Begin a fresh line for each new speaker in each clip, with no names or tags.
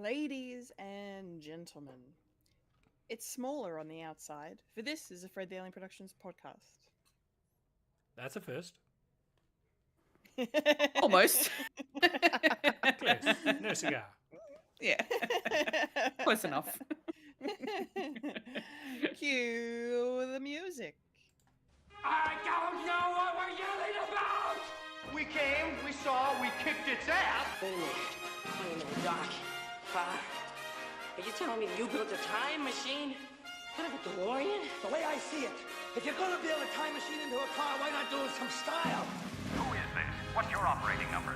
Ladies and gentlemen, it's smaller on the outside, for this is a Fred the Alien Productions podcast.
That's a first.
Almost.
Close. No cigar.
Yeah. Close enough.
Cue the music.
I don't know what we're yelling about!
We came, we saw, we kicked its ass.
Wait a minute. Wait a minute, Doc. Are you telling me you built a time machine? Kind of a DeLorean?
The way I see it, if you're gonna build a time machine into a car, why not do it with some style?
Who is this? What's your operating number?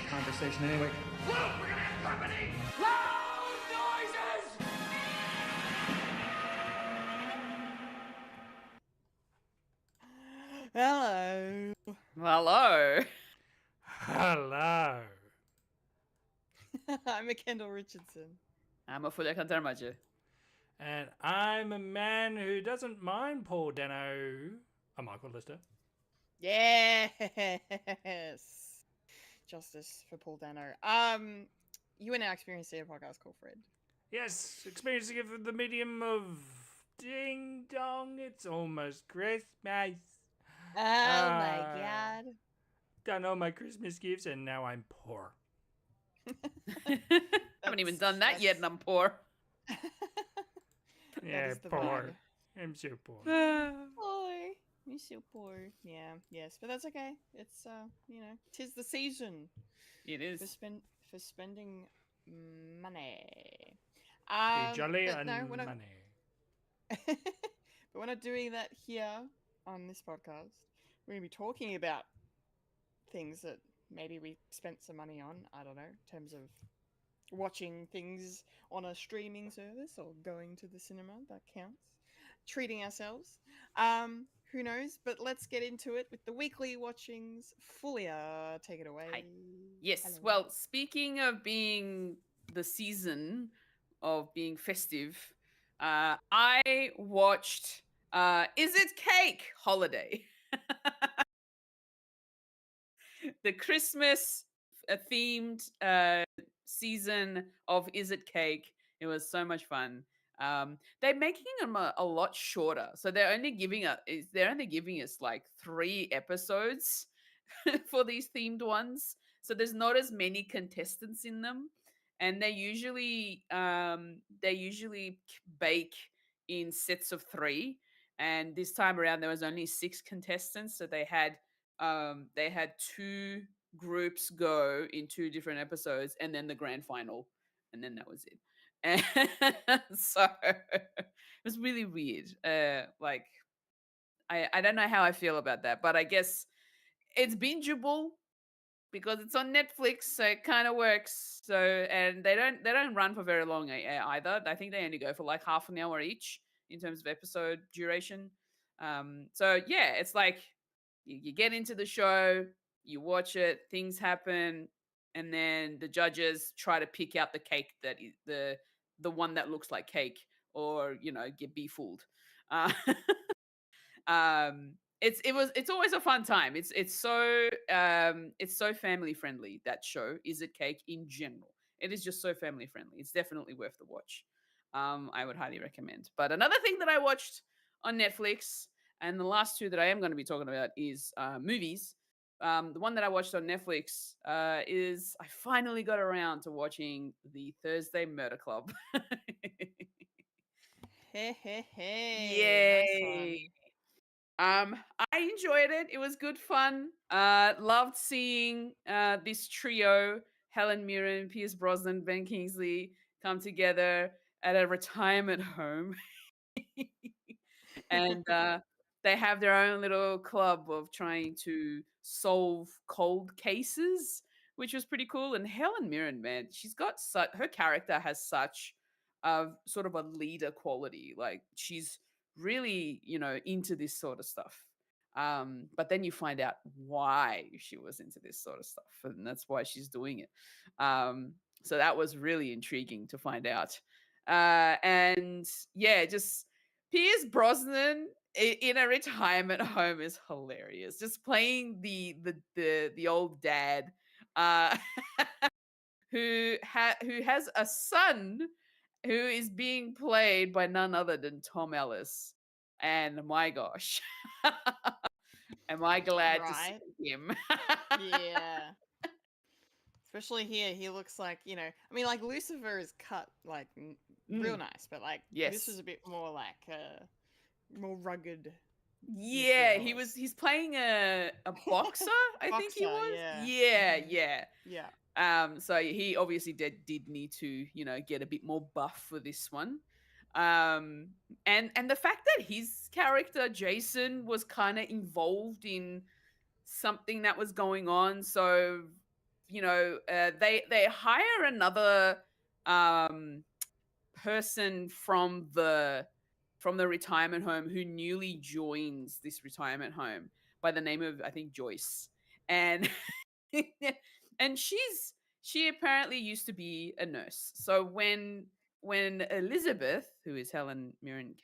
Conversation anyway.
Look, we're gonna have company! Loud noises!
Hello.
Hello.
Hello.
I'm a Kendall Richardson.
I'm a Fulya and
And I'm a man who doesn't mind Paul Dano. A Michael Lister.
Yes. Justice for Paul Dano. You are now experiencing a podcast called Fred.
Yes, experiencing it through the medium of ding dong. It's almost Christmas.
Oh my god.
Done all my Christmas gifts and now I'm poor.
Haven't even done that yet, and I'm poor.
Yeah,
is the
poor.
vibe.
I'm so poor.
Boy, you're so poor. Yeah, yes, but that's okay. It's tis the season
It
for
is.
spending money.
Be jolly
but
and
no, we're not,
money.
but we're not doing that here on this podcast. We're gonna be talking about things that maybe we spent some money on. I don't know, in terms of watching things on a streaming service or going to the cinema. That counts. Treating ourselves. Who knows? But let's get into it with the weekly watchings. Fulya, take it away.
Hi. Yes.
Hello.
Well, speaking of being the season of being festive, I watched Is It Cake Holiday? The Christmas themed season of Is It Cake. It was so much fun. They're making them a lot shorter, so they're only giving us like 3 episodes for these themed ones. So there's not as many contestants in them, and they usually bake in sets of 3. And this time around, there was only 6 contestants, so they had 2 groups go in 2 different episodes, and then the grand final, and then that was it. And so it was really weird. Like I don't know how I feel about that, but I guess it's bingeable because it's on Netflix, so it kind of works. So, and they don't run for very long either. I think they only go for like half an hour each in terms of episode duration. So yeah, it's like you get into the show, you watch it, things happen, and then the judges try to pick out the cake that is the one that looks like cake, or be fooled. Uh, it's always a fun time. It's so family friendly, that show Is It Cake. In general, it is just so family friendly. It's definitely worth the watch. I would highly recommend. But another thing that I watched on Netflix, and the last 2 that I am going to be talking about, is movies. The one that I watched on Netflix is I finally got around to watching the Thursday Murder Club.
Hey, hey, hey.
Yay! I enjoyed it. It was good fun. Loved seeing this trio, Helen Mirren, Pierce Brosnan, Ben Kingsley, come together at a retirement home. And they have their own little club of trying to solve cold cases, which was pretty cool. And Helen Mirren, man, she's got her character has such sort of a leader quality. Like, she's really, into this sort of stuff. But then you find out why she was into this sort of stuff, and that's why she's doing it. So that was really intriguing to find out. And yeah, just Pierce Brosnan in a retirement home is hilarious. Just playing the old dad, who has a son who is being played by none other than Tom Ellis. And my gosh, am I glad to see
Right.
him?
Yeah. Especially here, he looks like, I mean, like Lucifer is cut like real nice, but like this
Yes.
was a bit more like more rugged.
Yeah,
Mr. Ellis.
he's playing a boxer, I think he
Boxer,
was.
yeah.
Yeah,
Mhm.
yeah.
Yeah.
So he obviously did need to, get a bit more buff for this one. And the fact that his character Jason was kind of involved in something that was going on, so they hire another person from the retirement home who newly joins this retirement home by the name of, I think, Joyce. And and she apparently used to be a nurse. So when Elizabeth, who is Helen Mirren's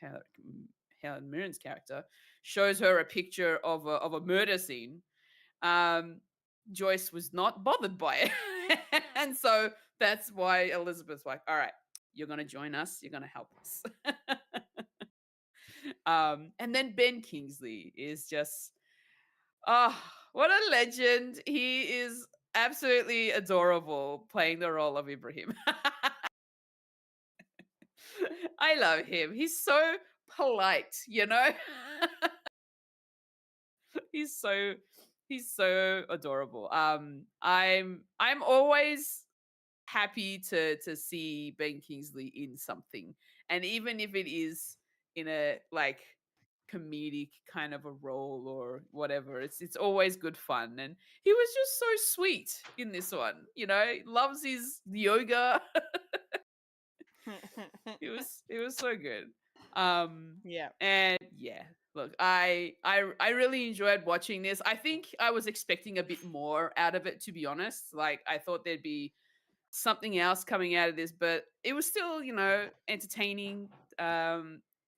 character, shows her a picture of a murder scene, Joyce was not bothered by it. And so that's why Elizabeth's like, all right, you're going to join us. You're going to help us. And then Ben Kingsley is just, what a legend. He is absolutely adorable playing the role of Ibrahim. I love him. He's so polite, he's so adorable. I'm always happy to see Ben Kingsley in something, and even if it is in a like comedic kind of a role or whatever, it's always good fun. And he was just so sweet in this one, loves his yoga. It was so good.
Yeah.
And yeah, look, I really enjoyed watching this. I think I was expecting a bit more out of it, to be honest. Like, I thought there'd be something else coming out of this, but it was still, entertaining.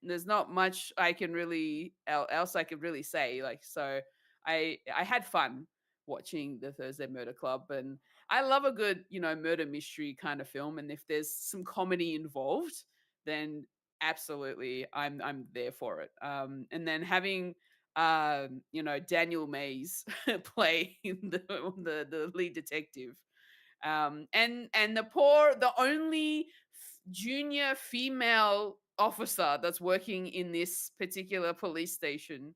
There's not much I can really else I could really say. Like, so I had fun watching the Thursday Murder Club, and I love a good, murder mystery kind of film. And if there's some comedy involved, then absolutely I'm there for it. And then having Daniel Mays play the lead detective, and the only junior female officer that's working in this particular police station,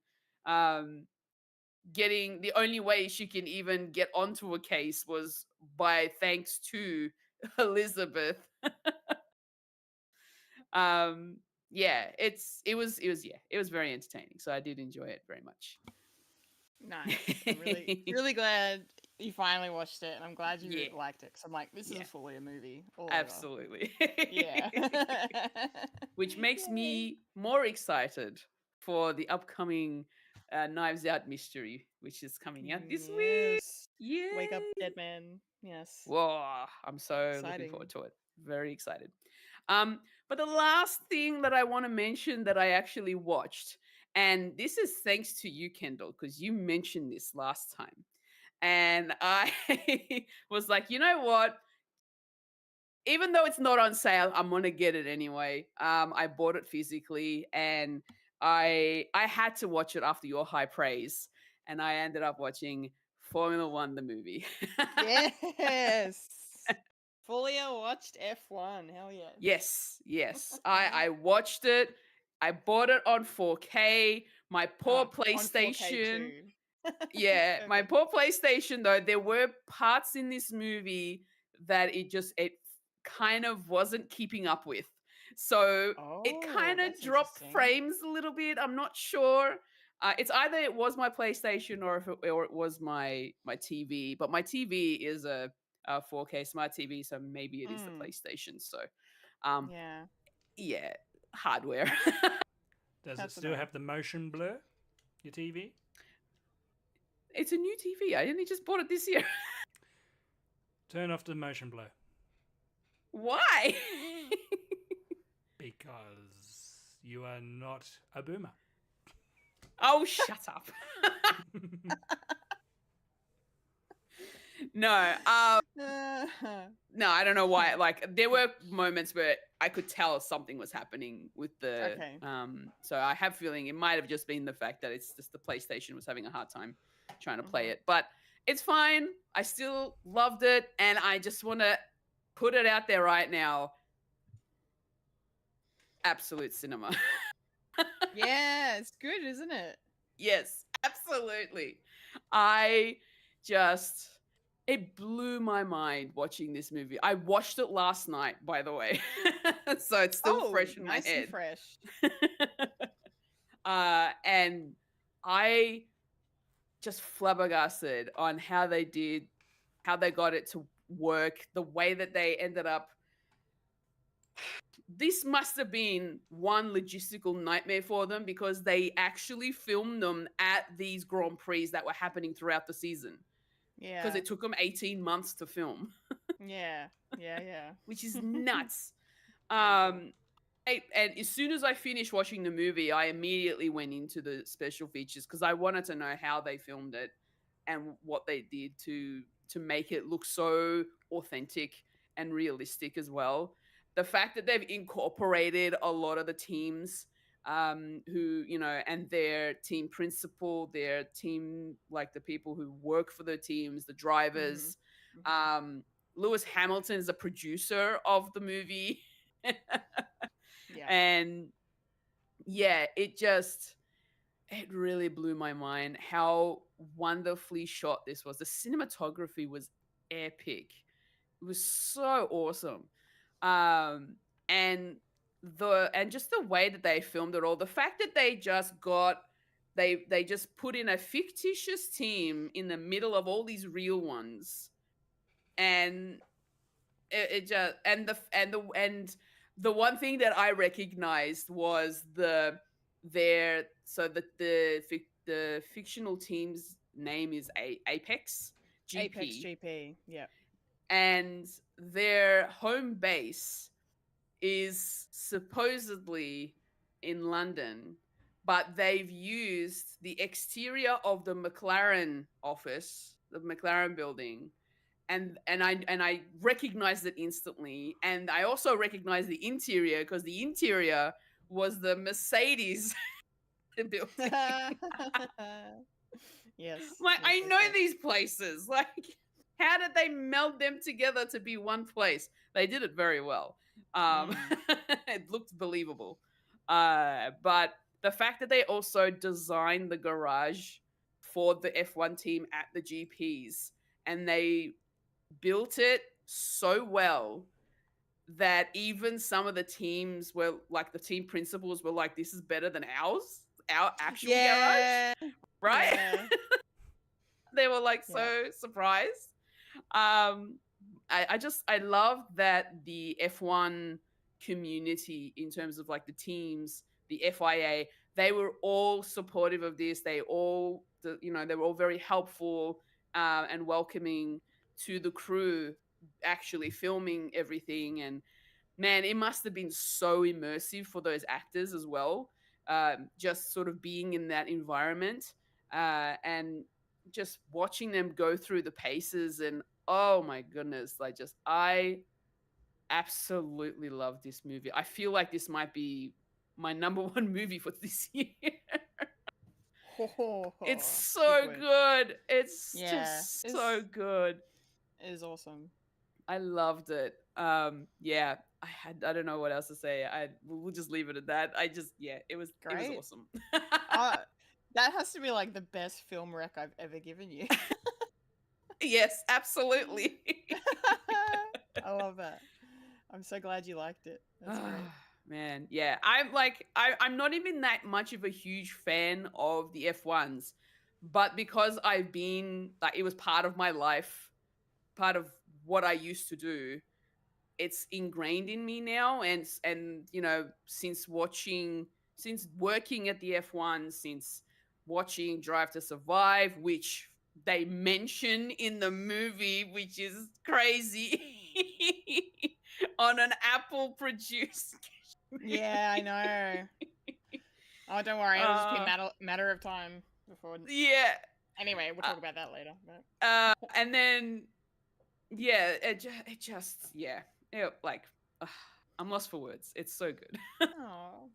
getting the only way she can even get onto a case was by thanks to Elizabeth. Yeah, it was very entertaining, so I did enjoy it very much.
Nice. I'm really glad you finally watched it, and I'm glad you liked it. Cause I'm like, this is a Fulya movie. All over.
Absolutely.
Yeah.
Which makes me more excited for the upcoming Knives Out mystery, which is coming out this week. Yeah.
Wake Up Dead Man. Yes.
Whoa, I'm so looking forward to it. Very excited. But the last thing that I want to mention that I actually watched, and this is thanks to you, Kendall, because you mentioned this last time. And I was like, you know what? Even though it's not on sale, I'm gonna get it anyway. I bought it physically, and I had to watch it after your high praise, and I ended up watching Formula One, the movie.
Yes. Fulya watched F1. Hell yeah.
Yes. I watched it. I bought it on 4K. My poor PlayStation. Yeah, my poor PlayStation, though, there were parts in this movie that it kind of wasn't keeping up with. So it kind of dropped frames a little bit. I'm not sure. It's either it was my PlayStation or it was my TV. But my TV is a 4K smart TV, so maybe it is the PlayStation. So, yeah, hardware.
Does it still have the motion blur? Your TV?
It's a new TV. I only just bought it this year.
Turn off the motion blur.
Why?
Because you are not a boomer.
Oh, shut up. No. No, I don't know why. Like there were moments where I could tell something was happening with the
Okay.
so I have a feeling it might have just been the fact that it's just the PlayStation was having a hard time trying to play it. But it's fine. I still loved it, and I just want to put it out there right now. Absolute cinema.
Yeah, it's good, isn't it?
Yes, absolutely. I just it blew my mind watching this movie. I watched it last night, by the way. So it's still fresh in
nice
my head.
and fresh.
And I just flabbergasted on how they got it to work, the way that they ended up. This must have been one logistical nightmare for them because they actually filmed them at these Grand Prix that were happening throughout the season.
Yeah.
Because it took them 18 months to film.
Yeah.
Which is nuts.
Very cool.
And as soon as I finished watching the movie, I immediately went into the special features because I wanted to know how they filmed it and what they did to make it look so authentic and realistic as well. The fact that they've incorporated a lot of the teams who, and their team principal, their team, like the people who work for the teams, the drivers. Lewis Hamilton is a producer of the movie.
Yeah.
And yeah, it really blew my mind how wonderfully shot this was. The cinematography was epic. It was so awesome. And just the way that they filmed it all, the fact that they just put in a fictitious team in the middle of all these real ones, and it just the one thing that I recognized was the fictional team's name is Apex GP.
Apex GP, yeah.
And their home base is supposedly in London, but they've used the exterior of the McLaren office, the McLaren building, and I recognized it instantly. And I also recognized the interior because the interior was the Mercedes building.
Yes.
Like, I know these places. Like, how did they meld them together to be one place? They did it very well. It looked believable. But the fact that they also designed the garage for the F1 team at the GPs, and they built it so well that even some of the teams were like, the team principals were like, this is better than our actual garage, right?
Yeah.
They were like so surprised. I love that the F1 community, in terms of like the teams, the FIA, they were all supportive of this. They were all very helpful and welcoming to the crew actually filming everything. And man, it must have been so immersive for those actors as well, just sort of being in that environment and just watching them go through the paces. And oh my goodness, I absolutely love this movie. I feel like this might be my number one movie for this year. It's so good. It's just so good.
It is awesome.
I loved it. Yeah, I don't know what else to say. We'll just leave it at that. It was
Great.
It was awesome.
That has to be like the best film rec I've ever given you.
Yes, absolutely.
I love that. I'm so glad you liked it. That's great.
Man, yeah. I'm not even that much of a huge fan of the F1s, but because I've been like, it was part of my life, part of what I used to do, it's ingrained in me now. And since working at the F1, since watching Drive to Survive, which they mention in the movie, which is crazy, on an Apple produced.
Yeah, I know. Oh, don't worry. It'll just be a matter of time before.
Yeah.
Anyway, we'll talk about that later.
And then Yeah, like I'm lost for words. It's so good.
Oh,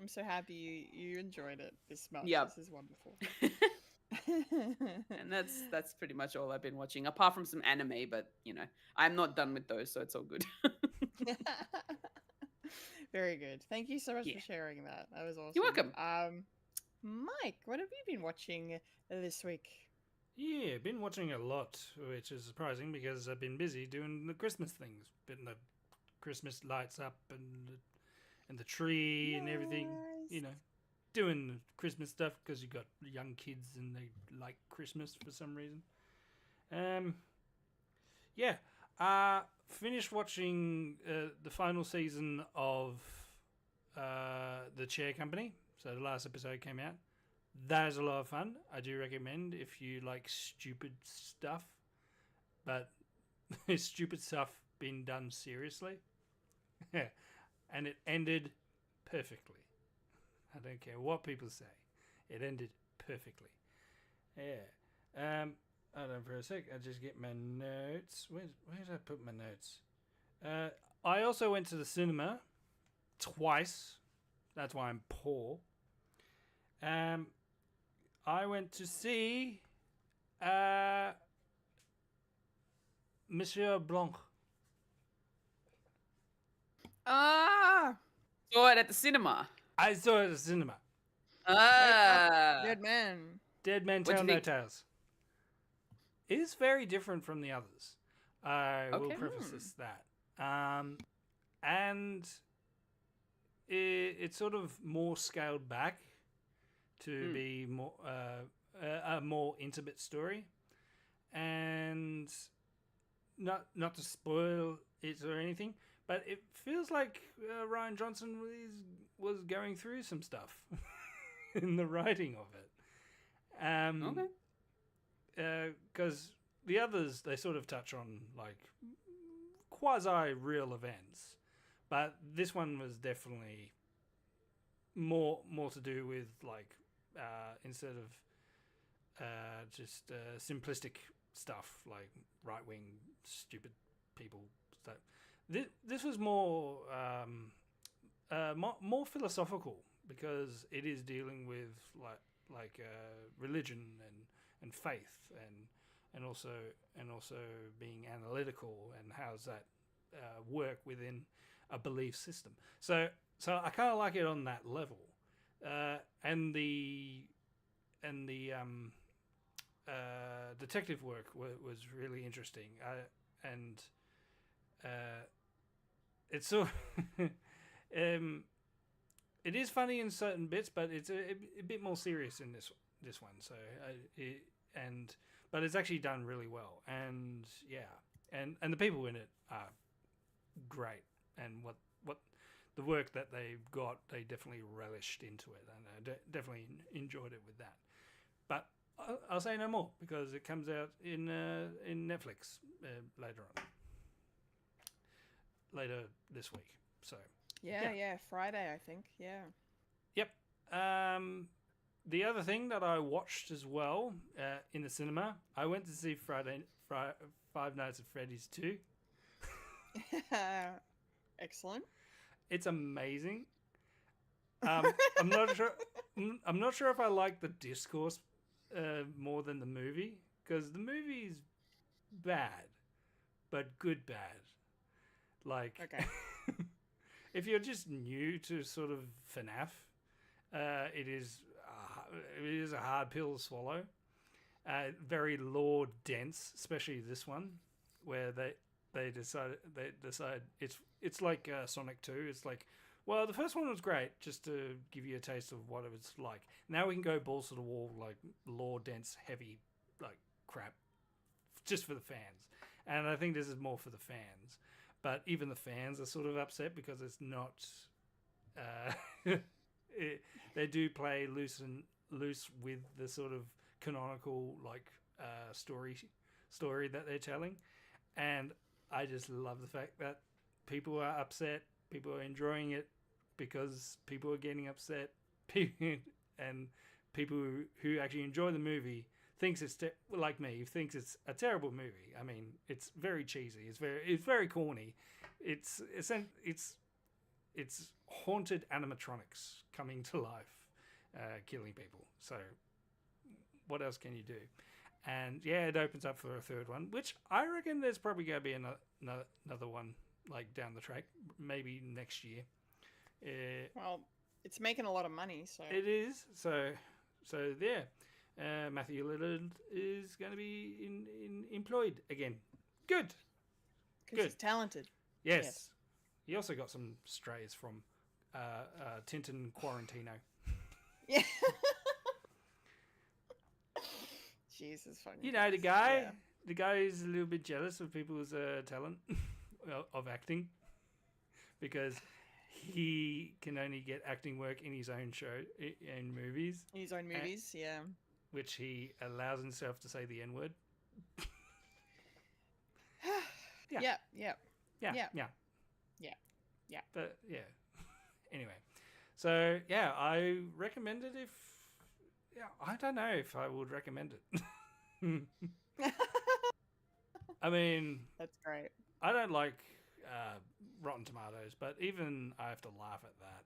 I'm so happy you enjoyed it this much.
Yep.
This is wonderful.
And that's pretty much all I've been watching, apart from some anime. But I'm not done with those, so it's all good.
Very good. Thank you so much
Yeah.
for sharing that. That was awesome.
You're welcome.
Mike, what have you been watching this week?
Yeah, been watching a lot, which is surprising because I've been busy doing the Christmas things, putting the Christmas lights up and the tree and everything.
Nice.
Doing Christmas stuff because you got young kids and they like Christmas for some reason. Finished watching the final season of The Chair Company. So the last episode came out. That is a lot of fun. I do recommend if you like stupid stuff, but stupid stuff being done seriously. And it ended perfectly. I don't care what people say. It ended perfectly. Yeah. Hold on for a sec. I'll just get my notes. Where did I put my notes? I also went to the cinema twice. That's why I'm poor. I went to see Monsieur Blanc.
Saw it at the cinema.
I saw it at the cinema.
Dead man.
Dead Man
What'd
Tell
you
No
think?
Tales. It is very different from the others. I will
Okay.
preface this that. And it's sort of more scaled back to be more a more intimate story. And not to spoil it or anything, but it feels like Ryan Johnson was going through some stuff in the writing of it. Because the others, they sort of touch on like quasi real events, but this one was definitely more to do with like instead of just simplistic stuff like right wing stupid people. So this was more more philosophical because it is dealing with like religion and faith and also being analytical and how's that work within a belief system. So I kind of like it on that level, and the detective work was really interesting, and it's so it is funny in certain bits, but it's a bit more serious in this one. So but it's actually done really well, and and the people in it are great, and what the work that they've got, they definitely relished into it, and I definitely enjoyed it with that. But I'll say no more because it comes out in Netflix later this week. So
Yeah, Friday, I think. Yeah.
Yep. The other thing that I watched as well in the cinema, I went to see Five Nights at Freddy's 2.
Excellent.
It's amazing. I'm not sure. I'm not sure if I like the discourse more than the movie, because the movie's bad, but good bad. Like,
Okay.
if you're just new to sort of FNAF, it is a hard pill to swallow. Very lore dense, especially this one, where they decide it's like Sonic 2. It's like, well, the first one was great, just to give you a taste of what it was like. Now we can go balls to the wall, like lore dense, heavy, like crap, just for the fans. And I think this is more for the fans. But even the fans are sort of upset because it's not. They do play loose with the sort of canonical like story that they're telling, and I just love the fact that people are upset, people are enjoying it because people are getting upset, and people who actually enjoy the movie thinks it's like me, thinks it's a terrible movie. I mean, it's very cheesy. It's very corny. It's haunted animatronics coming to life, killing people. So, what else can you do? And yeah, it opens up for a third one, which I reckon there's probably going to be another one like down the track, maybe next year.
Well, it's making a lot of money, so
It is. So yeah, Matthew Lillard is going to be employed again. Good.
because he's talented.
Yes. He also got some strays from Tintin Quarantino.
Yeah. Jesus, fucking.
You know, the guy is a little bit jealous of people's talent of acting because he can only get acting work in his own show, in movies.
In his own movies, yeah.
Which he allows himself to say the N-word.
Yeah.
But yeah. Anyway. So yeah, I recommend it I don't know if I would recommend it. I mean,
That's great.
I don't like Rotten Tomatoes, but even I have to laugh at that.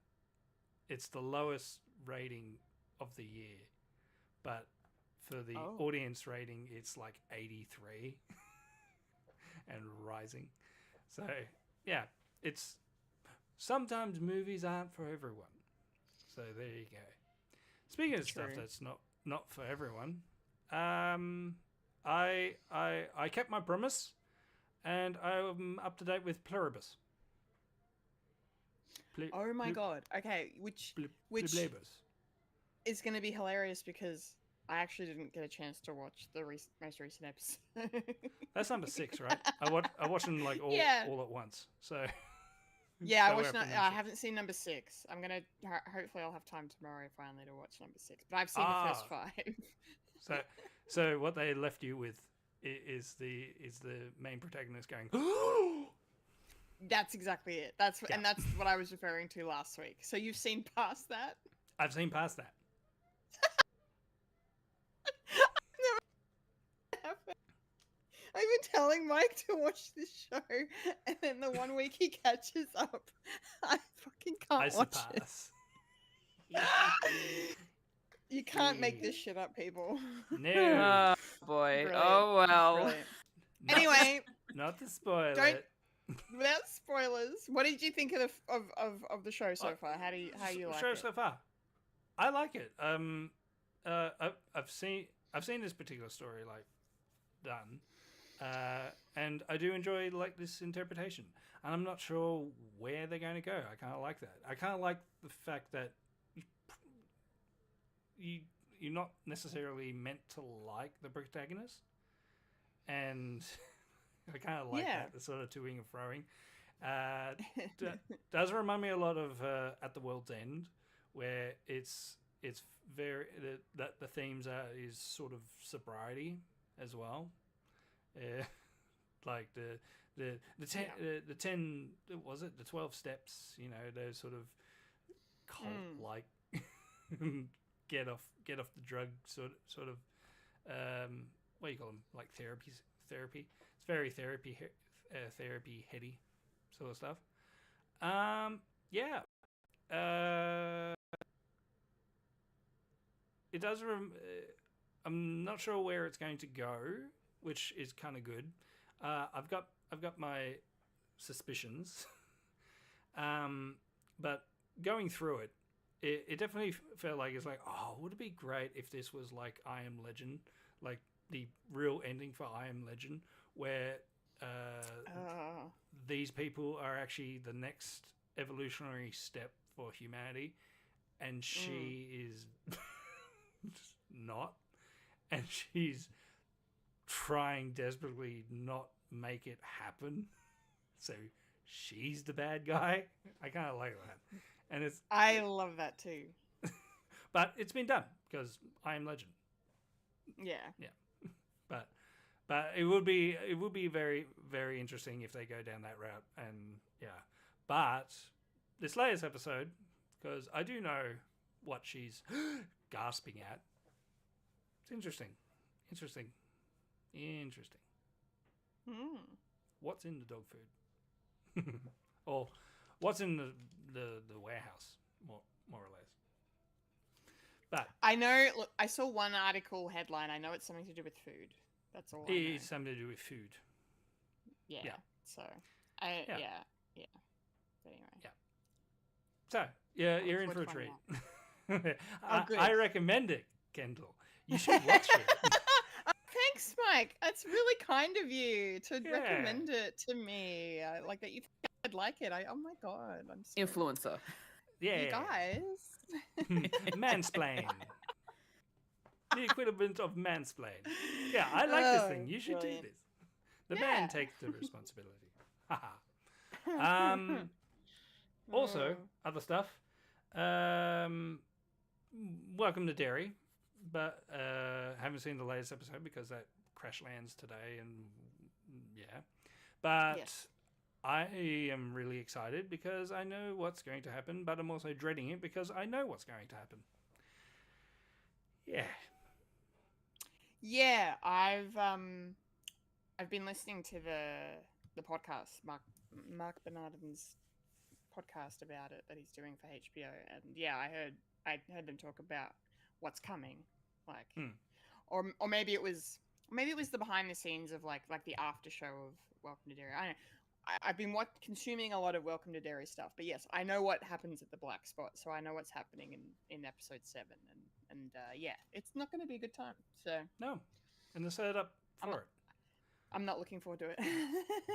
It's the lowest rating of the year, but for the audience rating, it's like 83 and rising. So yeah, it's sometimes movies aren't for everyone. So there you go. Speaking of stuff that's not for everyone, I kept my promise, and I'm up to date with Pluribus.
Oh my god. Okay, which is going to be hilarious because I actually didn't get a chance to watch the most recent episode.
That's number 6, right? I watched them like all at once. So
yeah, I haven't seen number 6. I'm gonna hopefully I'll have time tomorrow finally to watch number 6. But I've seen the first 5.
So what they left you with is the main protagonist going.
That's exactly it. And that's what I was referring to last week. So you've seen past that?
I've seen past that.
I've been telling Mike to watch this show, and then the one week he catches up, I fucking can't watch it. You can't make this shit up, people.
No.
Oh boy.
Brilliant.
Oh well.
Brilliant. Anyway,
not to spoil
don't-
it.
without spoilers, what did you think of the show so far? How you like
show
it?
so far? I like it. I've seen this particular story like done, and I do enjoy like this interpretation. And I'm not sure where they're going to go. I kind of like that. I kind of like the fact that you're not necessarily meant to like the protagonist, and I kind of like that, the sort of toing and froing. Does remind me a lot of At the World's End, where it's very that the themes is sort of sobriety as well. Like the 10 was it the 12 steps? You know, those sort of cult like get off the drug sort of what do you call them, like therapy. It's very therapy heady sort of stuff. It does. I'm not sure where it's going to go, which is kind of good. I've got my suspicions, but going through it, it definitely felt like it's like, oh, would it be great if this was like I Am Legend, like the real ending for I Am Legend, where these people are actually the next evolutionary step for humanity, and she is not, and she's trying desperately not make it happen, so she's the bad guy. I kind of like that, and
I love that too.
But it's been done because I Am Legend.
Yeah.
But it would be very, very interesting if they go down that route, and yeah. But this latest episode, because I do know what she's gasping at. It's interesting. Interesting.
Hmm.
What's in the dog food? Or what's in the warehouse, more or less. But
I know. Look, I saw one article headline. I know it's something to do with food. That's all I know.
it's something to do with food.
Yeah.
yeah.
So,
Yeah.
yeah. But anyway.
Yeah. So, yeah,
I look
you're in
forward
for a
to
treat.
finding good.
I recommend it, Kendall. You should watch it.
Oh, thanks, Mike. That's really kind of you to
Yeah.
recommend it to me. Like that you think I'd like it. Oh my god, I'm so...
Influencer.
Yeah.
You guys.
Mansplain. The equivalent of mansplain. Yeah, I like this thing. You should
brilliant.
do this. The man
Yeah.
takes the responsibility. Haha. Also, other stuff. Welcome to Derry, but haven't seen the latest episode because that crash lands today, and yeah. But
Yes.
I am really excited because I know what's going to happen, but I'm also dreading it because I know what's going to happen. Yeah.
Yeah, I've been listening to the podcast, Mark Bernardin's podcast about it that he's doing for HBO, and yeah, I heard them talk about what's coming, like, or maybe it was the behind the scenes of like the after show of Welcome to Derry. I don't know. I've been consuming a lot of Welcome to Derry stuff, but yes, I know what happens at the Black Spot, so I know what's happening in episode 7, and yeah, it's not going to be a good time. So
No. And the setup for it.
I'm not looking forward to it.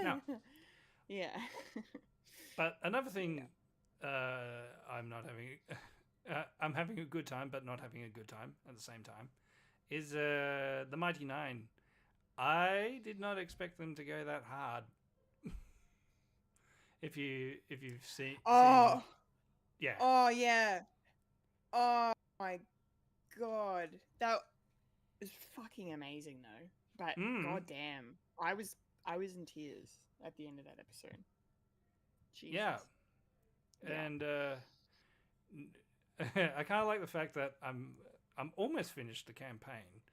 No.
Yeah.
But another thing, I'm not having. I'm having a good time, but not having a good time at the same time. Is the Mighty Nine? I did not expect them to go that hard. if you've seen.
Oh.
Yeah.
Oh yeah. Oh my god, that is fucking amazing though. But goddamn, I was in tears at the end of that episode. Jesus.
Yeah. And I kind of like the fact that I'm almost finished the campaign.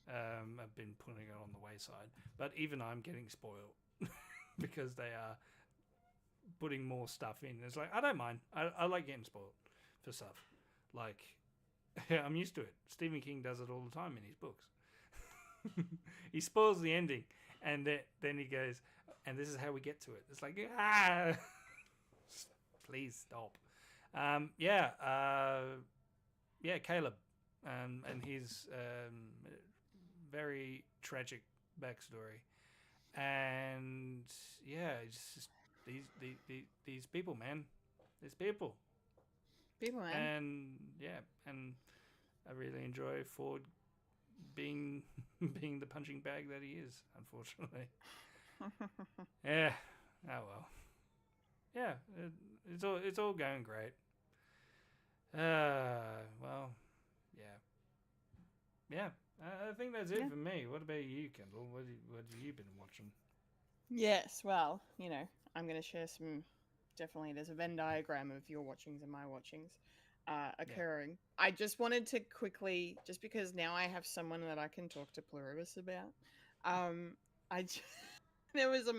I've been putting it on the wayside, but even I'm getting spoiled because they are putting more stuff in. It's like I don't mind. I like getting spoiled for stuff. Like I'm used to it. Stephen King does it all the time in his books. He spoils the ending, and then he goes, and this is how we get to it. It's like please stop. Yeah, Caleb, and his very tragic backstory, and yeah, it's just these people, man, these people,
man,
and yeah, and I really enjoy Ford being the punching bag that he is, unfortunately. Yeah. Oh well. Yeah, it's all going great. Well, yeah. I think that's it for me. What about you, Kendall? What have you been watching?
Yes, well, I'm going to share some. Definitely, there's a Venn diagram of your watchings and my watchings occurring. Yeah. I just wanted to quickly, just because now I have someone that I can talk to Pluribus about. There was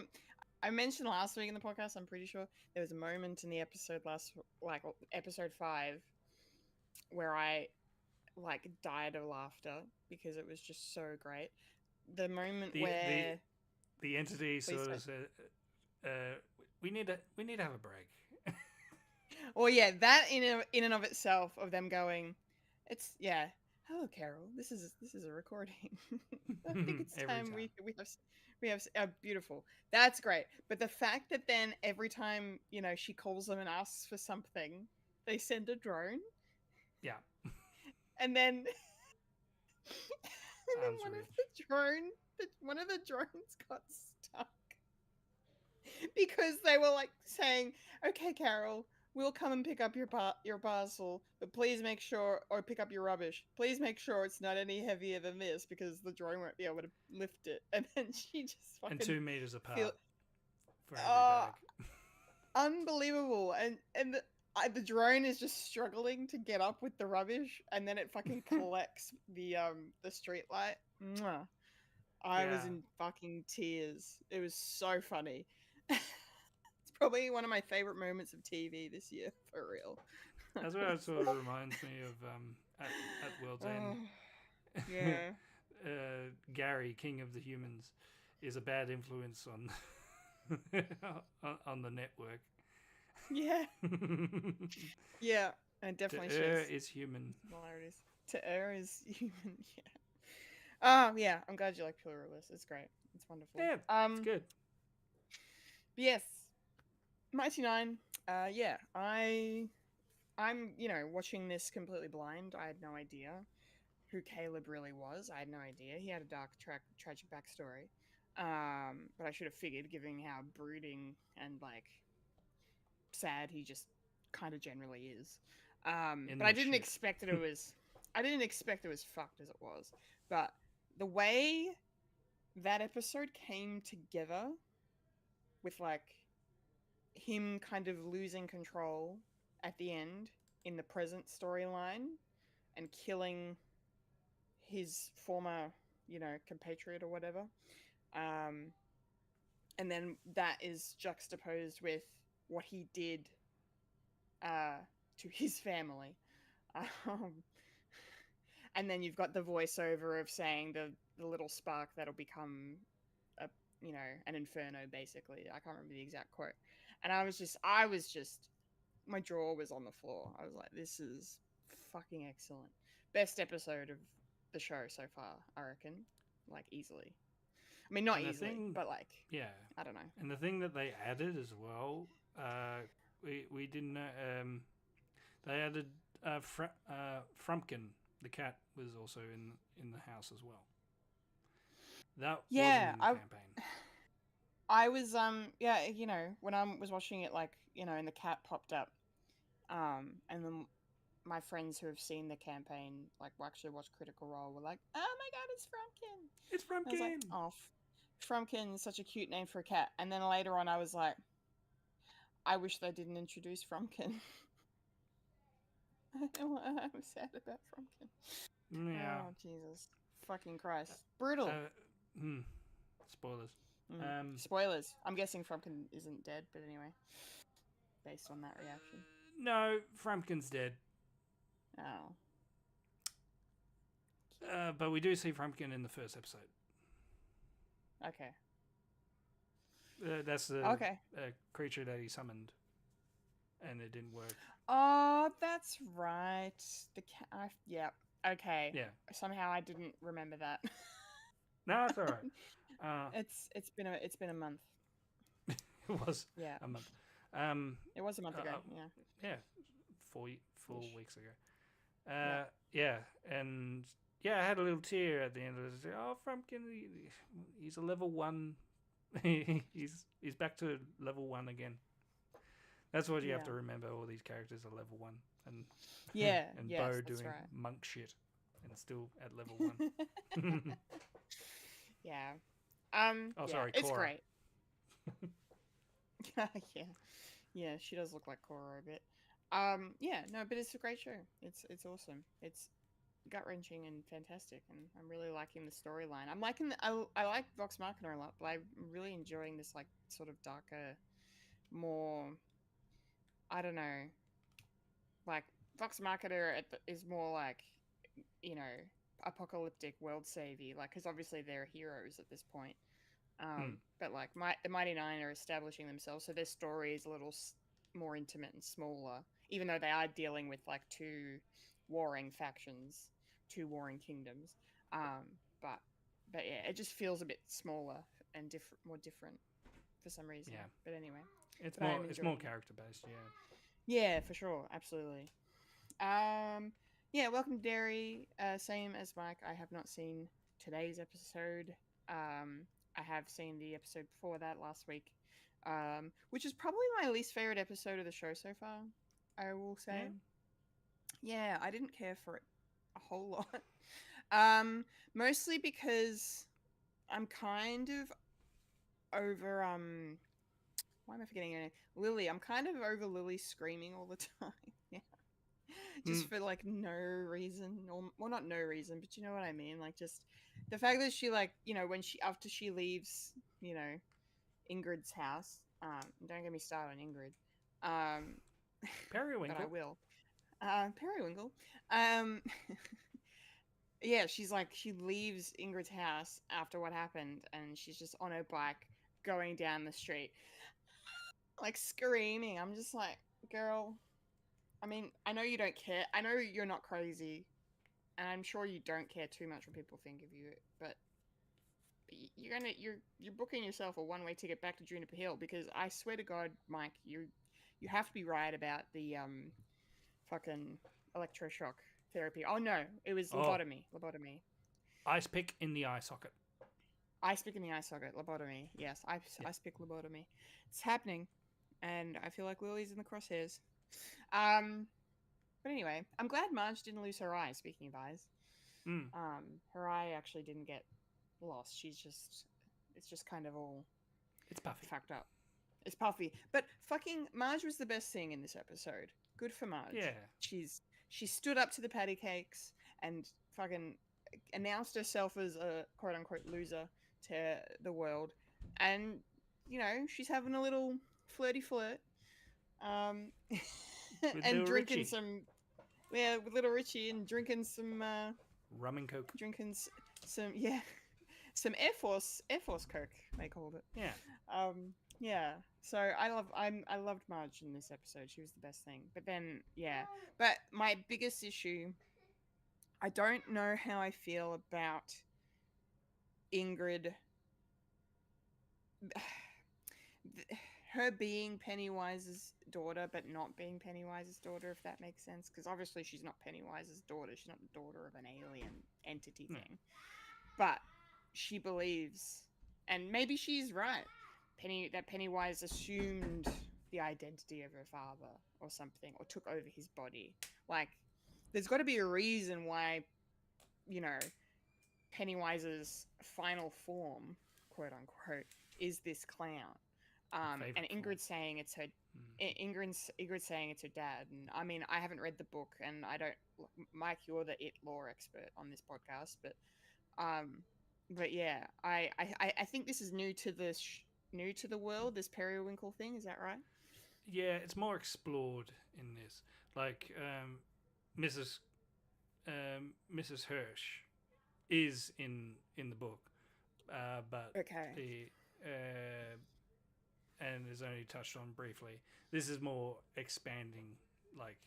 I mentioned last week in the podcast, I'm pretty sure there was a moment in the episode episode 5, where I died of laughter because it was just so great. The moment where
the entity sort of said, "We need to have a break."
Well, yeah, that in and of itself, of them going, it's hello, Carol. This is a recording. I think it's time we have beautiful. That's great. But the fact that then every time she calls them and asks for something, they send a drone.
Yeah.
And then one of the drones got stuck because they were saying, "Okay, Carol, we'll come and pick up your parcel, but please make sure, or pick up your rubbish. Please make sure it's not any heavier than this because the drone won't be able to lift it." And then she just fucking...
And 2 meters apart for every bag.
Unbelievable. And the drone is just struggling to get up with the rubbish, and then it fucking collects the street light. Mwah. I was
Yeah.
in fucking tears. It was so funny. It's probably one of my favorite moments of TV this year, for real.
That's what it sort of reminds me of at World's End.
Oh, yeah.
Gary, King of the Humans, is a bad influence on on the network.
Yeah. Yeah. And
To
definitely
err
shares
is human.
similarities. To err is human. Yeah. Yeah. I'm glad you like Pluralist. It's great. It's wonderful.
Yeah, it's good.
Yes. Mighty Nine. Yeah. I'm watching this completely blind. I had no idea who Caleb really was. I had no idea. He had a dark, tragic backstory. But I should have figured, given how brooding and like sad he just kind of generally is. But I didn't expect that it was. I didn't expect it was fucked as it was. But the way that episode came together, with like him kind of losing control at the end in the present storyline and killing his former, compatriot or whatever. And then that is juxtaposed with what he did to his family. And then you've got the voiceover of saying the little spark that'll become an inferno, basically. I can't remember the exact quote. And I was just my jaw was on the floor. I was like, this is fucking excellent. Best episode of the show so far, I reckon. Like, easily. I mean, not easily, but like,
yeah,
I don't know.
And the thing that they added as well, we didn't. They added Frumpkin, the cat, was also in the house as well. That wasn't in the campaign.
I was when I was watching it, like, and the cat popped up, and then my friends who have seen the campaign, like, actually watched Critical Role, were like, "Oh my god, it's Frumpkin!"
It's Frumpkin.
I was like, "Oh, Frumpkin is such a cute name for a cat." And then later on, I was like, "I wish they didn't introduce Frumpkin." I'm sad about Frumpkin.
Yeah.
Oh Jesus, fucking Christ, brutal.
Spoilers.
Spoilers. I'm guessing Frumpkin isn't dead, but anyway, based on that reaction.
No, Frumpkin's dead.
Oh.
But we do see Frumpkin in the first episode.
Okay.
That's the creature that he summoned, and it didn't work.
Oh, that's right. The cat. Yeah. Okay.
Yeah.
Somehow I didn't remember that.
No, it's all right.
It's been a month.
It was.
Yeah.
A month.
It was a month ago. Yeah.
Yeah. 4 weeks ago. Yeah. And yeah, I had a little tear at the end of it. Oh, Frumpkin, he's a level 1. he's back to level 1 again. That's what you have to remember. All these characters are level 1, and and Bo doing monk shit, and still at level 1.
Yeah.
Sorry,
it's
Cora.
great. Yeah, she does look like Cora a bit. Yeah, no, but it's a great show. It's awesome. It's gut wrenching and fantastic, and I'm really liking the storyline. I'm liking I like Vox Machina a lot, but I'm really enjoying this like sort of darker, more, I don't know, like Vox Machina is more like, apocalyptic world savey, like, because obviously they're heroes at this point. But like the Mighty Nine are establishing themselves, so their story is a little more intimate and smaller, even though they are dealing with like two warring factions, two warring kingdoms. But yeah, it just feels a bit smaller and more different for some reason.
Yeah.
But anyway,
it's more character based. Yeah.
Yeah, for sure, absolutely. Yeah, welcome to Dairy. Same as Mike, I have not seen today's episode. I have seen the episode before that last week, which is probably my least favorite episode of the show so far, I will say. Yeah, I didn't care for it a whole lot. Mostly because I'm kind of over why am I forgetting her name? Lily. I'm kind of over Lily screaming all the time. Yeah. Just for like no reason, or well, not no reason, but you know what I mean. Like just the fact that she like when she after she leaves, Ingrid's house. Don't get me started on Ingrid. Um, but I
Periwinkle.
will. Periwinkle. Um, yeah, she's like she leaves Ingrid's house after what happened, and she's just on her bike going down the street, like screaming. I'm just like, girl. I mean, I know you don't care. I know you're not crazy, and I'm sure you don't care too much what people think of you. But you're booking yourself a one-way ticket back to Juniper Hill, because I swear to God, Mike, you have to be right about the fucking electroshock therapy. Oh no, it was
Oh,
lobotomy.
ice pick in the eye socket.
Ice pick in the eye socket, lobotomy. Yes, ice pick lobotomy. It's happening, and I feel like Lily's in the crosshairs. Um, but anyway, I'm glad Marge didn't lose her eye. Speaking of eyes,
Mm.
her eye actually didn't get lost. It's just kind of all
It's puffy.
fucked up. It's puffy, but fucking Marge was the best thing in this episode. Good for Marge.
Yeah.
She stood up to the patty cakes and fucking announced herself as a quote unquote loser to the world, and she's having a little flirty flirt,
With
and
little
drinking
Richie.
some with little Richie, and drinking some
Rum and coke.
some some Air Force Coke, they called it.
Yeah.
Yeah. So I loved Marge in this episode. She was the best thing. But then but my biggest issue, I don't know how I feel about Ingrid, her being Pennywise's daughter but not being Pennywise's daughter, if that makes sense, because obviously she's not Pennywise's daughter. She's not the daughter of an alien entity thing. But she believes, and maybe she's right, that Pennywise assumed the identity of her father or something, or took over his body. Like, there's got to be a reason why, Pennywise's final form, quote unquote, is this clown. And Ingrid's saying it's her. Ingrid's saying it's her dad, and I mean, I haven't read the book, and I don't. Mike, you're the lore expert on this podcast, but yeah, I think this is new to the world. This periwinkle thing, is that right?
Yeah, it's more explored in this. Like Mrs. Mrs. Hirsch is in the book, but
Okay.
the and is only touched on briefly. This is more expanding, like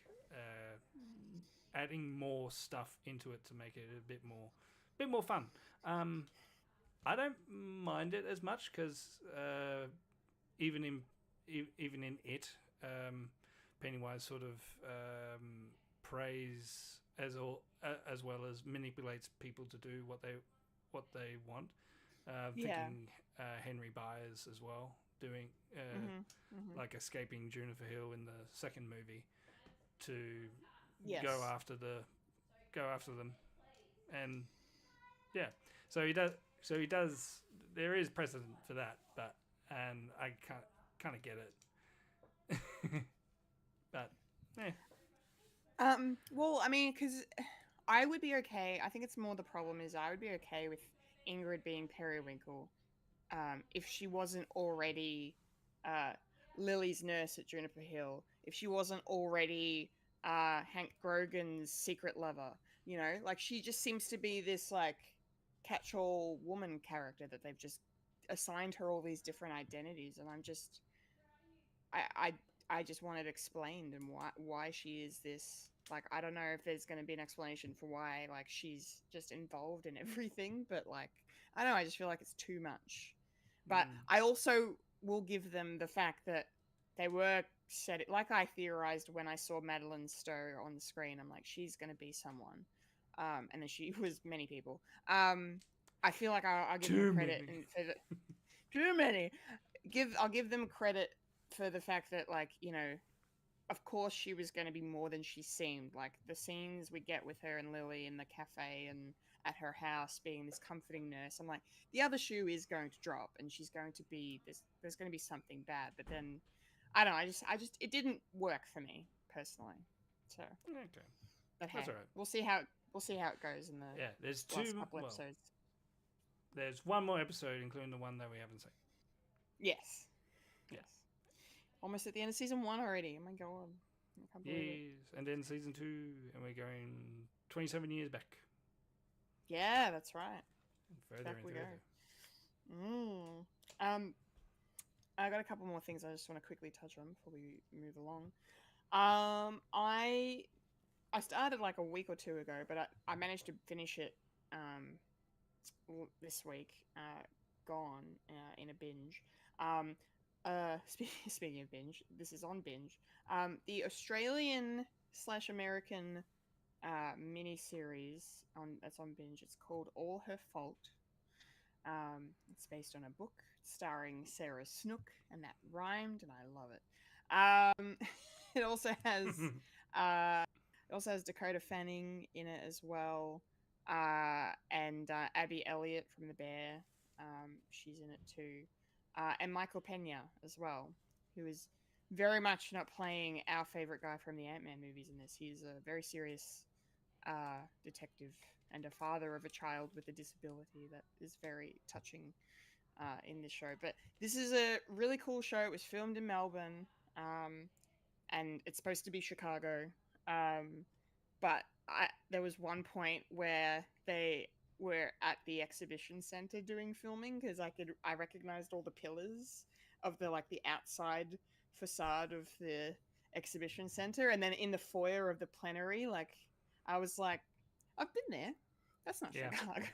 adding more stuff into it to make it a bit more fun. I don't mind it as much because even in it, Pennywise sort of prays as well as manipulates people to do what they want. Thinking Henry Byers as well, doing like escaping Juniper Hill in the second movie to go after them, and yeah, so he does. There is precedent for that, and I kind of get it, but yeah.
Well, I mean, because I would be okay. I think it's more the problem is I would be okay with Ingrid being Periwinkle, if she wasn't already Lily's nurse at Juniper Hill, if she wasn't already Hank Grogan's secret lover. Like, she just seems to be this like catch-all woman character that they've just assigned her all these different identities, and I'm just I just want it explained, and why she is this. Like, I don't know if there's going to be an explanation for why, like, she's just involved in everything, but like, I don't know, I just feel like it's too much. But I also will give them the fact that they were set it, like I theorized when I saw Madeline Stowe on the screen. I'm like, she's going to be someone, and then she was many people. I feel like I'll give them credit for too many. I'll give them credit for the fact that, like, of course she was going to be more than she seemed. Like the scenes we get with her and Lily in the cafe and at her house being this comforting nurse, I'm like, the other shoe is going to drop and she's going to be this. There's going to be something bad. But then, I don't know. It didn't work for me personally. So,
Okay,
but hey,
that's all right.
we'll see how it goes in the
Yeah, there's
last
two.
couple
Well,
episodes.
there's one more episode, including the one that we haven't seen.
Yes,
Yeah.
yes. Almost at the end of season 1 already. Oh my god, I can't believe it.
Yes, and then season 2, and we're going 27 years back.
Yeah, that's right.
Further
Back
and
we
further.
go. I got a couple more things I just want to quickly touch on before we move along. I started like a week or two ago, but I managed to finish it this week. Gone in a binge. Speaking of binge, this is on binge. The Australian / American mini series that's on binge. It's called All Her Fault. It's based on a book starring Sarah Snook, and that rhymed, and I love it. It also has Dakota Fanning in it as well, and Abby Elliott from The Bear. She's in it too, and Michael Pena as well, who is very much not playing our favorite guy from the Ant-Man movies in this. He's a very serious detective and a father of a child with a disability that is very touching in this show. But this is a really cool show. It was filmed in Melbourne, and it's supposed to be Chicago. But there was one point where they were at the exhibition center doing filming because I recognized all the pillars of the outside facade of the exhibition center, and then in the foyer of the plenary, I was like, I've been there. That's not
Yeah.
Chicago.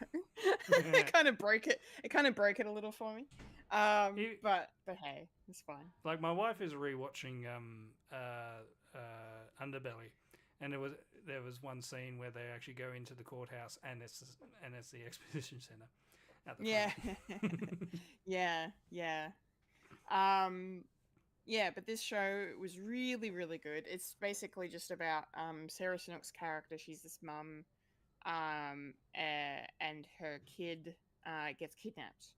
It kind of broke it. It kind of broke it a little for me. But hey, it's fine.
Like my wife is rewatching Underbelly, and there was one scene where they actually go into the courthouse, and it's the exposition center. At the
Yeah,
front.
yeah. Yeah, but this show was really, really good. It's basically just about Sarah Snook's character. She's this mum, and her kid gets kidnapped.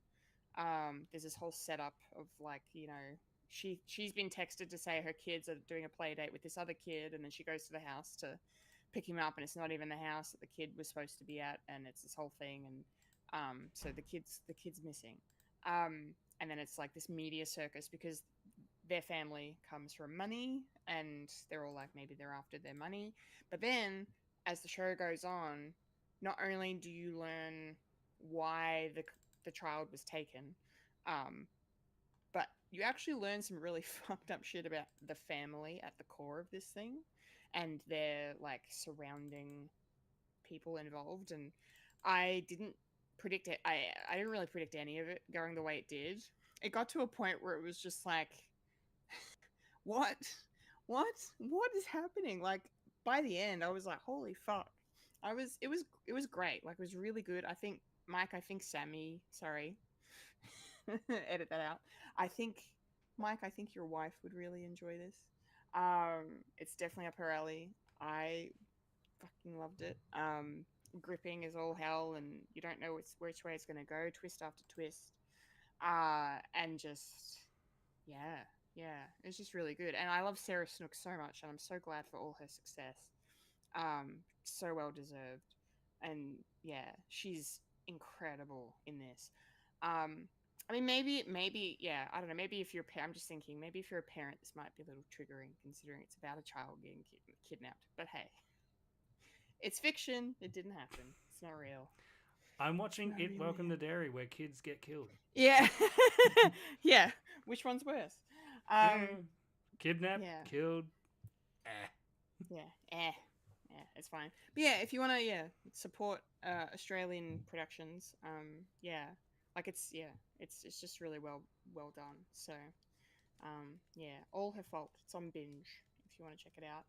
There's this whole setup of she's been texted to say her kids are doing a play date with this other kid, and then she goes to the house to pick him up, and it's not even the house that the kid was supposed to be at, and it's this whole thing, and so the kid's missing, and then it's like this media circus because their family comes from money, and they're all like maybe they're after their money, but then as the show goes on, not only do you learn why the child was taken, but you actually learn some really fucked up shit about the family at the core of this thing and their surrounding people involved. And I didn't predict it. I didn't really predict any of it going the way it did. It got to a point where it was just like, what is happening? Like by the end, I was like, holy fuck. It was great. Like it was really good. I think Sammy, sorry, edit that out. Mike, I think your wife would really enjoy this. It's definitely up her alley. I fucking loved it. Gripping as all hell, and you don't know which way it's going to go, twist after twist. And just, yeah, it's just really good. And I love Sarah Snook so much, and I'm so glad for all her success. So well deserved. And yeah, she's incredible in this. I mean, maybe, yeah, I don't know. Maybe if you're, I'm just thinking, maybe if you're a parent, this might be a little triggering, considering it's about a child getting kidnapped. But hey, it's fiction. It didn't happen. It's not real.
I'm watching It Welcome to Dairy, where kids get killed.
Yeah, yeah. Which one's worse?
Kidnapped, killed.
Yeah, it's fine. But yeah, if you want to, support Australian productions, it's just really well done. So, All Her Fault. It's on binge if you want to check it out.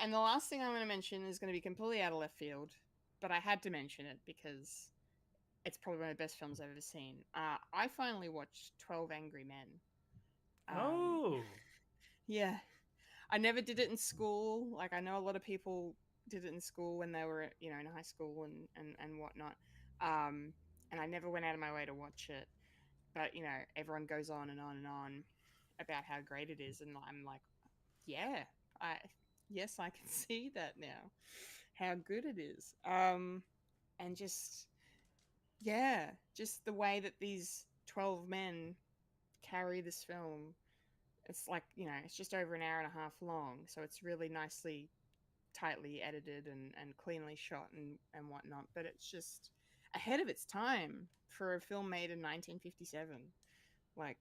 And the last thing I'm going to mention is going to be completely out of left field, but I had to mention it because it's probably one of the best films I've ever seen. I finally watched 12 Angry Men.
Oh.
Yeah. I never did it in school. Like I know a lot of people did it in school when they were, you know, in high school and whatnot. And I never went out of my way to watch it. But you know, everyone goes on and on and on about how great it is, and I'm like, yeah, I yes, I can see that now, how good it is. And just yeah, just the way that these 12 men carry this film. It's like, you know, it's just over an hour and a half long, so it's really nicely, tightly edited and cleanly shot and whatnot. But it's just ahead of its time for a film made in 1957. Like,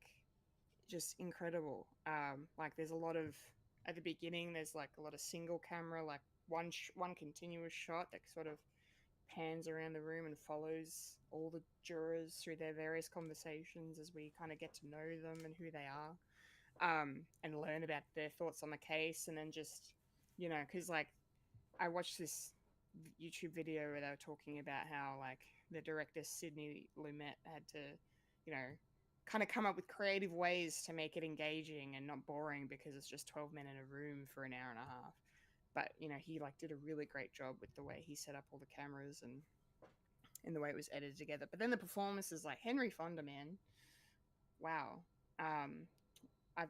just incredible. Like, there's a lot of at the beginning. There's like a lot of single camera, like one continuous shot that sort of pans around the room and follows all the jurors through their various conversations as we kind of get to know them and who they are. And learn about their thoughts on the case, and then just, you know, because like I watched this YouTube video where they were talking about how like the director Sidney Lumet had to, you know, kind of come up with creative ways to make it engaging and not boring because it's just 12 men in a room for an hour and a half. But you know, he like did a really great job with the way he set up all the cameras and the way it was edited together. But then the performances, like Henry Fonda, man, wow. I've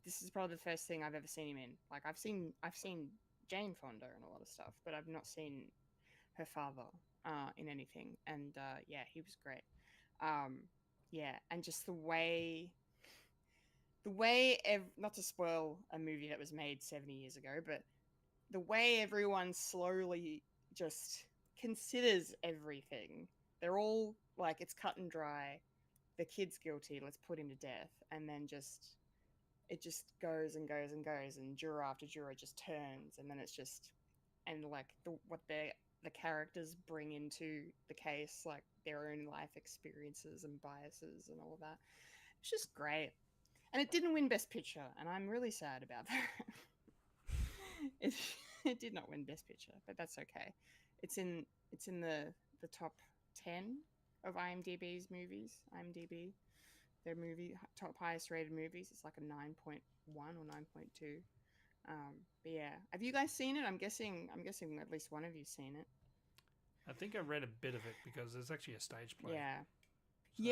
This is probably the first thing I've ever seen him in. Like I've seen Jane Fonda in a lot of stuff, but I've not seen her father in anything. And yeah, he was great. Yeah, and just not to spoil a movie that was made 70 years ago, but the way everyone slowly just considers everything. They're all like, it's cut and dry. The kid's guilty. Let's put him to death, and then it just goes and goes and goes, and juror after juror just turns, and then it's just, and like what the characters bring into the case, like their own life experiences and biases and all of that. It's just great, and it didn't win Best Picture, and I'm really sad about that. it it did not win Best Picture, but that's okay. It's in the top 10 of IMDb's movies. IMDb, their movie top highest rated movies. It's like a 9.1 or 9.2. But yeah, have you guys seen it? I'm guessing at least one of you's seen it.
I think I read a bit of it because there's actually a stage play.
Yeah.
So-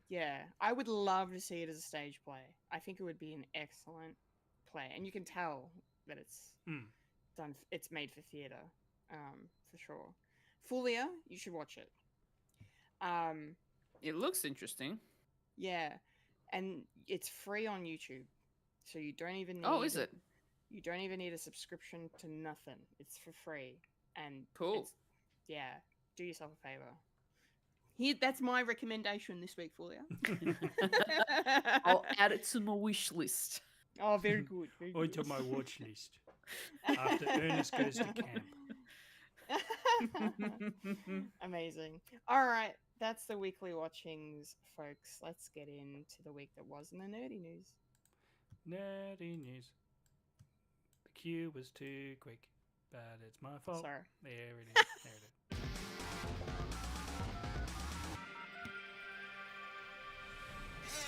Yeah. I would love to see it as a stage play. I think it would be an excellent play, and you can tell that it's done. It's made for theater, for sure. Fulya, you should watch it.
It looks interesting.
Yeah, and it's free on YouTube, so you don't even need.
Oh, is it?
You don't even need a subscription to nothing. It's for free, and
Cool.
Yeah, do yourself a favor. That's my recommendation this week, Fulya.
I'll add it to my wish list.
Oh, very good. Very good.
Onto my watch list after Ernest goes to camp.
Amazing. All right, that's the weekly watchings, folks. Let's get into the week that was in the nerdy news.
Nerdy news. The cue was too quick, but it's my fault.
Sorry.
There it is. There it is.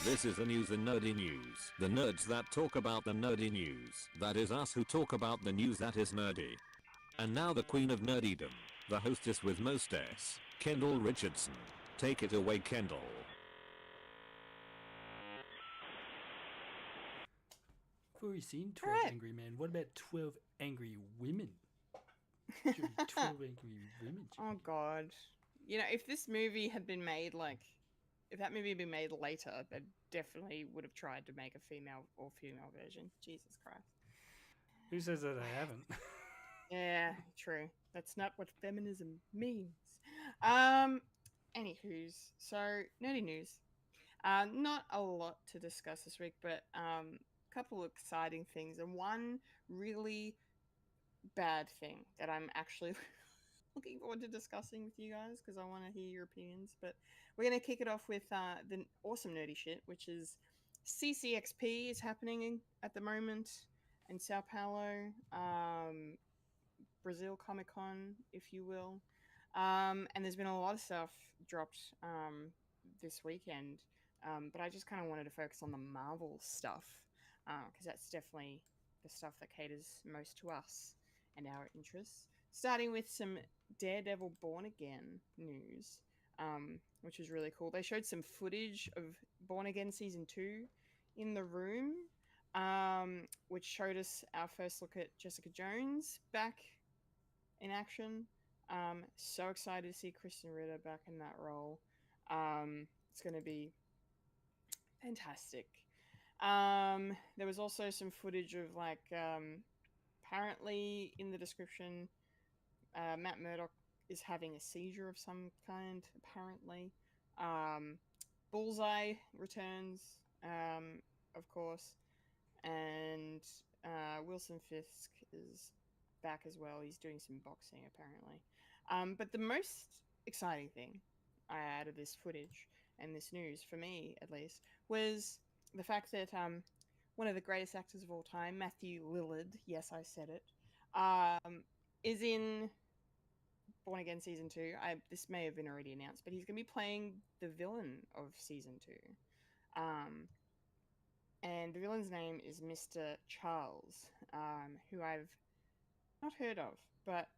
This is the news in nerdy news. The nerds that talk about the nerdy news. That is us who talk about the news that is nerdy. And now the queen of nerdydom, the hostess with mostest, Kendall Richardson. Take it away, Kendall.
I've already seen 12
Alright.
Angry Men. What about 12 Angry Women? Should be 12 Angry Women.
Oh God. You know, if this movie had been made if that movie had been made later, they definitely would have tried to make a female version. Jesus Christ.
Who says that they haven't?
Yeah, true. That's not what feminism means. Anywho's, so nerdy news. Not a lot to discuss this week, but a couple of exciting things, and one really bad thing that I'm actually looking forward to discussing with you guys because I want to hear your opinions. But we're going to kick it off with the awesome nerdy shit, which is CCXP is happening at the moment in Sao Paulo, Brazil Comic Con, if you will. And there's been a lot of stuff dropped this weekend, but I just kind of wanted to focus on the Marvel stuff because that's definitely the stuff that caters most to us and our interests. Starting with some Daredevil Born Again news, which was really cool. They showed some footage of Born Again Season 2 in the room, which showed us our first look at Jessica Jones back in action. So excited to see Kristen Ritter back in that role. It's going to be fantastic. There was also some footage of apparently in the description, Matt Murdock is having a seizure of some kind. Apparently, Bullseye returns, of course, and Wilson Fisk is back as well. He's doing some boxing apparently. But the most exciting thing out of this footage and this news, for me at least, was the fact that one of the greatest actors of all time, Matthew Lillard, yes, I said it, is in Born Again Season 2. This may have been already announced, but he's going to be playing the villain of Season 2. And the villain's name is Mr. Charles, who I've not heard of, but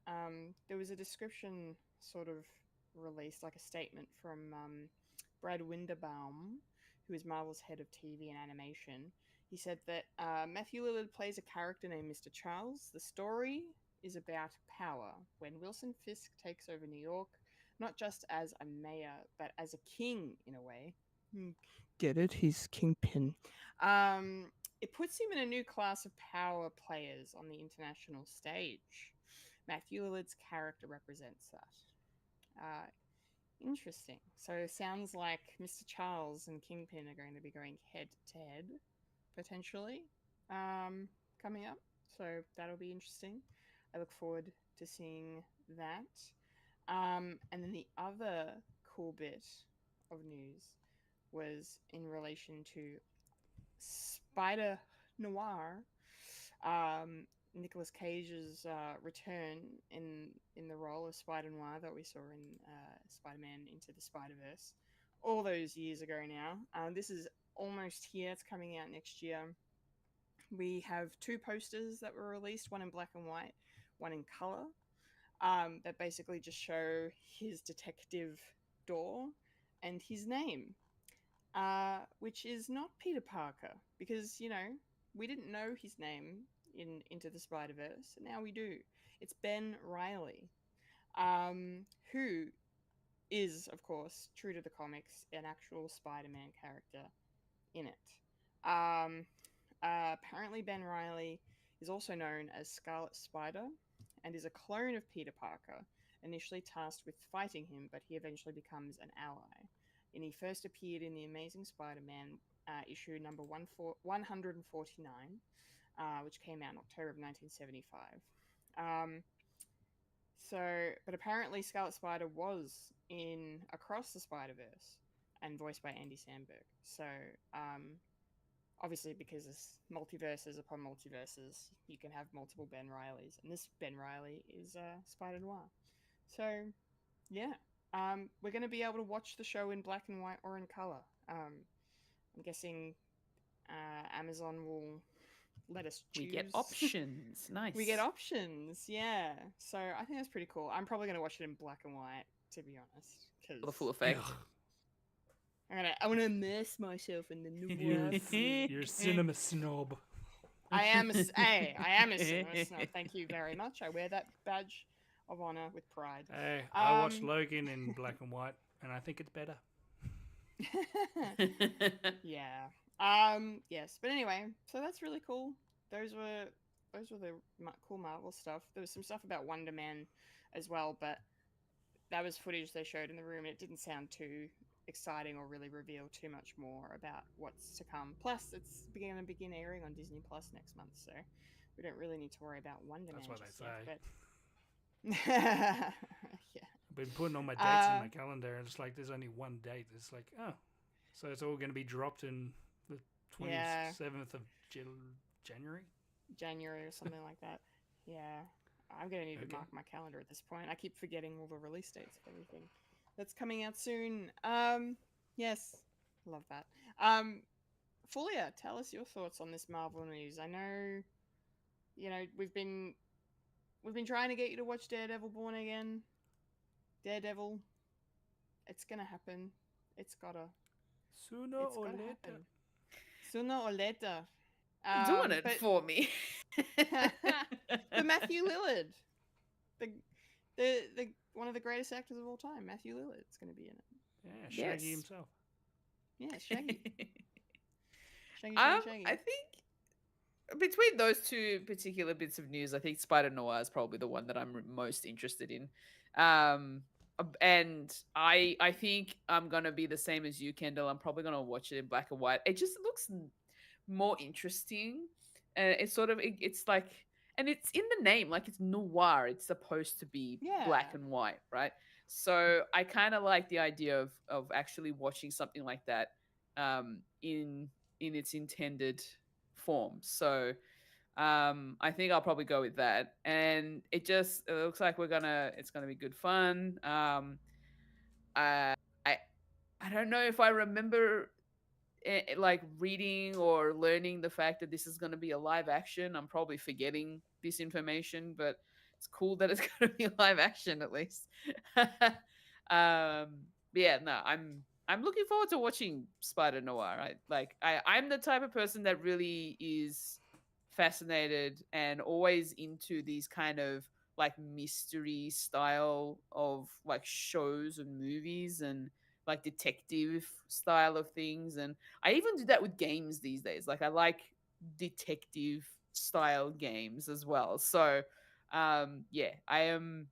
there was a description sort of released, like a statement from Brad Winderbaum, who is Marvel's head of TV and animation. He said that Matthew Lillard plays a character named Mr. Charles. The story is about power, when Wilson Fisk takes over New York, not just as a mayor, but as a king in a way. Get it? He's Kingpin. It puts him in a new class of power players on the international stage. Matthew Lillard's character represents that. Interesting. So it sounds like Mr. Charles and Kingpin are going to be going head to head, potentially, coming up. So that'll be interesting. I look forward to seeing that. And then the other cool bit of news was in relation to Spider Noir, Nicolas Cage's return in the role of Spider Noir that we saw in Spider-Man Into the Spider-Verse all those years ago now. This is almost here. It's coming out next year. We have 2 posters that were released, one in black and white, one in color, that basically just show his detective door and his name, which is not Peter Parker, because, you know, we didn't know his name in Into the Spider-Verse, and now we do. It's Ben Reilly, who is, of course, true to the comics, an actual Spider-Man character in it. Apparently Ben Reilly is also known as Scarlet Spider and is a clone of Peter Parker, initially tasked with fighting him, but he eventually becomes an ally. And he first appeared in The Amazing Spider-Man issue number 149, which came out in October of 1975. But apparently Scarlet Spider was in Across the Spider-Verse and voiced by Andy Samberg. So, obviously, because it's multiverses upon multiverses, you can have multiple Ben Reillys, and this Ben Reilly is Spider Noir. So, yeah, we're going to be able to watch the show in black and white or in color. I'm guessing Amazon will let us choose.
We get options. Nice.
We get options, yeah. So I think that's pretty cool. I'm probably going to watch it in black and white, to be honest.
For the full effect.
I want to immerse myself in the new
You're a cinema snob.
I am a cinema snob. Thank you very much. I wear that badge of honor with pride.
Hey, I watched Logan in black and white, and I think it's better.
Yeah. Yes. But anyway, so that's really cool. Those were the cool Marvel stuff. There was some stuff about Wonder Man as well, but that was footage they showed in the room. It didn't sound too exciting or really reveal too much more about what's to come. Plus, it's going to begin airing on Disney Plus next month, so we don't really need to worry about Wonder Man.
That's what they say.
But...
yeah. I've been putting all my dates in my calendar, and it's like there's only one date. It's like, oh, so it's all going to be dropped in the 27th of January?
January or something like that. Yeah. I'm going to need to mark my calendar at this point. I keep forgetting all the release dates of everything that's coming out soon. Yes. Love that. Fulya, tell us your thoughts on this Marvel news. I know you know, we've been trying to get you to watch Daredevil Born Again. Daredevil, it's gonna happen. It's gotta.
Sooner
It's
or
gotta
later.
happen. Sooner or later.
Doing it
But
for me.
but Matthew Lillard, the one of the greatest actors of all time, Matthew Lillard's going to be in it.
Yeah, Shaggy
Yes.
himself.
Yeah, Shaggy. Shaggy.
I think between those two particular bits of news, I think Spider Noir is probably the one that I'm most interested in. And I think I'm gonna be the same as you, Kendall. I'm probably gonna watch it in black and white. It just looks more interesting. It's sort of it's like, and it's in the name, like it's noir. It's supposed to be black
Yeah.
and white, right? So I kind of like the idea of actually watching something like that in its intended form. So I think I'll probably go with that. And it looks like it's gonna be good fun. I I don't know if I remember like reading or learning the fact that this is going to be a live action. I'm probably forgetting this information, but it's cool that it's going to be a live action at least. But yeah, no, I'm looking forward to watching Spider Noir. I'm the type of person that really is fascinated and always into these kind of like mystery style of like shows and movies and like detective style of things. And I even do that with games these days. Like I like detective style games as well. So yeah, I am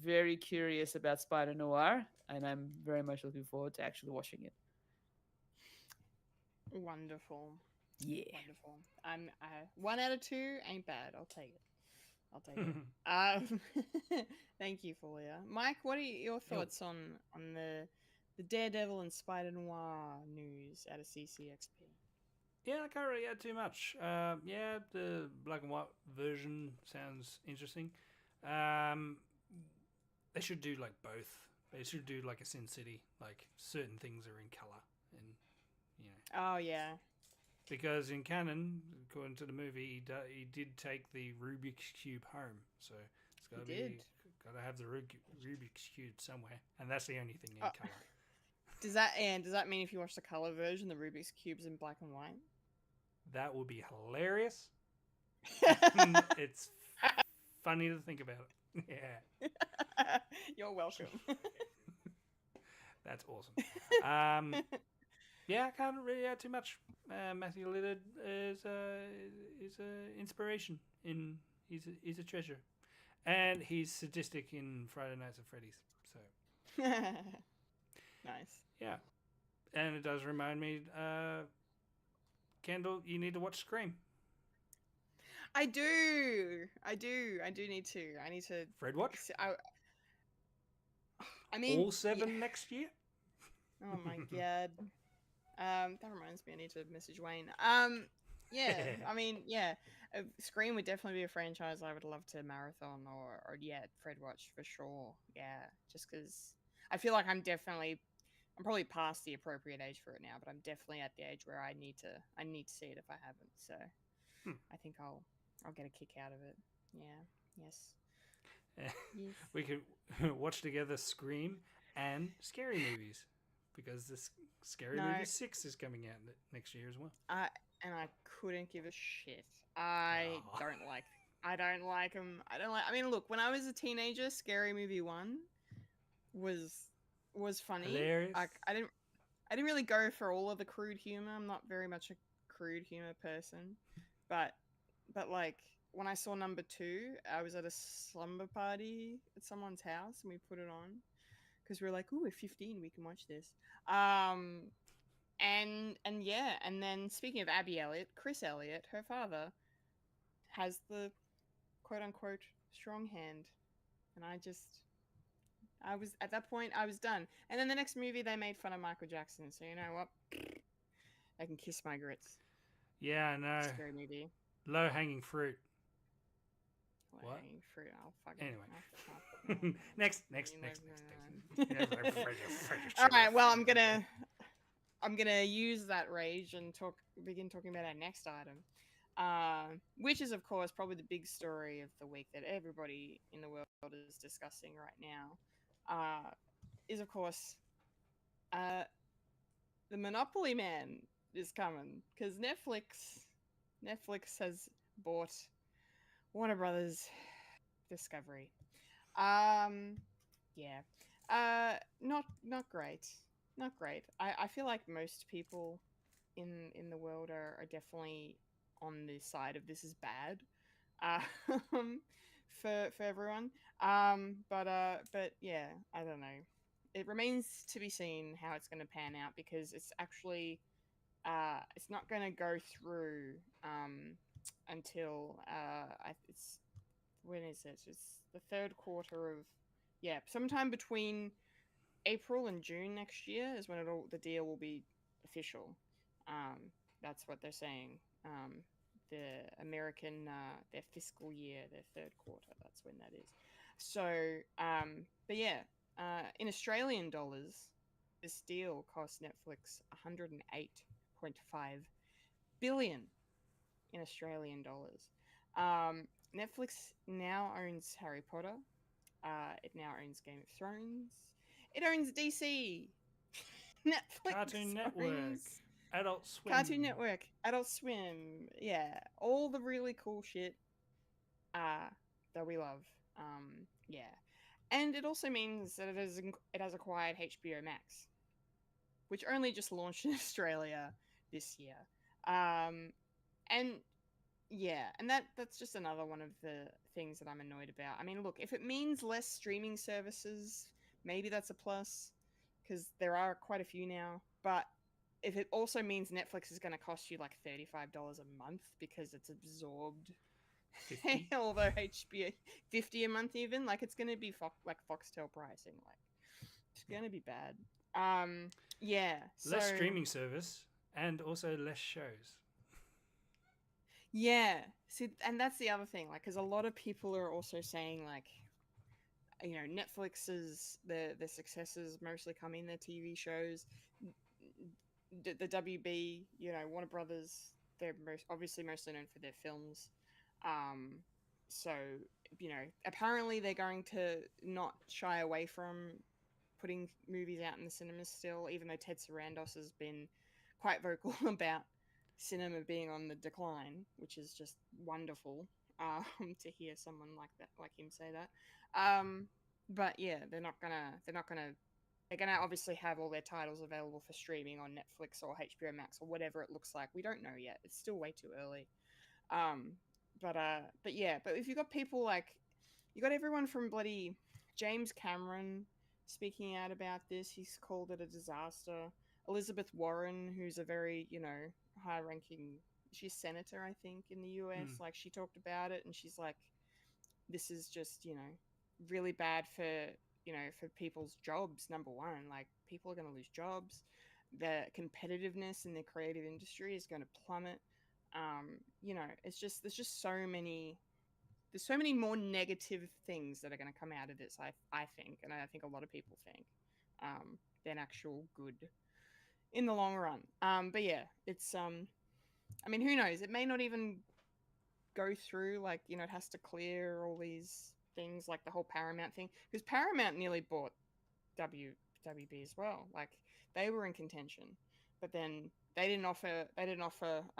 very curious about Spider Noir and I'm very much looking forward to actually watching it.
Wonderful.
Yeah.
Wonderful. 1 out of 2 ain't bad. I'll take it. Thank you, Fulya. Mike, what are your thoughts on the Daredevil and Spider Noir news out of CCXP?
Yeah, I can't really add too much. Yeah, the black and white version sounds interesting. They should do like both. They should do like a Sin City, like certain things are in color, and you know.
Oh yeah.
Because in canon, according to the movie, he did take the Rubik's Cube home, so it's got to have the Rubik's Cube somewhere, and that's the only thing in color.
Does that mean if you watch the color version, the Rubik's Cube's in black and white?
That would be hilarious. It's funny to think about it. Yeah.
You're welcome.
That's awesome. Yeah, I can't really add too much. Matthew Lillard is a inspiration. He's a treasure, and he's sadistic in Friday Nights at Freddy's. So
nice.
Yeah, and it does remind me, Kendall, you need to watch Scream.
I do need to. I need to.
Fred watch.
I mean,
all 7 next year.
Oh my god. That reminds me, I need to message Wayne. Yeah, I mean, yeah, Scream would definitely be a franchise I would love to marathon or yeah, Fred watch for sure. Yeah, just because I feel like I'm probably past the appropriate age for it now, but I'm definitely at the age where I need to see it if I haven't. So I think I'll get a kick out of it. Yeah. Yes. Yes.
We could watch together Scream and scary movies, because this Scary Movie 6 is coming out next year as well.
And I couldn't give a shit. I don't like them. I mean, look, when I was a teenager, Scary Movie 1 was funny.
Hilarious.
I didn't really go for all of the crude humor. I'm not very much a crude humor person, but like when I saw number 2, I was at a slumber party at someone's house and we put it on because we were like, "Ooh, we're 15, we can watch this." And yeah, and then speaking of Abby Elliott, Chris Elliott, her father, has the quote unquote strong hand, and I was at that point I was done. And then the next movie they made fun of Michael Jackson, so you know what? I can kiss my grits.
Yeah, I know.
Scary movie.
Low hanging fruit.
Low hanging fruit. I'll fucking.
Anyway. Next.
All right. Well, I'm gonna use that rage and begin talking about our next item. which is, of course, probably the big story of the week that everybody in the world is discussing right now, is, of course, uh, the Monopoly Man is coming because Netflix has bought Warner Brothers Discovery. Yeah. Not great. Not great. I feel like most people in the world are definitely on the side of this is bad. Um for everyone. But yeah, I don't know. It remains to be seen how it's going to pan out because it's not going to go through until it's when is it? It's the third quarter of sometime between April and June next year is when the deal will be official. That's what they're saying. The American their fiscal year, their third quarter. That's when that is. So, but yeah, in Australian dollars, this deal cost Netflix 108.5 billion in Australian dollars. Netflix now owns Harry Potter. It now owns Game of Thrones. It owns DC. Netflix
Cartoon Network,
owns
Adult Swim.
Cartoon Network, Adult Swim. Yeah, all the really cool shit that we love. Yeah, and it also means that it has acquired HBO Max, which only just launched in Australia this year. And yeah, and that's just another one of the things that I'm annoyed about. I mean, look, if it means less streaming services, maybe that's a plus because there are quite a few now. But if it also means Netflix is going to cost you like $35 a month because it's absorbed
50.
although HBO 50 a month even, like it's going to be like Foxtel pricing, like it's going to be bad. Yeah,
Less
so
streaming service and also less shows.
yeah, see, and that's the other thing, like, because a lot of people are also saying, like, you know, Netflix's the successes mostly come in their TV shows. The WB, you know, Warner Brothers, they're obviously mostly known for their films. Um, so you know, apparently they're going to not shy away from putting movies out in the cinemas still, even though Ted Sarandos has been quite vocal about cinema being on the decline, which is just wonderful to hear someone like that, like him, say that. But yeah, they're gonna obviously have all their titles available for streaming on Netflix or HBO Max or whatever it looks like. We don't know yet; it's still way too early. Um, but yeah, but if you got people like you got everyone from bloody James Cameron speaking out about this, he's called it a disaster. Elizabeth Warren, who's a very, you know, high ranking, she's senator, I think, in the US, like she talked about it and she's like, this is just, you know, really bad for, you know, for people's jobs. Number one, like people are going to lose jobs. The competitiveness in the creative industry is going to plummet. You know, it's just there's so many more negative things that are going to come out of this. I think, and I think a lot of people think, than actual good in the long run. But yeah, it's I mean, who knows? It may not even go through. Like, you know, it has to clear all these things, like the whole Paramount thing, because Paramount nearly bought WB as well. Like, they were in contention, but then they didn't offer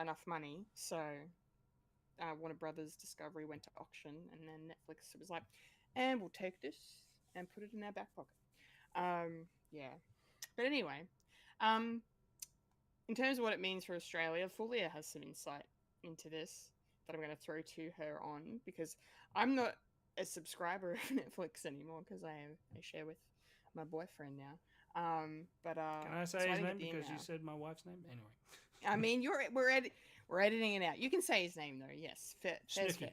enough money, so Warner Brothers Discovery went to auction, and then Netflix was like, and we'll take this and put it in our back pocket. Yeah. But anyway, in terms of what it means for Australia, Fulya has some insight into this that I'm going to throw to her on because I'm not a subscriber of Netflix anymore because I share with my boyfriend now.
Can I say
so
his
didn't
name
get the
because you
email.
said my wife's name? Anyway.
I mean, we're editing it out. You can say his name though. Yes, fair's
Snooki.
fair.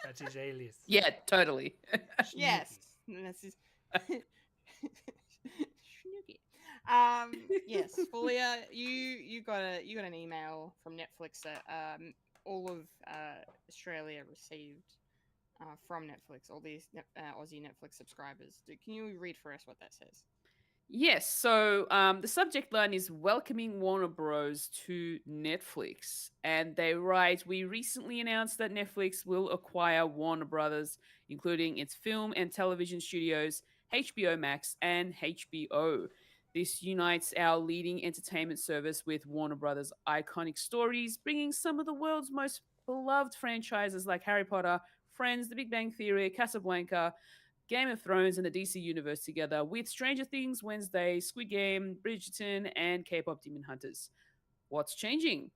That's his alias.
Yeah, totally.
Yes, and that's his. Snooki. Yes, Fulya, you got an email from Netflix that all of Australia received from Netflix. All these Aussie Netflix subscribers. Can you read for us what that says?
Yes, so the subject line is welcoming Warner Bros. To Netflix. And they write, we recently announced that Netflix will acquire Warner Brothers, including its film and television studios, HBO Max, and HBO. This unites our leading entertainment service with Warner Brothers' iconic stories, bringing some of the world's most beloved franchises like Harry Potter, Friends, The Big Bang Theory, Casablanca, Game of Thrones and the DC Universe together with Stranger Things, Wednesday, Squid Game, Bridgerton, and K pop Demon Hunters. What's changing?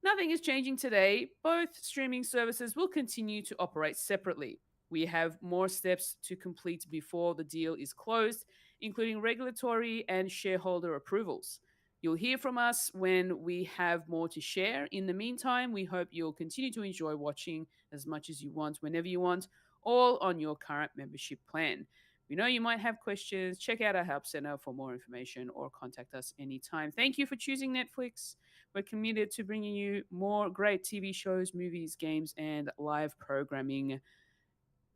Nothing is changing today. Both streaming services will continue to operate separately. We have more steps to complete before the deal is closed, including regulatory and shareholder approvals. You'll hear from us when we have more to share. In the meantime, we hope you'll continue to enjoy watching as much as you want, whenever you want, all on your current membership plan. We know you might have questions. Check out our Help Center for more information or contact us anytime. Thank you for choosing Netflix. We're committed to bringing you more great TV shows, movies, games, and live programming.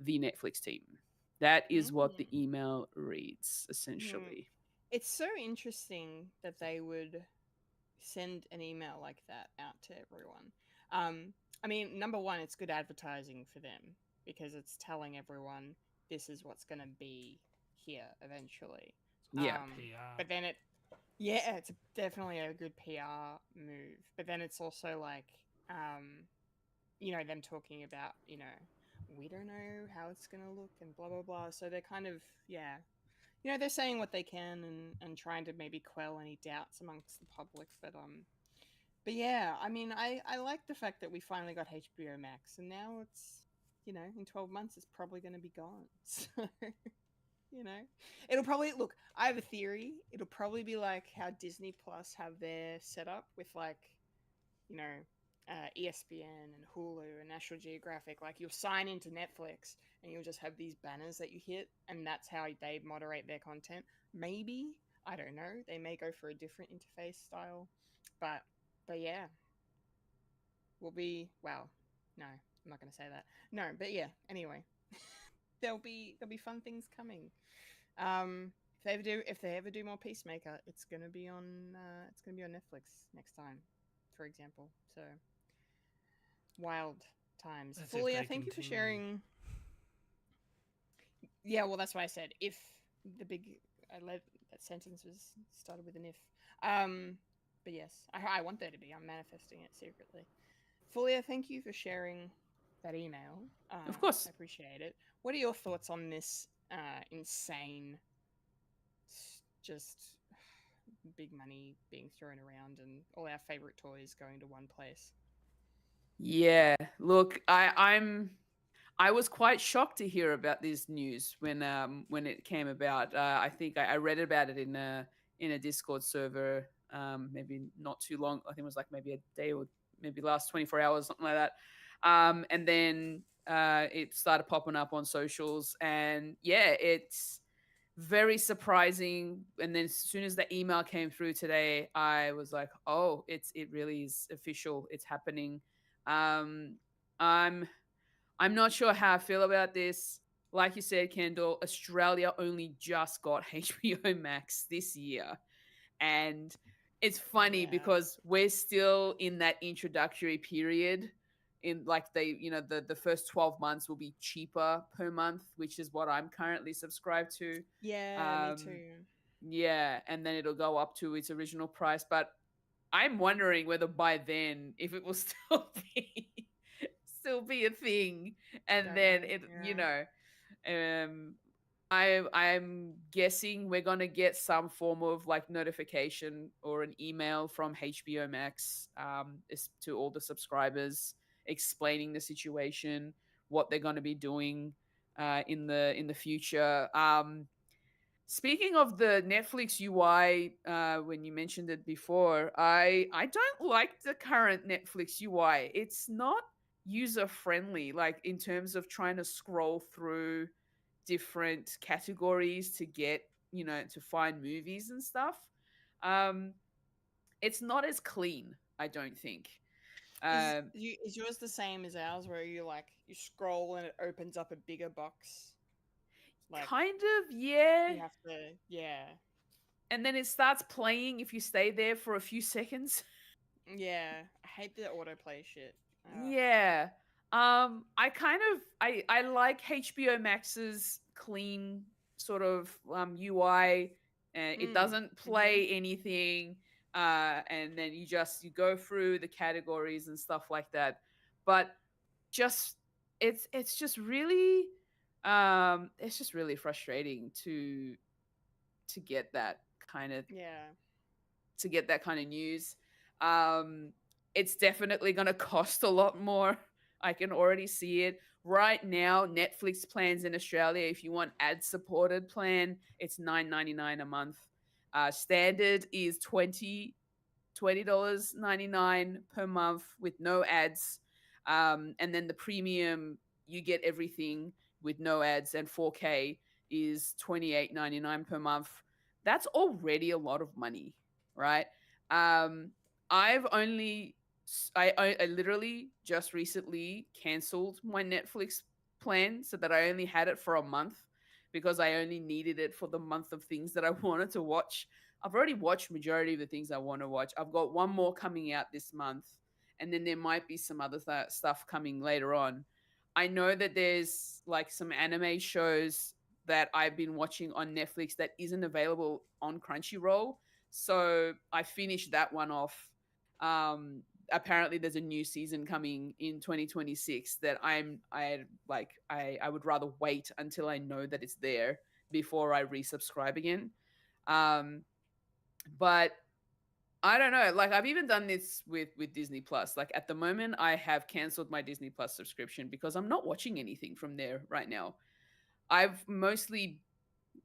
The Netflix team. That is what the
Mm.
email reads,
Hmm.
essentially.
It's so interesting that they would send an email like that out to everyone. I mean, number one, it's good advertising for them because it's telling everyone this is what's going to be here eventually.
Yeah.
PR.
But then yeah, it's definitely a good PR move. But then it's also like, them talking about, we don't know how it's going to look and blah, blah, blah. So they're kind of, yeah, they're saying what they can and trying to maybe quell any doubts amongst the public. But yeah, I mean, I like the fact that we finally got HBO Max, and now it's, in 12 months it's probably going to be gone. So, you know, it'll probably look. I have a theory. It'll probably be like how Disney Plus have their setup with like, you know, ESPN and Hulu and National Geographic. Like you'll sign into Netflix and you'll just have these banners that you hit, and that's how they moderate their content. Maybe, I don't know. They may go for a different interface style, but yeah, we'll be well. No, I'm not going to say that. No, but yeah. Anyway, there'll be fun things coming. If they ever do more Peacemaker, it's gonna be on Netflix next time, for example. So wild times.
That's if
Fulia,
they
thank you for
continue.
sharing. Yeah, well, that's why I said if the big I led that sentence was started with an if. But yes, I want there to be. I'm manifesting it secretly. Fulia, thank you for sharing that email.
Of
I
course.
appreciate it. What are your thoughts on this insane, just big money being thrown around and all our favorite toys going to one place?
Yeah. Look, I was quite shocked to hear about this news when it came about. I think I read about it in a Discord server, maybe not too long. I think it was like maybe a day or maybe last 24 hours, something like that. And then it started popping up on socials, and yeah, it's very surprising. And then as soon as the email came through today, I was like, oh, it really is official. It's happening. Um, I'm I'm not sure how I feel about this. Like you said, Kendall, Australia only just got HBO Max this year. And it's funny
Yeah.
because we're still in that introductory period. In like the first 12 months will be cheaper per month, which is what I'm currently subscribed to.
Yeah, me
Um,
too.
yeah, and then it'll go up to its original price. But I'm wondering whether by then, if it will still be a thing, and
Don't know.
then it,
Yeah.
um, I'm guessing we're gonna get some form of like notification or an email from HBO Max, to all the subscribers explaining the situation, what they're gonna be doing, in the future. Speaking of the Netflix UI, when you mentioned it before, I don't like the current Netflix UI. It's not user friendly, like in terms of trying to scroll through different categories to get, to find movies and stuff. Um, it's not as clean, I don't think. Um,
Is yours the same as ours, where you scroll and it opens up a bigger box? Like
Kind of, yeah.
you have to, yeah.
and then it starts playing if you stay there for a few seconds.
Yeah, I hate the autoplay shit. Ugh.
Yeah. I kind of I like HBO Max's clean sort of UI, and it doesn't play anything, and then you go through the categories and stuff like that. But just it's just really frustrating to get that kind of
Yeah.
to get that kind of news. Um, it's definitely going to cost a lot more. I can already see it right now. Netflix plans in Australia, if you want ad supported plan, it's $9.99 a month. Standard is $20.99 per month with no ads. And then the premium, you get everything with no ads, and 4K is $28.99 per month. That's already a lot of money, right? Um, I've only I literally just recently canceled my Netflix plan so that I only had it for a month because I only needed it for the month of things that I wanted to watch. I've already watched majority of the things I want to watch. I've got one more coming out this month, and then there might be some other stuff coming later on. I know that there's like some anime shows that I've been watching on Netflix that isn't available on Crunchyroll. So I finished that one off. Apparently there's a new season coming in 2026 that I would rather wait until I know that it's there before I resubscribe again. Um, but I don't know. Like I've even done this with Disney Plus. Like at the moment, I have canceled my Disney Plus subscription because I'm not watching anything from there right now. I've mostly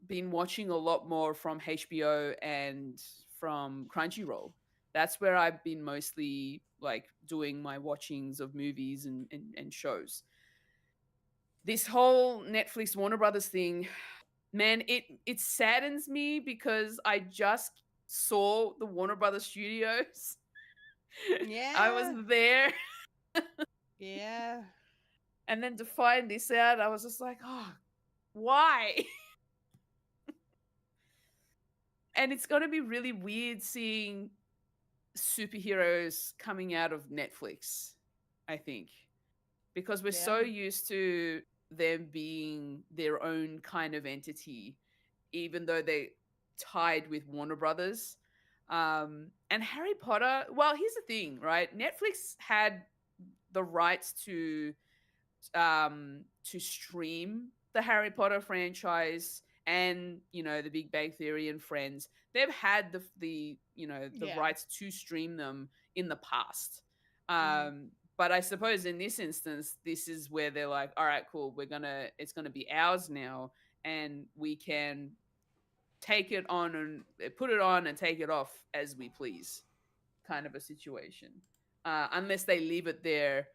been watching a lot more from HBO and from Crunchyroll. That's where I've been mostly like doing my watchings of movies and shows. This whole Netflix Warner Brothers thing, man, it saddens me because I just saw the Warner Brothers Studios. I was
Yeah.
there.
Yeah.
And then to find this out, I was just like, oh, why? And it's going to be really weird seeing superheroes coming out of Netflix, I think, because we're so used to them being their own kind of entity, even though they're tied with Warner Brothers. And Harry Potter, well, here's the thing, right? Netflix had the rights to stream the Harry Potter franchise and the Big Bang Theory and Friends. They've had the rights to stream them in the past. But I suppose in this instance, this is where they're like, all right, cool, it's gonna be ours now, and we can take it on and put it on and take it off as we please, kind of a situation. Unless they leave it there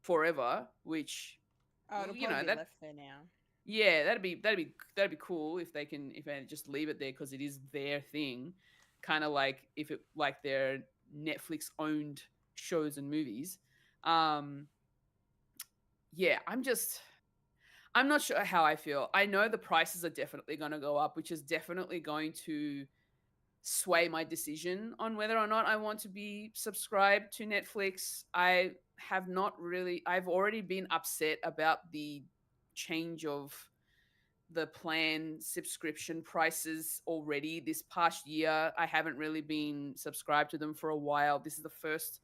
forever, which
It'll probably be left there now.
yeah, that'd be cool if they just leave it there because it is their thing, kind of like if it like their Netflix owned shows and movies. Yeah, I'm not sure how I feel. I know the prices are definitely going to go up, which is definitely going to sway my decision on whether or not I want to be subscribed to Netflix. I've already been upset about the change of the plan subscription prices already this past year. I haven't really been subscribed to them for a while. This is the first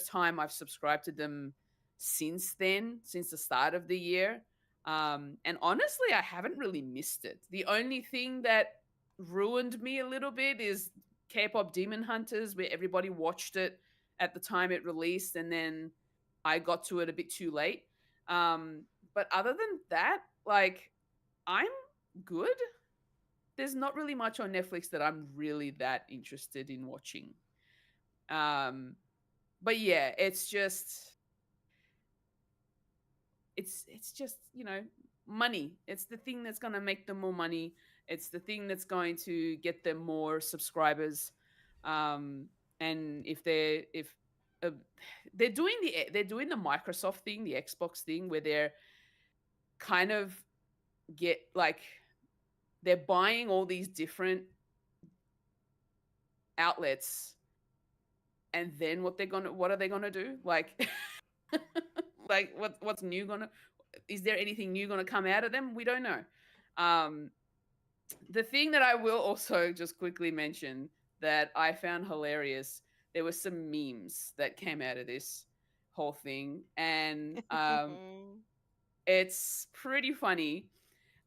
time I've subscribed to them since the start of the year. And honestly, I haven't really missed it. The only thing that ruined me a little bit is K-pop Demon Hunters, where everybody watched it at the time it released, and then I got to it a bit too late. But other than that, like, I'm good. There's not really much on Netflix that I'm really that interested in watching. But yeah, it's just money. It's the thing that's going to make them more money. It's the thing that's going to get them more subscribers. And if they're doing the Microsoft thing, the Xbox thing, where they're kind of they're buying all these different outlets, and then what are they gonna do? Like, like what's new gonna? Is there anything new gonna come out of them? We don't know. Um, the thing that I will also just quickly mention that I found hilarious, there were some memes that came out of this whole thing, and it's pretty funny.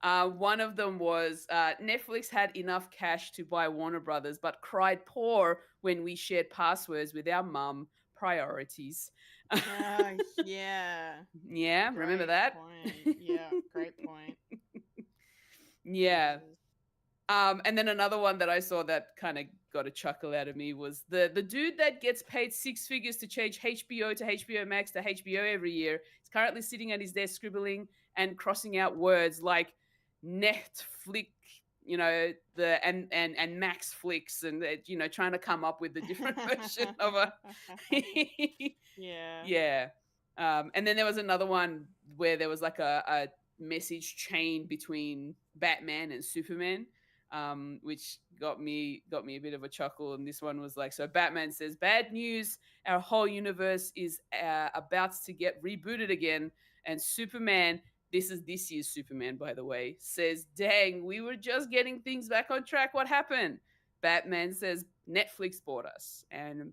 One of them was Netflix had enough cash to buy Warner Brothers, but cried poor when we shared passwords with our mum. Priorities.
Yeah.
Yeah, remember
Great
that?
point. Yeah, great point.
Yeah.
Jesus.
And then another one that I saw that kind of got a chuckle out of me was the dude that gets paid six figures to change HBO to HBO Max to HBO every year is currently sitting at his desk scribbling and crossing out words like Netflix, and Max Flix, and trying to come up with a different version of a
Yeah.
yeah. And then there was another one where there was like a message chain between Batman and Superman, which got me a bit of a chuckle. And this one was like, so Batman says, "Bad news! Our whole universe is about to get rebooted again." And Superman, this is this year's Superman, by the way, says, "Dang, we were just getting things back on track. What happened?" Batman says, "Netflix bought us." And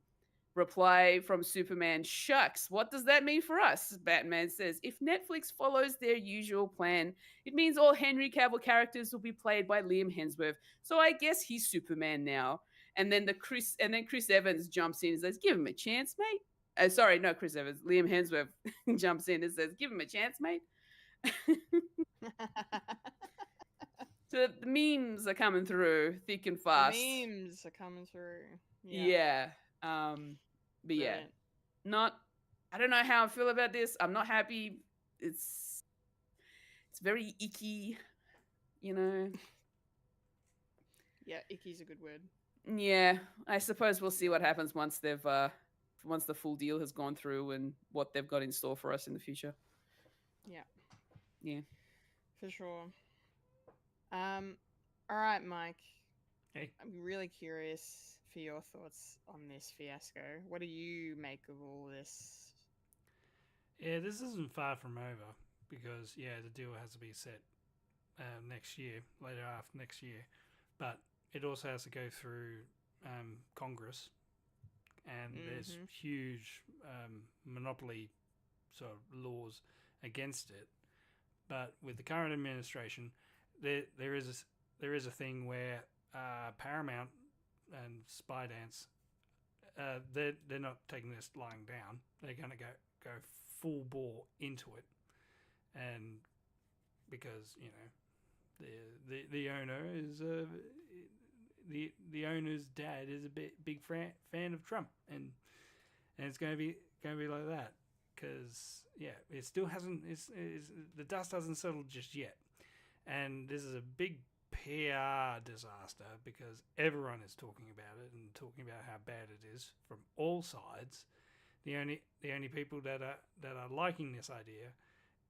reply from Superman, "Shucks, what does that mean for us?" Batman says, "If Netflix follows their usual plan, it means all Henry Cavill characters will be played by Liam Hemsworth. So I guess he's Superman now." And then Chris Evans jumps in and says, "Give him a chance, mate." Sorry, no, Chris Evans. Liam Hemsworth jumps in and says, "Give him a chance, mate." So the memes are coming through thick and fast.
The memes are coming through.
Yeah. But yeah,
Brilliant.
I don't know how I feel about this. I'm not happy. It's very icky, you know.
Yeah, icky's a good word.
Yeah, I suppose we'll see what happens once once the full deal has gone through and what they've got in store for us in the future.
Yeah.
Yeah.
For sure. All right, Mike.
Hey.
I'm really curious for your thoughts on this fiasco. What do you make of all this?
Yeah, this isn't far from over because the deal has to be set next year, later after next year, but it also has to go through Congress, and there's huge monopoly sort of laws against it. But with the current administration, there is a thing where Paramount and Skydance, they're not taking this lying down. They're going to go full bore into it, and because the owner is the owner's dad is a big fan of Trump, and it's going to be like that because it still hasn't the dust hasn't settled just yet, and this is a big PR disaster because everyone is talking about it and talking about how bad it is from all sides. The only people that are liking this idea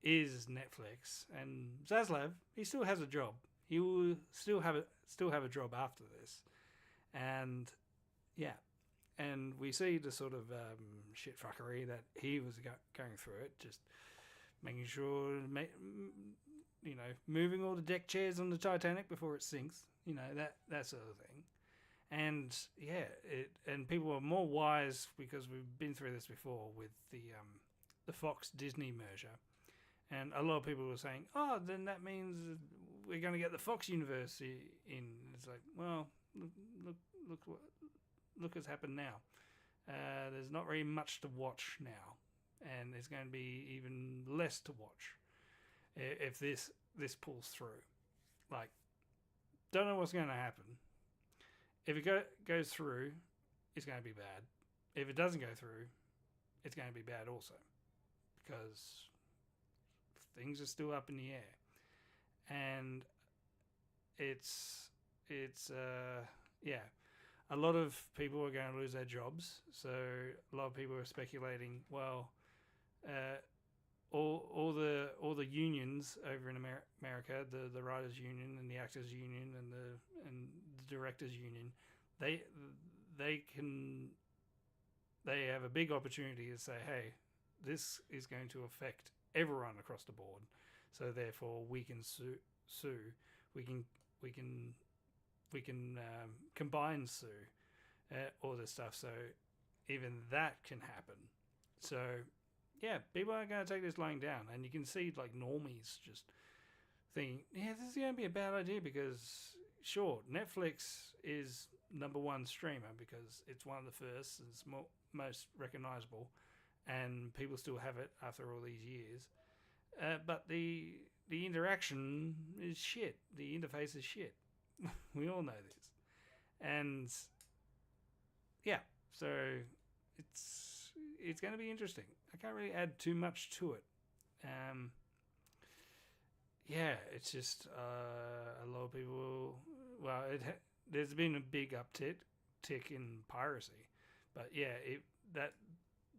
is Netflix, and Zaslav, he still has a job. He will still have a job after this, and and we see the sort of shit fuckery that he was going through it, just making sure, moving all the deck chairs on the Titanic before it sinks, that sort of thing. And and people are more wise because we've been through this before with the Fox Disney merger, and a lot of people were saying, "Oh, then that means we're going to get the Fox universe in." It's like, well, look what's happened now. There's not very much to watch now, and there's going to be even less to watch if this pulls through. Like, don't know what's going to happen. If it goes through, it's going to be bad. If it doesn't go through, it's going to be bad also, because things are still up in the air, and it's a lot of people are going to lose their jobs. So a lot of people are speculating, well, all the unions over in America, the writers union and the actors union and the directors union, they have a big opportunity to say, hey, this is going to affect everyone across the board, so therefore we can sue. We can combine sue all this stuff. So even that can happen. So yeah, people are going to take this lying down, and you can see like normies just thinking, yeah, this is going to be a bad idea because sure, Netflix is #1 streamer because it's one of the first, it's most recognizable, and people still have it after all these years. But the interaction is shit. The interface is shit. We all know this, and yeah, so it's going to be interesting. I can't really add too much to it. Yeah, it's just a lot of people. Well, there's been a big uptick in piracy, but yeah, that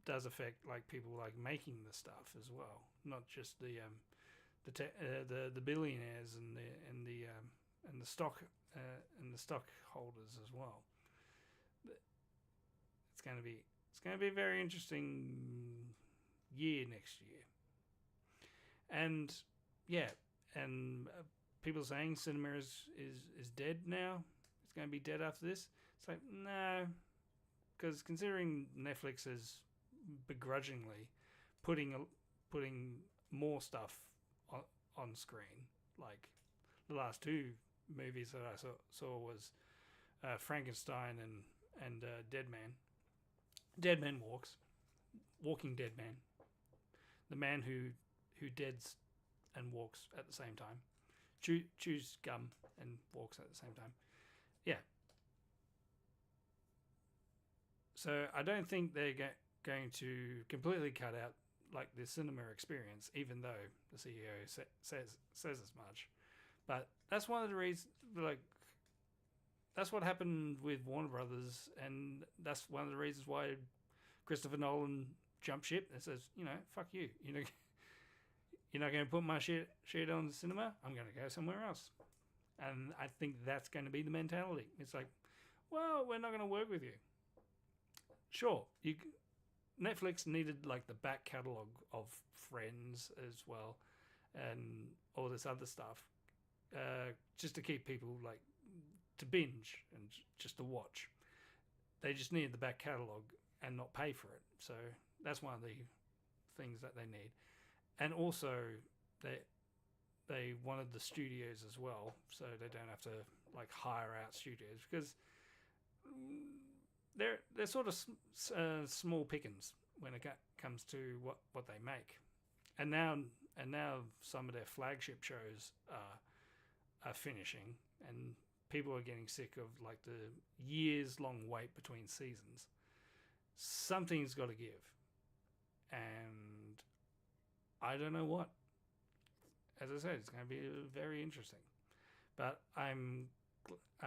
does affect like people like making the stuff as well, not just the billionaires and the stock holders as well. But it's going to be a very interesting year next year, and yeah, and people saying cinema is dead now. It's going to be dead after this. It's like, no, because considering Netflix is begrudgingly putting more stuff on screen, like the last 2 movies that I saw was Frankenstein and Dead Man Walking Dead Man, the man who deads and walks at the same time, chews gum and walks at the same time. Yeah. So I don't think they're going to completely cut out like the cinema experience, even though the CEO says as much. But that's one of the reasons. Like, that's what happened with Warner Brothers, and that's one of the reasons why Christopher Nolan jumped ship and says, fuck you. You're not going to put my shit on the cinema. I'm going to go somewhere else. And I think that's going to be the mentality. It's like, well, we're not going to work with you. Sure, Netflix needed like the back catalogue of Friends as well, and all this other stuff, just to keep people like to binge and just to watch. They just needed the back catalogue and not pay for it. So that's one of the things that they need. And also, they wanted the studios as well, so they don't have to like hire out studios, because they're sort of small pickings when it comes to what they make. And now some of their flagship shows are finishing, and people are getting sick of like the years-long wait between seasons. Something's got to give, and I don't know what. As I said, it's going to be very interesting. But I'm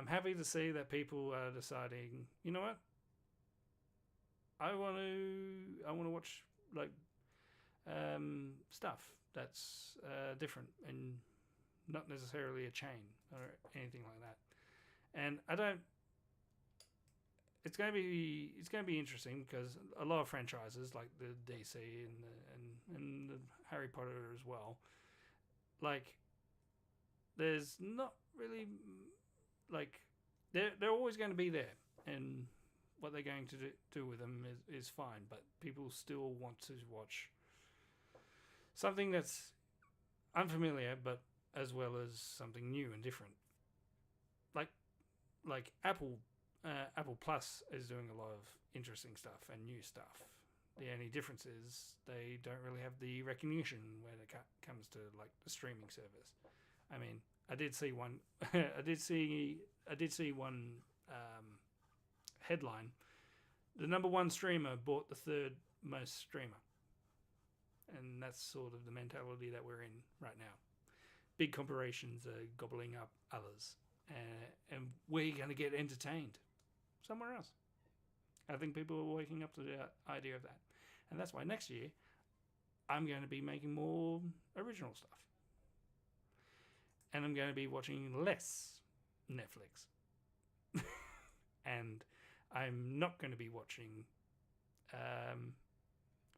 happy to see that people are deciding, you know what? I want to watch like stuff that's different and not necessarily a chain or anything like that. And I don't. It's going to be interesting, because a lot of franchises like the DC and the Harry Potter as well, like there's not really like they're always going to be there, and what they're going to do with them is fine, but people still want to watch something that's unfamiliar, but as well as something new and different. Like Apple Plus is doing a lot of interesting stuff and new stuff. The only difference is they don't really have the recognition when it comes to like the streaming service. I mean, I did see one. I did see one headline. The #1 streamer bought the 3rd most streamer, and that's sort of the mentality that we're in right now. Big corporations are gobbling up others, and we're going to get entertained somewhere else. I think people are waking up to the idea of that, and that's why next year I'm going to be making more original stuff, and I'm going to be watching less Netflix, and I'm not going to be watching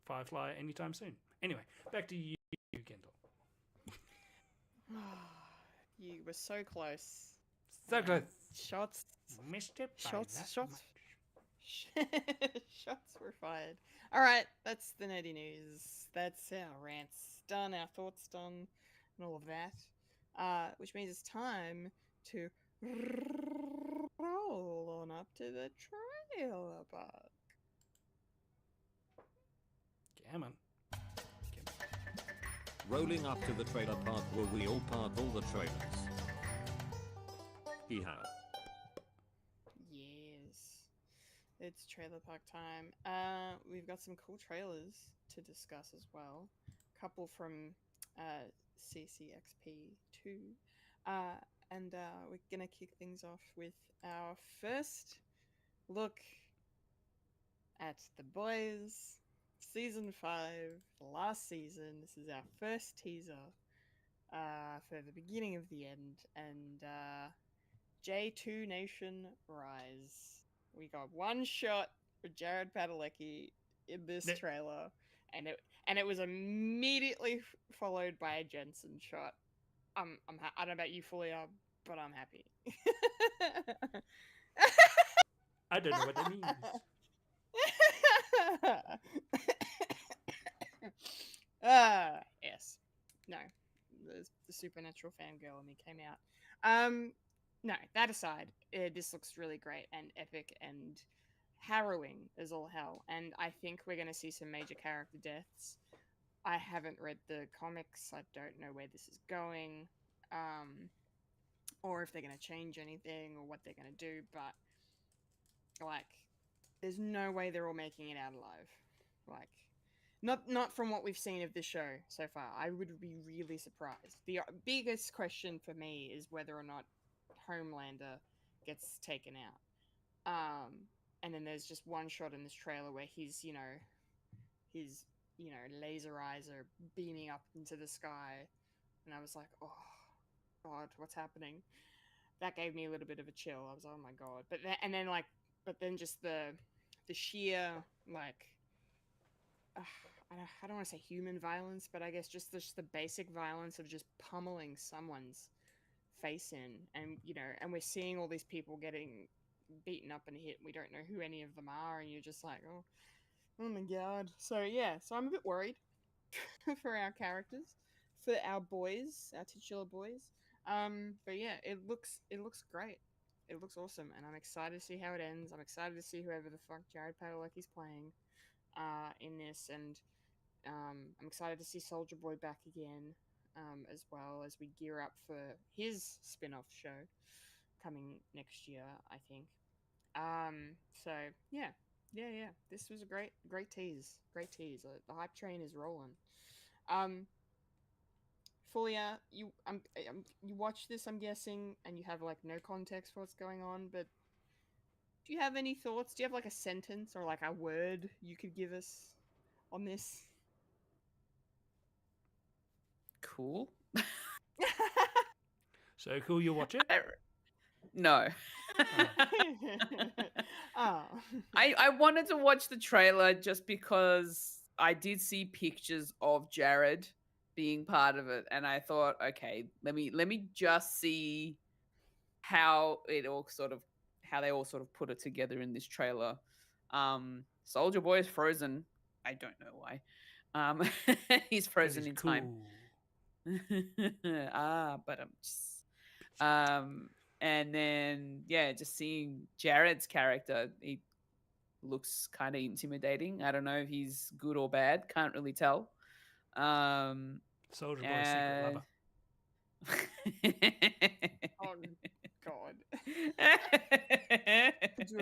Firefly anytime soon. Anyway, back to you, Kendall.
You were so close.
So close.
Shots.
Missed it by
Shots.
that
Shots.
much.
Shots were fired. All right, that's the nerdy news. That's our rants done, our thoughts done, and all of that. Which means it's time to roll on up to the trailer park.
Come on.
Rolling up to the trailer park where we all park all the trailers. He had.
Yes. It's trailer park time. We've got some cool trailers to discuss as well. A couple from CCXP2. And we're gonna kick things off with our first look at The Boys, Season 5, the last season. This is our first teaser for the beginning of the end. And J2 Nation Rise. We got one shot for Jared Padalecki in this trailer, and it was immediately followed by a Jensen shot. I don't know about you, Fulya, but I'm happy.
I don't know what that means.
Yes. No. The supernatural fangirl in me came out. No, that aside, this looks really great and epic and harrowing as all hell. And I think we're going to see some major character deaths. I haven't read the comics. I don't know where this is going. Or if they're going to change anything or what they're going to do. But, like, there's no way they're all making it out alive. Like, not from what we've seen of this show so far. I would be really surprised. The biggest question for me is whether or not Homelander gets taken out. And then there's just one shot in this trailer where his laser eyes are beaming up into the sky. And I was like, oh, God, what's happening? That gave me a little bit of a chill. I was, oh my God. But then just the sheer, like, I don't want to say human violence, but I guess just the basic violence of just pummeling someone's face in, and we're seeing all these people getting beaten up and hit. We don't know who any of them are, and you're just like, oh my God. So yeah, so I'm a bit worried for our characters, for our boys, our titular boys. But yeah, it looks great. It looks awesome, and I'm excited to see how it ends. I'm excited to see whoever the fuck Jared Padalecki's playing in this, and I'm excited to see Soldier Boy back again, as well as we gear up for his spin-off show coming next year, I think. So yeah. This was a great tease. The hype train is rolling. Fulya, you watch this, I'm guessing, and you have like no context for what's going on, but do you have any thoughts? Do you have like a sentence or like a word you could give us on this?
Cool.
So cool, you watch it?
No.
Oh.
I wanted to watch the trailer just because I did see pictures of Jared being part of it, and I thought, okay, let me just see how they all sort of put it together in this trailer. Soldier Boy is frozen. I don't know why. He's frozen in time. But and then just seeing Jared's character, he looks kind of intimidating. I don't know if he's good or bad. Can't really tell.
Soldier Boy's secret lover.
Oh God.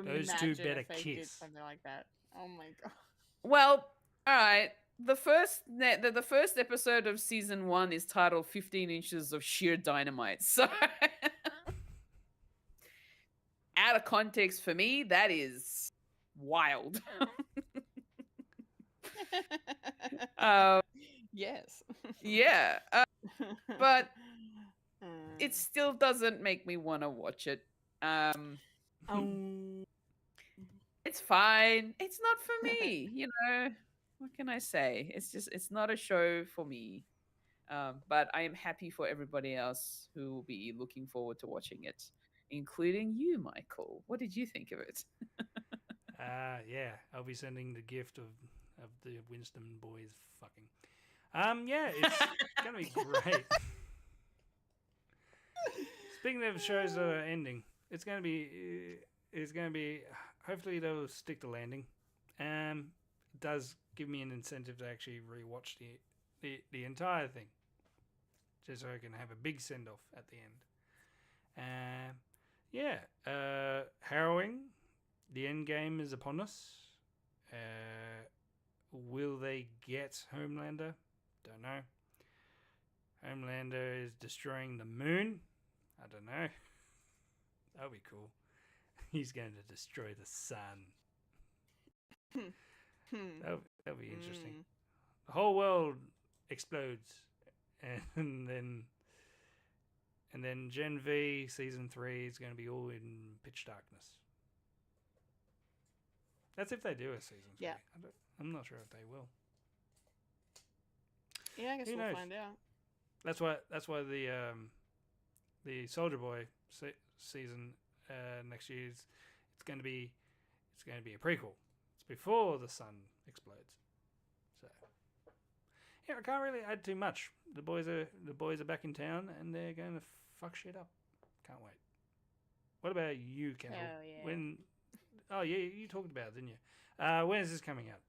Those two better
kiss. Did something like that. Oh my God.
Well, all right. The first episode of season 1 is titled 15 Inches of Sheer Dynamite. So out of context for me, that is wild.
Yes.
Yeah. But it still doesn't make me want to watch it. It's fine. It's not for me. What can I say? It's not a show for me. But I am happy for everybody else who will be looking forward to watching it, including you, Michael. What did you think of it?
Yeah, I'll be sending the gift of the Winston boys fucking. Yeah, it's gonna be great. Speaking of shows that are ending, it's gonna be. Hopefully, they'll stick to landing. It does give me an incentive to actually rewatch the entire thing, just so I can have a big send off at the end. Yeah, harrowing. The end game is upon us. Will they get Homelander? Don't know. Homelander is destroying the moon. I don't know. That'll be cool. He's going to destroy the sun. That'll be interesting. The whole world explodes, and then Gen V season 3 is going to be all in pitch darkness. That's if they do a season 3.
Yeah.
I'm not sure if they will.
Yeah, I guess
Who
we'll
knows?
find out.
That's why the Soldier Boy season next year it's going to be a prequel. It's before the sun explodes. So yeah, I can't really add too much. The boys are back in town and they're going to fuck shit up. Can't wait. What about you, Kendall?
Hell yeah.
Oh yeah, you talked about it, didn't you? When is this coming out?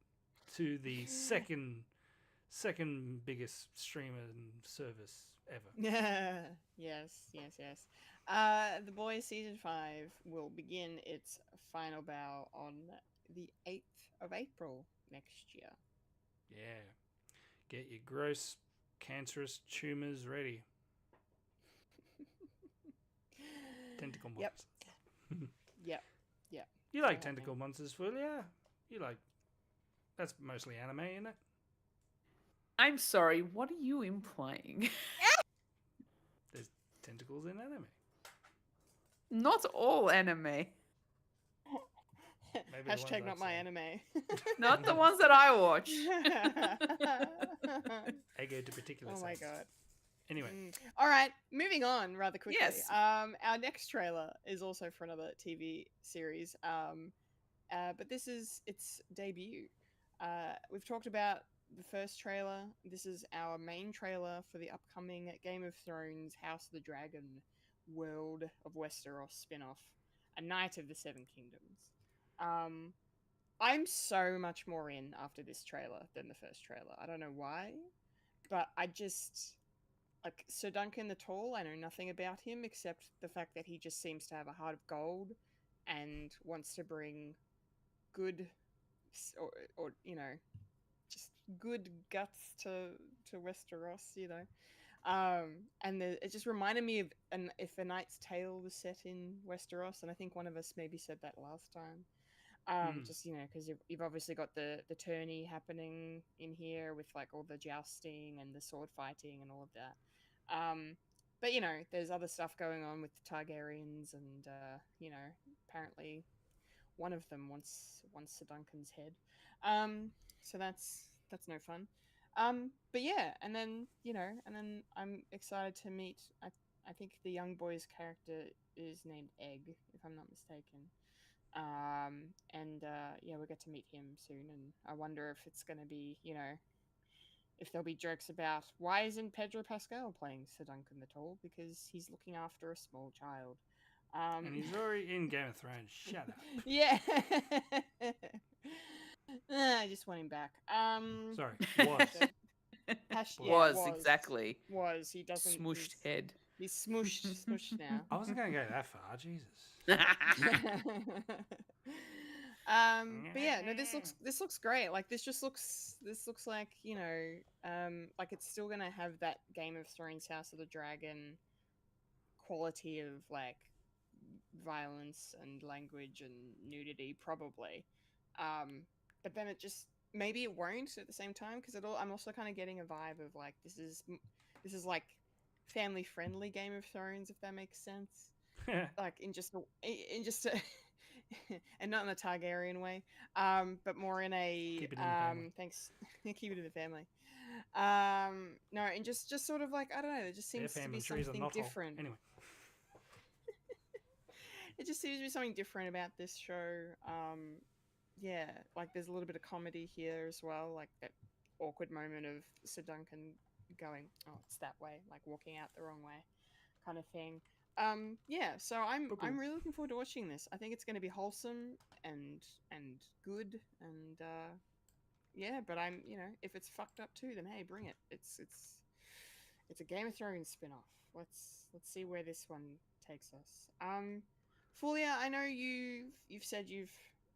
To the second biggest streamer service ever.
Yes. The Boys season 5 will begin its final bow on the 8th of April next year.
Yeah. Get your gross, cancerous tumors ready. Tentacle monsters.
Yep.
You like
Yeah,
tentacle monsters, Fulya? You like... That's mostly anime, isn't it?
I'm sorry, what are you implying?
There's tentacles in anime.
Not all anime.
Maybe the ones
Hashtag not
I've
my
seen.
anime.
Not the ones that I watch.
Ego to particular
Oh my
sense.
god.
Anyway.
All right, moving on rather quickly.
Yes.
Our next trailer is also for another TV series. But this is its debut. We've talked about the first trailer. This is our main trailer for the upcoming Game of Thrones House of the Dragon World of Westeros spin-off, A Knight of the Seven Kingdoms. I'm so much more in after this trailer than the first trailer. I don't know why, but I just... Like, Sir Duncan the Tall, I know nothing about him except the fact that he just seems to have a heart of gold and wants to bring good, or just good guts to Westeros, and it just reminded me of if A Knight's Tale was set in Westeros, and I think one of us maybe said that last time. Just because you've obviously got the tourney happening in here with like all the jousting and the sword fighting and all of that. But there's other stuff going on with the Targaryens, and apparently one of them wants Sir Duncan's head. So that's no fun. But yeah, and then I'm excited to meet. I think the young boy's character is named Egg, if I'm not mistaken. Yeah, we'll get to meet him soon, and I wonder if it's going to be, if there'll be jokes about why isn't Pedro Pascal playing Sir Duncan the Tall, because he's looking after a small child.
And he's already in Game of Thrones. Shut up.
Yeah. I just want him back.
Sorry. Was.
Exactly.
He doesn't.
Smooshed head.
He's smooshed now.
I wasn't going to go that far. Jesus.
But yeah, no, this looks great. Like this looks like like it's still gonna have that Game of Thrones House of the Dragon quality of like violence and language and nudity, probably. But then it just maybe it won't at the same time, because I'm also kind of getting a vibe of like this is like family friendly Game of Thrones, if that makes sense. Like in just a and not in a Targaryen way, but more in a
Keep it in the family.
thanks, keep it in the family. No, and just sort of like I don't know, there just
Their
seems to
family
be
trees are
something
not whole.
different.
Anyway,
It just seems to be something different about this show. Yeah, like there's a little bit of comedy here as well, like that awkward moment of Sir Duncan going, "Oh, it's that way," like walking out the wrong way, kind of thing. Yeah, so I'm really looking forward to watching this. I think it's going to be wholesome and good, and yeah, but I'm if it's fucked up too, then hey, bring it. It's a Game of Thrones spin-off. Let's see where this one takes us. Fulia, I know you've said you've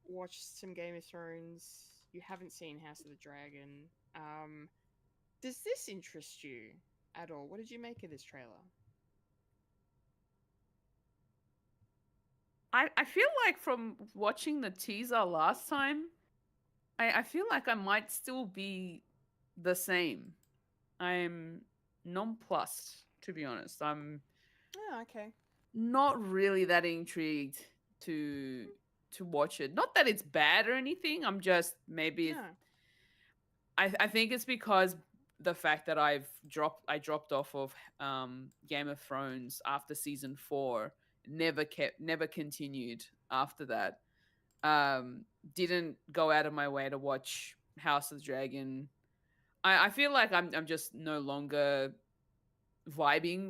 watched some Game of Thrones. You haven't seen House of the Dragon. Does this interest you at all? What did you make of this trailer?
I feel like from watching the teaser last time, I feel like I might still be the same. I'm nonplussed, to be honest. I'm
Oh, okay.
not really that intrigued to watch it. Not that it's bad or anything. I'm just maybe
No.
I think it's because the fact that I dropped off of Game of Thrones after season 4, never continued after that. Didn't go out of my way to watch House of the Dragon. I feel like I'm just no longer vibing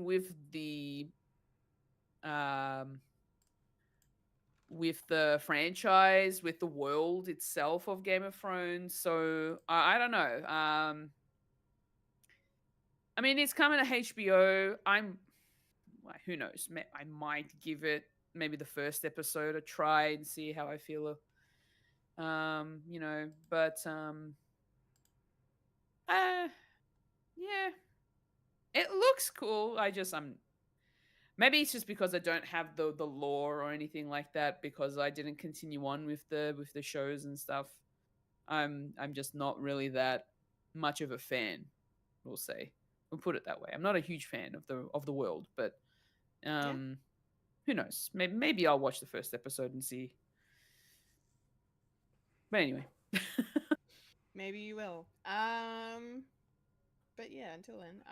um with the franchise, with the world itself of Game of Thrones. So I don't know. I mean, it's coming to HBO. Who knows? I might give it maybe the first episode a try and see how I feel. But yeah, it looks cool. I'm maybe it's just because I don't have the lore or anything like that because I didn't continue on with the shows and stuff. I'm just not really that much of a fan. We'll say. We'll put it that way. I'm not a huge fan of the world, but who knows? Maybe I'll watch the first episode and see. But anyway,
Maybe you will. But yeah, until then,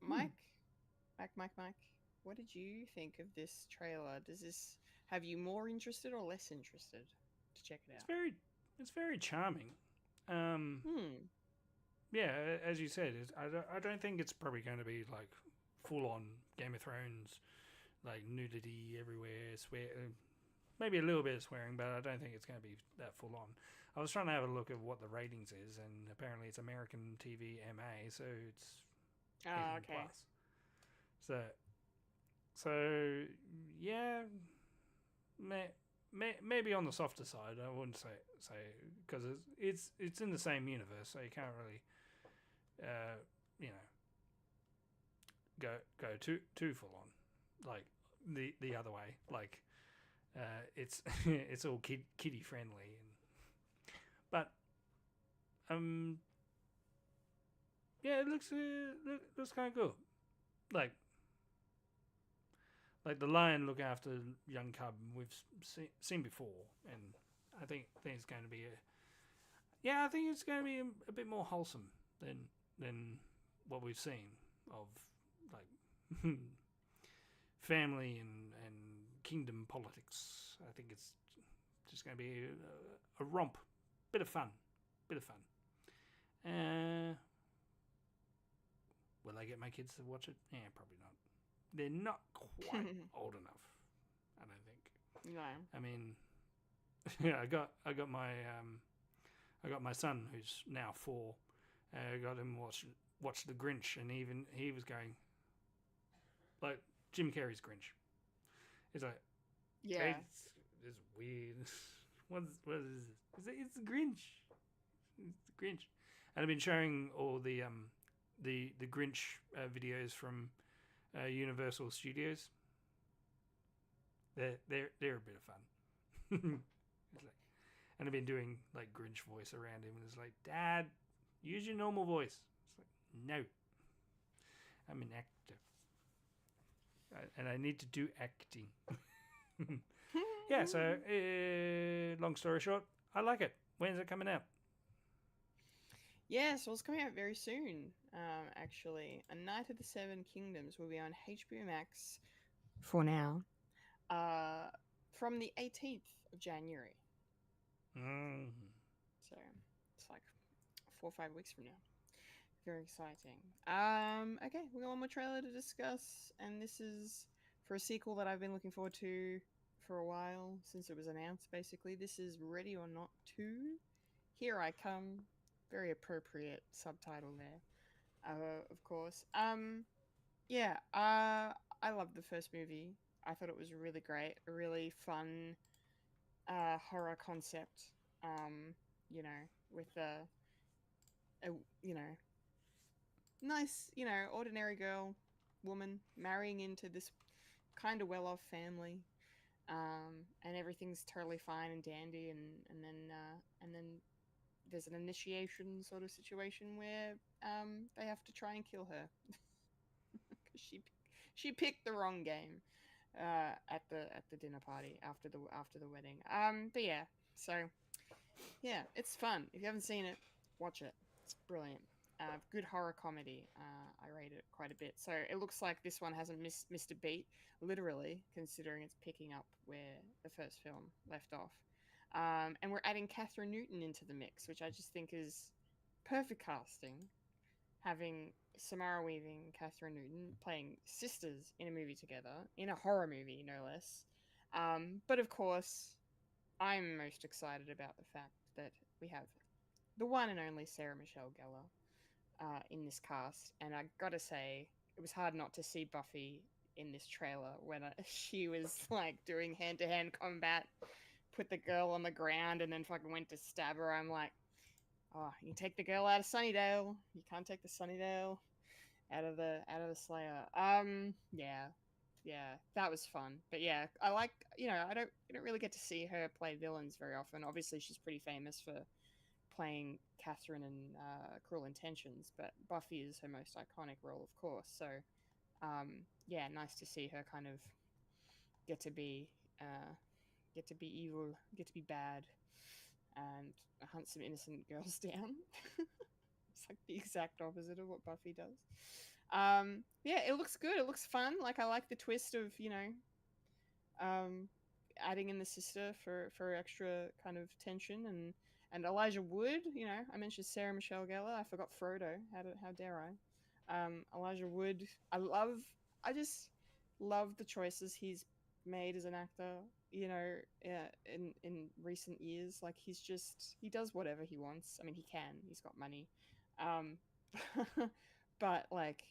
Mike, what did you think of this trailer? Does this have you more interested or less interested to check it out?
it's very charming. Yeah, as you said, I don't think it's probably going to be like full on Game of Thrones, like nudity everywhere, maybe a little bit of swearing, but I don't think it's going to be that full on. I was trying to have a look at what the ratings is, and apparently it's American TV MA, so it's 18
okay.
plus. So yeah, maybe on the softer side. I wouldn't say because it's in the same universe, so you can't really go too full on like the other way. Like it's it's all kiddie friendly, but yeah, it looks kind of cool. Like the lion look after young cub we've seen before, and I think it's going to be I think it's going to be a bit more wholesome than what we've seen of like family and kingdom politics. I think it's just going to be a romp, bit of fun. Will I get my kids to watch it? Yeah, probably not. They're not quite old enough, I don't think.
No.
I mean, yeah, I got my son who's now 4. I got him watch The Grinch, and even he was going like Jim Carrey's Grinch. He's like,
yeah,
it's weird. What is this? It's the Grinch. It's the Grinch. And I've been showing all the Grinch videos from Universal Studios. They're a bit of fun. And I've been doing like Grinch voice around him, and it's like, Dad, use your normal voice. It's like, no, I'm an actor, and I need to do acting. yeah, so long story short, I like it. When's it coming out?
Yeah, so it's coming out very soon. Actually, A Night of the Seven Kingdoms will be on HBO Max for now. From the 18th of January.
Mm.
So it's like 4 or 5 weeks from now. Very exciting. Okay, we got one more trailer to discuss, and this is for a sequel that I've been looking forward to for a while since it was announced. Basically, this is Ready or Not 2. Here I Come. Very appropriate subtitle there, of course. Yeah. I loved the first movie. I thought it was really great, a really fun horror concept. You know, with a you know nice, ordinary girl, woman marrying into this kind of well-off family, and everything's totally fine and dandy, and then there's an initiation sort of situation where they have to try and kill her because she picked the wrong game at the dinner party after the wedding. But yeah, so yeah, it's fun. If you haven't seen it, watch it. It's brilliant. Good horror comedy. I rate it quite a bit. So it looks like this one hasn't missed a beat, literally, considering it's picking up where the first film left off. And we're adding Catherine Newton into the mix, which I just think is perfect casting. Having Samara Weaving and Catherine Newton playing sisters in a movie together, in a horror movie, no less. But of course, I'm most excited about the fact that we have the one and only Sarah Michelle Gellar in this cast, and I gotta say, it was hard not to see Buffy in this trailer when she was like doing hand-to-hand combat, put the girl on the ground, and then fucking went to stab her. I'm like, oh, you can take the girl out of Sunnydale, you can't take the Sunnydale out of the Slayer. Yeah, that was fun. But yeah, I like, I don't really get to see her play villains very often. Obviously, she's pretty famous for playing Catherine in Cruel Intentions, but Buffy is her most iconic role, of course. So, yeah, nice to see her kind of get to be evil, get to be bad, and hunt some innocent girls down. It's like the exact opposite of what Buffy does. Yeah, it looks good. It looks fun. Like, I like the twist of, adding in the sister for extra kind of tension, and Elijah Wood. I mentioned Sarah Michelle Gellar. I forgot Frodo. How dare I? Elijah Wood. I just love the choices he's made as an actor. In recent years, like, he does whatever he wants. I mean, he can. He's got money. But like,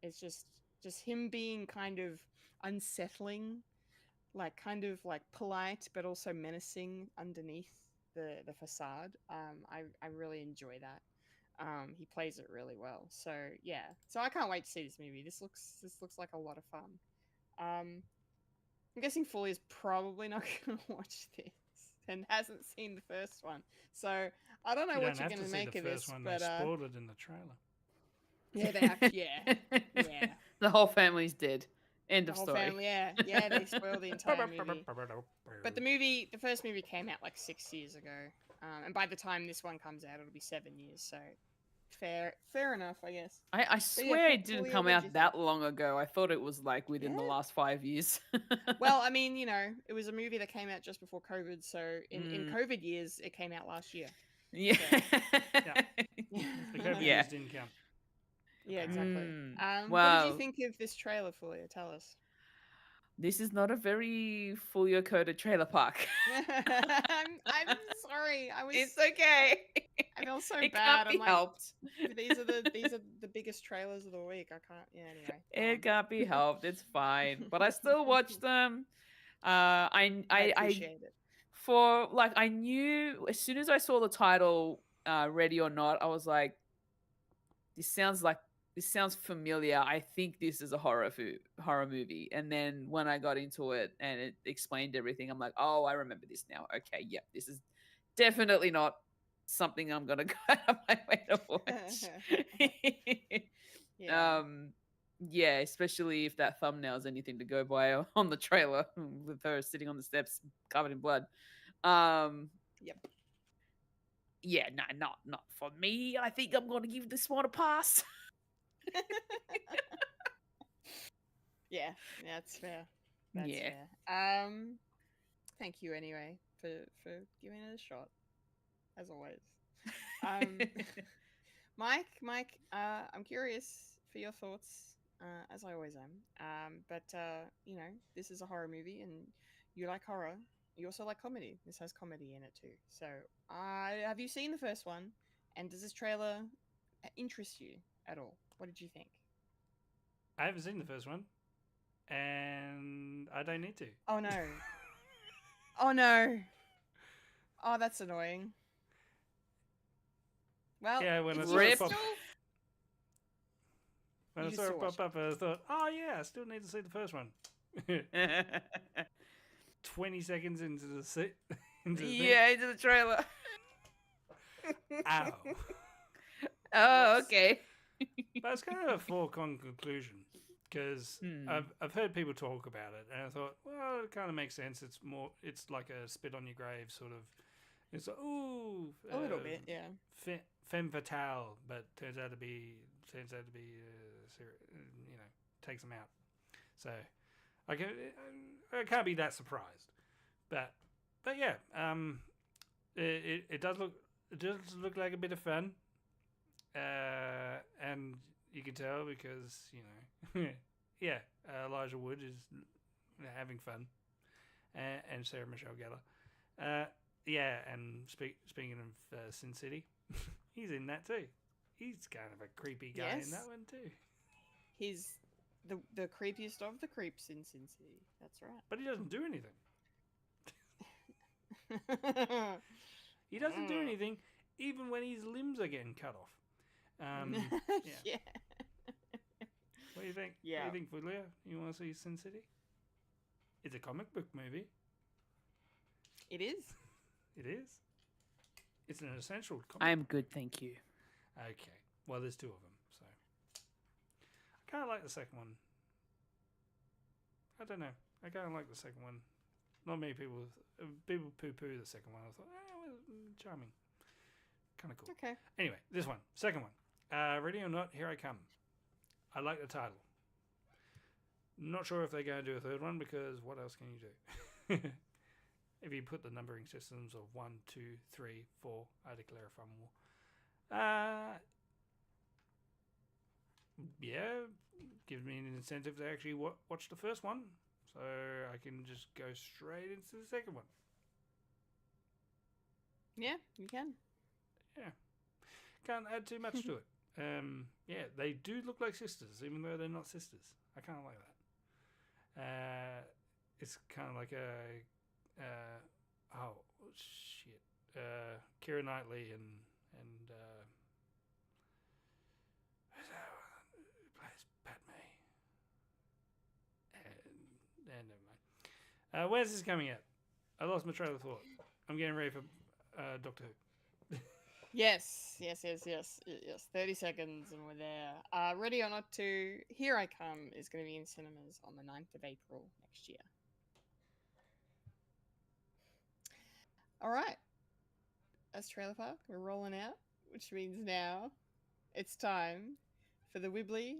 it's just him being kind of unsettling, like kind of like polite but also menacing underneath the facade. I really enjoy that. He plays it really well. So yeah, so I can't wait to see this movie. This looks like a lot of fun. I'm guessing Fully is probably not going to watch this and hasn't seen the first one, so I don't know what you're going to make of this. But
they spoiled it in the trailer.
Yeah, they have. Yeah.
The whole family's dead. End
The
of
whole
story.
family, yeah, they spoiled the entire movie. But the first movie came out like 6 years ago, and by the time this one comes out, it'll be 7 years. So fair enough, I guess.
I swear it didn't come out that long ago. I thought it was like within the last 5 years.
Well, I mean, it was a movie that came out just before COVID, so in COVID years, it came out last year.
Yeah.
So.
The COVID years didn't count.
Yeah, exactly.
Wow.
What did you think of this trailer, Fulya? Tell us.
This is not a very Fulya coded trailer park.
I'm sorry.
It's okay.
I feel so
it
bad.
Can't be helped.
These are the biggest trailers of the week. I can't. Yeah. Anyway.
It can't be helped. It's fine. But I still watched them. I
appreciate it.
For like, I knew as soon as I saw the title, Ready or Not, I was like, this sounds familiar. I think this is a horror movie. And then when I got into it and it explained everything, I'm like, oh, I remember this now. Okay, yep, this is definitely not something I'm gonna go out of my way to watch.
Yeah.
Yeah, especially if that thumbnail's anything to go by on the trailer with her sitting on the steps covered in blood.
Yep.
Yeah, no, not for me. I think I'm going to give this one a pass.
Yeah, that's fair. That's
Yeah.
fair. Thank you anyway for giving it a shot, as always. Mike, I'm curious for your thoughts, as I always am. But you know, this is a horror movie, and you like horror. You also like comedy. This has comedy in it too. So, have you seen the first one? And does this trailer interest you at all? What did you think?
I haven't seen the first one, and I don't need to.
Oh no! Oh no! Oh, that's annoying. Well,
Yeah, when I
it's
saw it
Rip.
pop,
still...
when I
You
saw it
still watch
pop up, I thought, oh yeah, I still need to see the first one. 20 seconds into the into the thing.
Yeah, into the trailer.
Ow.
Oh,
Whoops.
okay.
But it's kind of a foregone conclusion because I've heard people talk about it, and I thought, well, it kind of makes sense. It's like a spit on your grave sort of. It's like, ooh,
A little bit, yeah.
Femme fatale, but turns out to be takes them out. So I can't be that surprised, but yeah, it does look like a bit of fun. And you can tell because, you know, yeah, Elijah Wood is having fun, and Sarah Michelle Gellar. Yeah, and speaking of Sin City, he's in that too. He's kind of a creepy guy in that one too.
He's the creepiest of the creeps in Sin City. That's right.
But he doesn't do anything. He doesn't do anything, even when his limbs are getting cut off. Yeah. What do you think?
Yeah.
What do you think, Fulya? You want to see Sin City? It's a comic book movie.
It is.
It is. It's an essential comic.
I'm good, thank you.
Okay. Well, there's two of them, so I kind of like the second one. I don't know. I kind of like the second one. Not many people poo-poo the second one. I thought, well, charming. Kind of cool.
Okay.
Anyway, this one. Second one. Ready or not, here I come. I like the title. Not sure if they're going to do a third one because what else can you do? If you put the numbering systems of 1, 2, 3, 4, I declare a fun war. Yeah, gives me an incentive to actually watch the first one, so I can just go straight into the second one.
Yeah, you can.
Yeah, can't add too much to it. Yeah, they do look like sisters, even though they're not sisters. I kind of like that. It's kind of like a oh shit, Keira Knightley and who plays Padme? And never mind. Where's this coming at? I lost my trail of thought. I'm getting ready for Doctor Who.
Yes. 30 seconds and we're there. Ready or Not to Here I Come is going to be in cinemas on the 9th of April next year. All right. That's Trailer Park. We're rolling out, which means now it's time for the wibbly,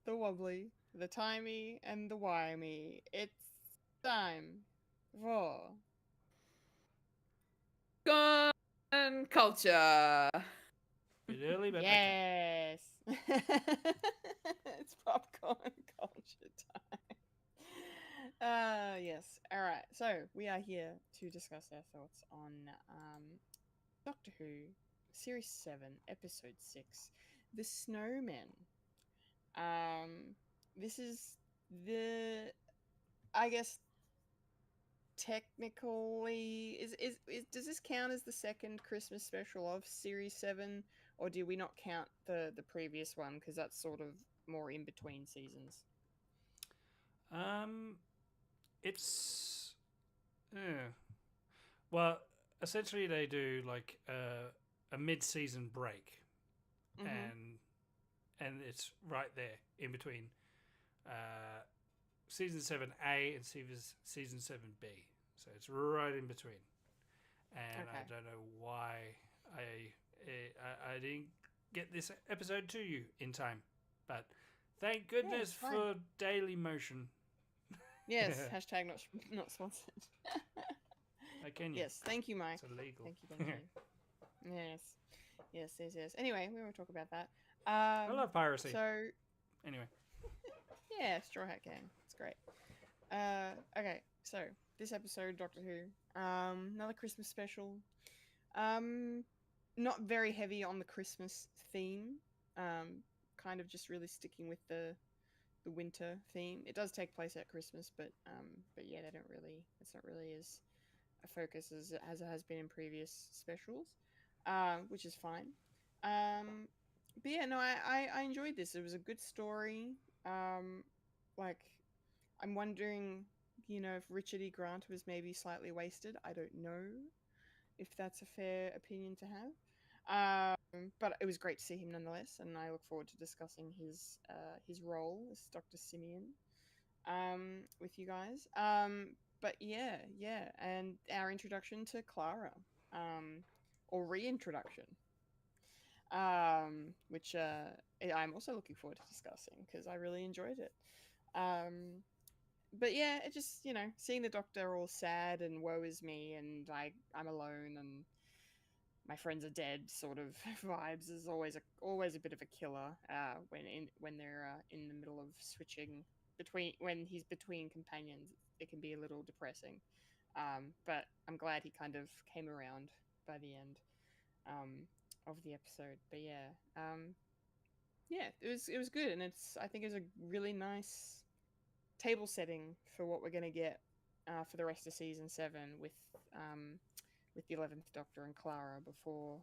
the wobbly, the timey, and the wimey. It's time for
Gun culture.
Bit early, but
yes. It's popcorn culture time. Yes. All right. So we are here to discuss our thoughts on Doctor Who Series 7, Episode 6, The Snowmen. This is the, I guess, technically is does this count as the second Christmas special of Series 7, or do we not count the previous one because that's sort of more in between seasons?
It's well, essentially they do like a mid-season break,
Mhm.
and it's right there in between season 7A and season 7B. So it's right in between. And I
Okay.
don't know why I didn't get this episode to you in time. But thank goodness
it's fine.
for Daily Motion.
Yes, hashtag not sponsored.
How can you?
Yes, thank you, Mike.
It's illegal.
Thank you. Yes. Anyway, we won't talk about that.
I love piracy.
So,
Anyway.
yeah, Straw Hat Gang. It's great. Okay, so this episode, Doctor Who, another Christmas special. Not very heavy on the Christmas theme. Kind of just really sticking with the winter theme. It does take place at Christmas, but yeah, they don't really. It's not really as a focus as it has been in previous specials, which is fine. But yeah, no, I enjoyed this. It was a good story. Like, I'm wondering, if Richard E. Grant was maybe slightly wasted. I don't know if that's a fair opinion to have. But it was great to see him nonetheless, and I look forward to discussing his role as Dr. Simeon with you guys. But yeah, and our introduction to Clara, or reintroduction, which I'm also looking forward to discussing because I really enjoyed it. But yeah, it just seeing the Doctor all sad and woe is me, and I'm alone and my friends are dead sort of vibes is always a bit of a killer when they're in the middle of switching when he's between companions. It can be a little depressing, but I'm glad he kind of came around by the end of the episode. But yeah, it was good, and I think it's a really nice table setting for what we're gonna get for the rest of season 7 with the 11th Doctor and Clara before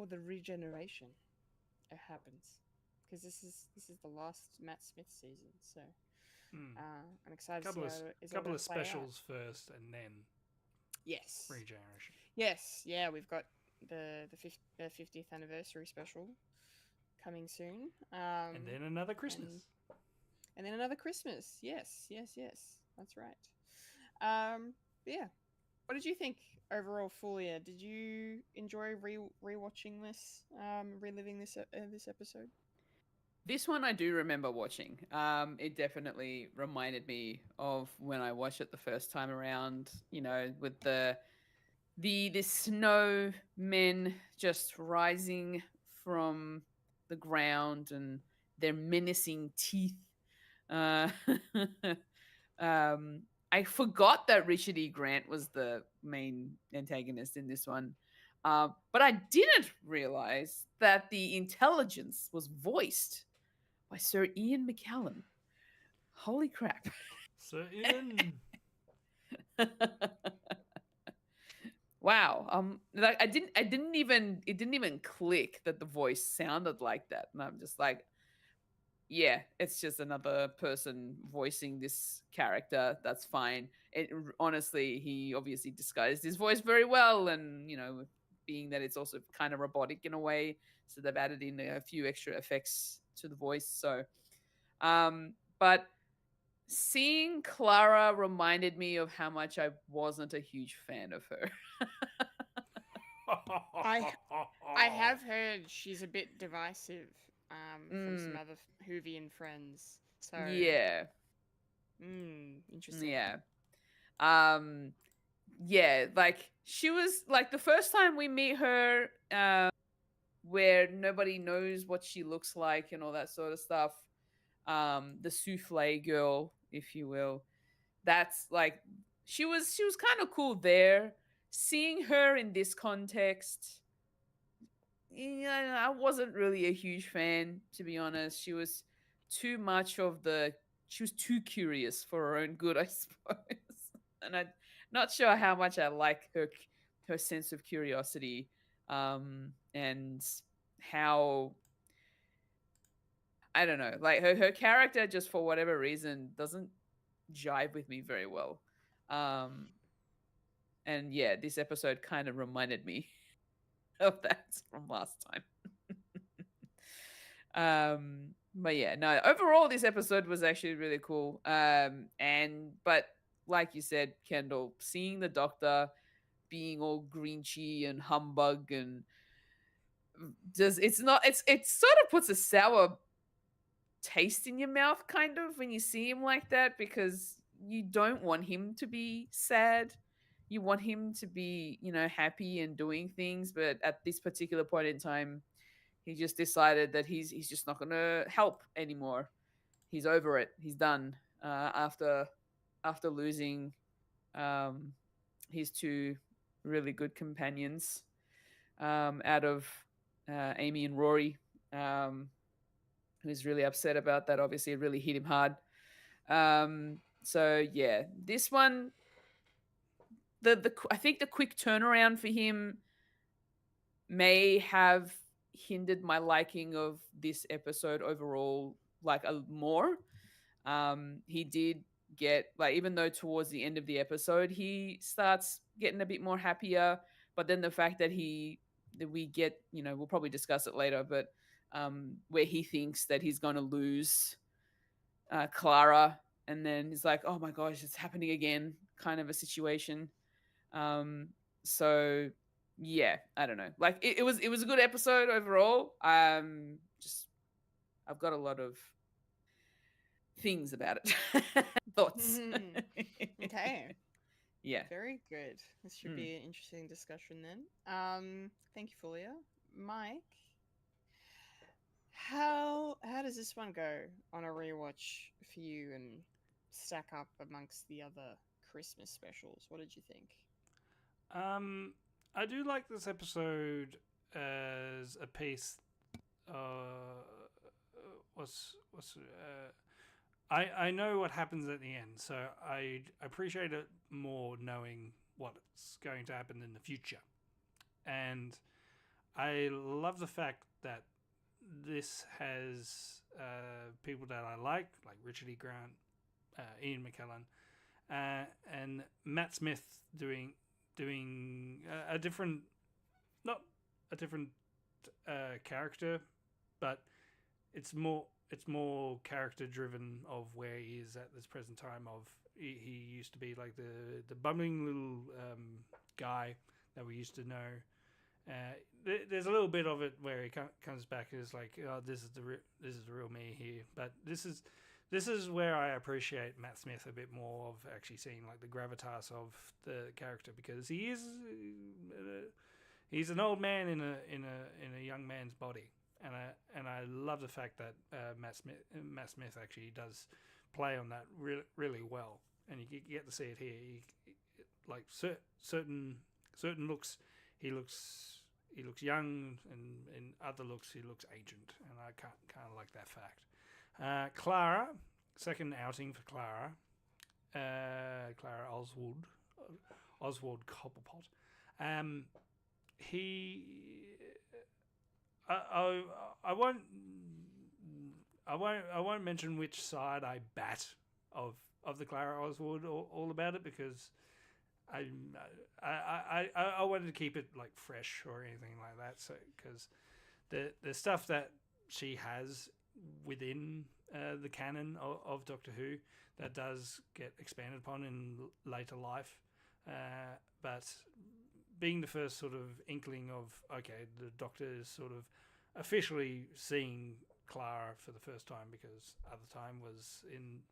the regeneration happens, because this is the last Matt Smith season. So I'm excited to see how it's all
couple
gonna
of
play out.
specials first, and then
Yes,
regeneration.
yes, yeah. We've got the 50th anniversary special coming soon,
And then another Christmas.
and then another Christmas. Yes. That's right. Yeah. What did you think overall, Fulya? Did you enjoy rewatching this, reliving this episode?
This one I do remember watching. It definitely reminded me of when I watched it the first time around. With the snowmen just rising from the ground and their menacing teeth. Uh, I forgot that Richard E. Grant was the main antagonist in this one. But I didn't realize that the intelligence was voiced by Sir Ian McKellen. Holy crap.
Sir Ian.
Wow. Like it didn't even click that the voice sounded like that. And I'm just like, yeah, it's just another person voicing this character. That's fine. Honestly, he obviously disguised his voice very well, and being that it's also kind of robotic in a way, so they've added in a few extra effects to the voice. So, but seeing Clara reminded me of how much I wasn't a huge fan of her.
I have heard she's a bit divisive from some other Whovian friends. So
yeah,
interesting.
yeah, yeah. Like she was like the first time we meet her, where nobody knows what she looks like and all that sort of stuff. The souffle girl, if you will. That's like she was kind of cool there. Seeing her in this context, I wasn't really a huge fan, to be honest. She was too much of she was too curious for her own good, I suppose. And I'm not sure how much I like her sense of curiosity, and how, I don't know, like her character, just for whatever reason, doesn't jive with me very well. And yeah, this episode kind of reminded me of that from last time. But yeah, no. Overall, this episode was actually really cool. But like you said, Kendall, seeing the Doctor being all grinchy and humbug and does it's not it sort of puts a sour taste in your mouth kind of when you see him like that, because you don't want him to be sad. You want him to be, happy and doing things, but at this particular point in time, he just decided that he's just not going to help anymore. He's over it. He's done. After losing um, his two really good companions, out of Amy and Rory. He was really upset about that. Obviously, it really hit him hard. So yeah, this one, I think the quick turnaround for him may have hindered my liking of this episode overall, like a more. He did get, like, even though towards the end of the episode he starts getting a bit more happier, but then the fact that we get, we'll probably discuss it later, but where he thinks that he's going to lose Clara, and then he's like, oh my gosh, it's happening again, kind of a situation. So yeah, I don't know. Like it was a good episode overall. Just I've got a lot of things about it. Thoughts.
Okay.
Yeah.
Very good. This should be an interesting discussion then. Thank you, Fulya. Mike, how does this one go on a rewatch for you and stack up amongst the other Christmas specials? What did you think?
I do like this episode as a piece. I know what happens at the end, so I appreciate it more knowing what's going to happen in the future, and I love the fact that this has people that I like Richard E. Grant, Ian McKellen, and Matt Smith doing a different, not a different character, but it's more character driven of where he is at this present time. Of he used to be like the bumbling little guy that we used to know. There's a little bit of it where he comes back and is like, oh, this is the real me here. But this is where I appreciate Matt Smith a bit more, of actually seeing like the gravitas of the character, because he's an old man in a young man's body, and I love the fact that Matt Smith actually does play on that really well, and you get to see it here. Like certain looks, he looks young, and in other looks he looks ancient, and I kind of like that fact. Clara, second outing for Clara. Clara Oswald Cobblepot. I won't mention which side I bat of the Clara Oswald all about it, because I wanted to keep it like fresh or anything like that. So because the stuff that she has within the canon of Doctor Who that does get expanded upon in later life, but being the first sort of inkling of, okay, the Doctor is sort of officially seeing Clara for the first time, because at the time was in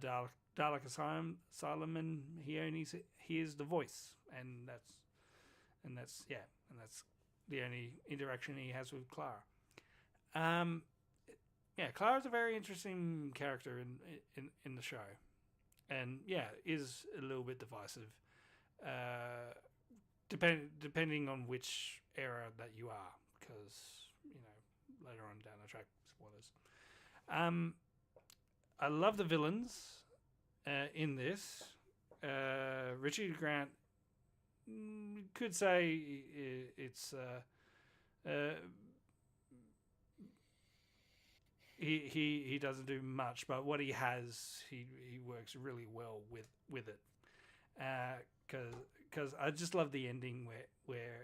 Dalek Asylum, and he only hears the voice, and that's the only interaction he has with Clara. Clara's a very interesting character in the show, and is a little bit divisive, depending on which era that you are, because later on down the track, spoilers. I love the villains in this. Richard Grant, could say it's he doesn't do much, but what he has, he works really well with it. Because I just love the ending where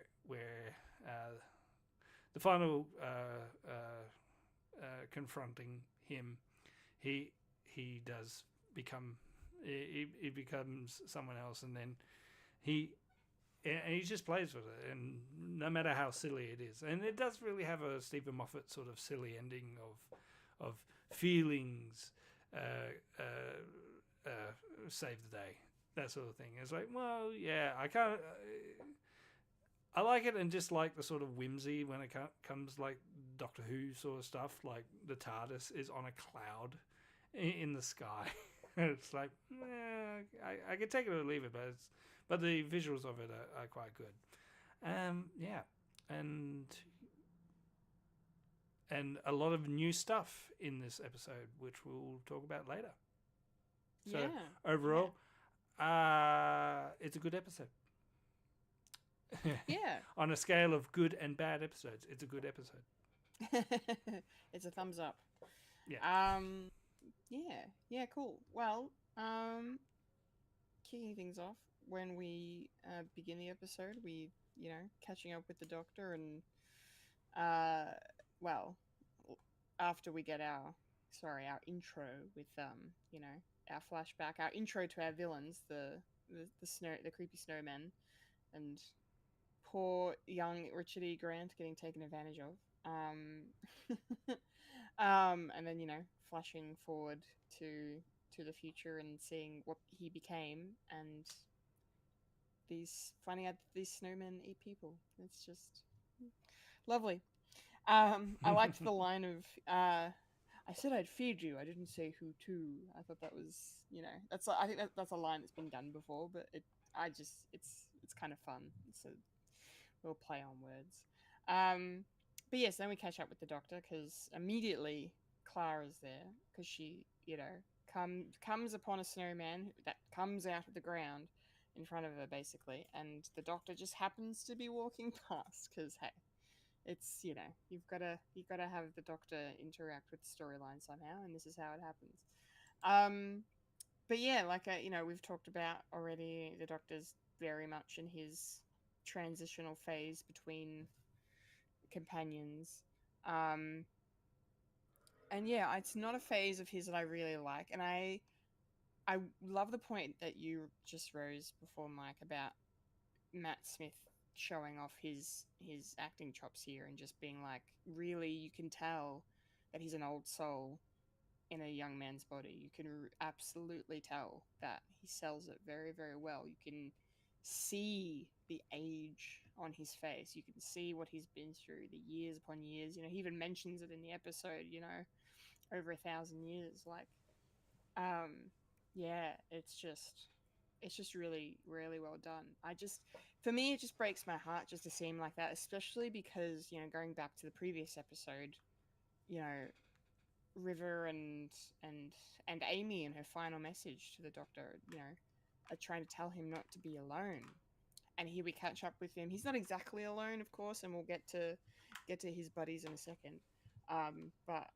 the final confronting him, he does become he becomes someone else, and then he just plays with it, and no matter how silly it is, and it does really have a Stephen Moffat sort of silly ending of feelings save the day, that sort of thing. It's like, well, yeah, I like it, and just like the sort of whimsy when it comes like Doctor Who sort of stuff, like the TARDIS is on a cloud in the sky. It's like, I could take it or leave it, but the visuals of it are quite good. Yeah, and a lot of new stuff in this episode, which we'll talk about later. So overall, it's a good episode.
Yeah.
On a scale of good and bad episodes, it's a good episode.
It's a thumbs up.
Yeah.
Yeah, cool. Well, kicking things off, when we begin the episode, we, catching up with the doctor, and well, after we get our intro with our flashback, our intro to our villains, the creepy snowmen, and poor young Richard E. Grant getting taken advantage of. And then flashing forward to the future and seeing what he became, and finding out that these snowmen eat people. It's just lovely. I liked the line of I said I'd feed you. I didn't say who to. I thought that was, I think that's a line that's been done before, but it's kind of fun. It's a little play on words. But yes, then we catch up with the doctor, because immediately Clara's there, because she, comes upon a snowman that comes out of the ground in front of her, basically, and the doctor just happens to be walking past, because hey, it's, you've got to have the doctor interact with the storyline somehow, and this is how it happens. But yeah, like we've talked about already, the doctor's very much in his transitional phase between companions. And yeah, it's not a phase of his that I really like, and I love the point that you just rose before, Mike, about Matt Smith showing off his acting chops here, and just being like, really, you can tell that he's an old soul in a young man's body. You can absolutely tell that he sells it very, very well. You can see the age on his face. You can see what he's been through, the years upon years. He even mentions it in the episode, over 1,000 years. Like, yeah, it's just really, really well done. For me, it just breaks my heart just to see him like that, especially because, going back to the previous episode, River and Amy, in her final message to the doctor, are trying to tell him not to be alone. And here we catch up with him. He's not exactly alone, of course, and we'll get to his buddies in a second. But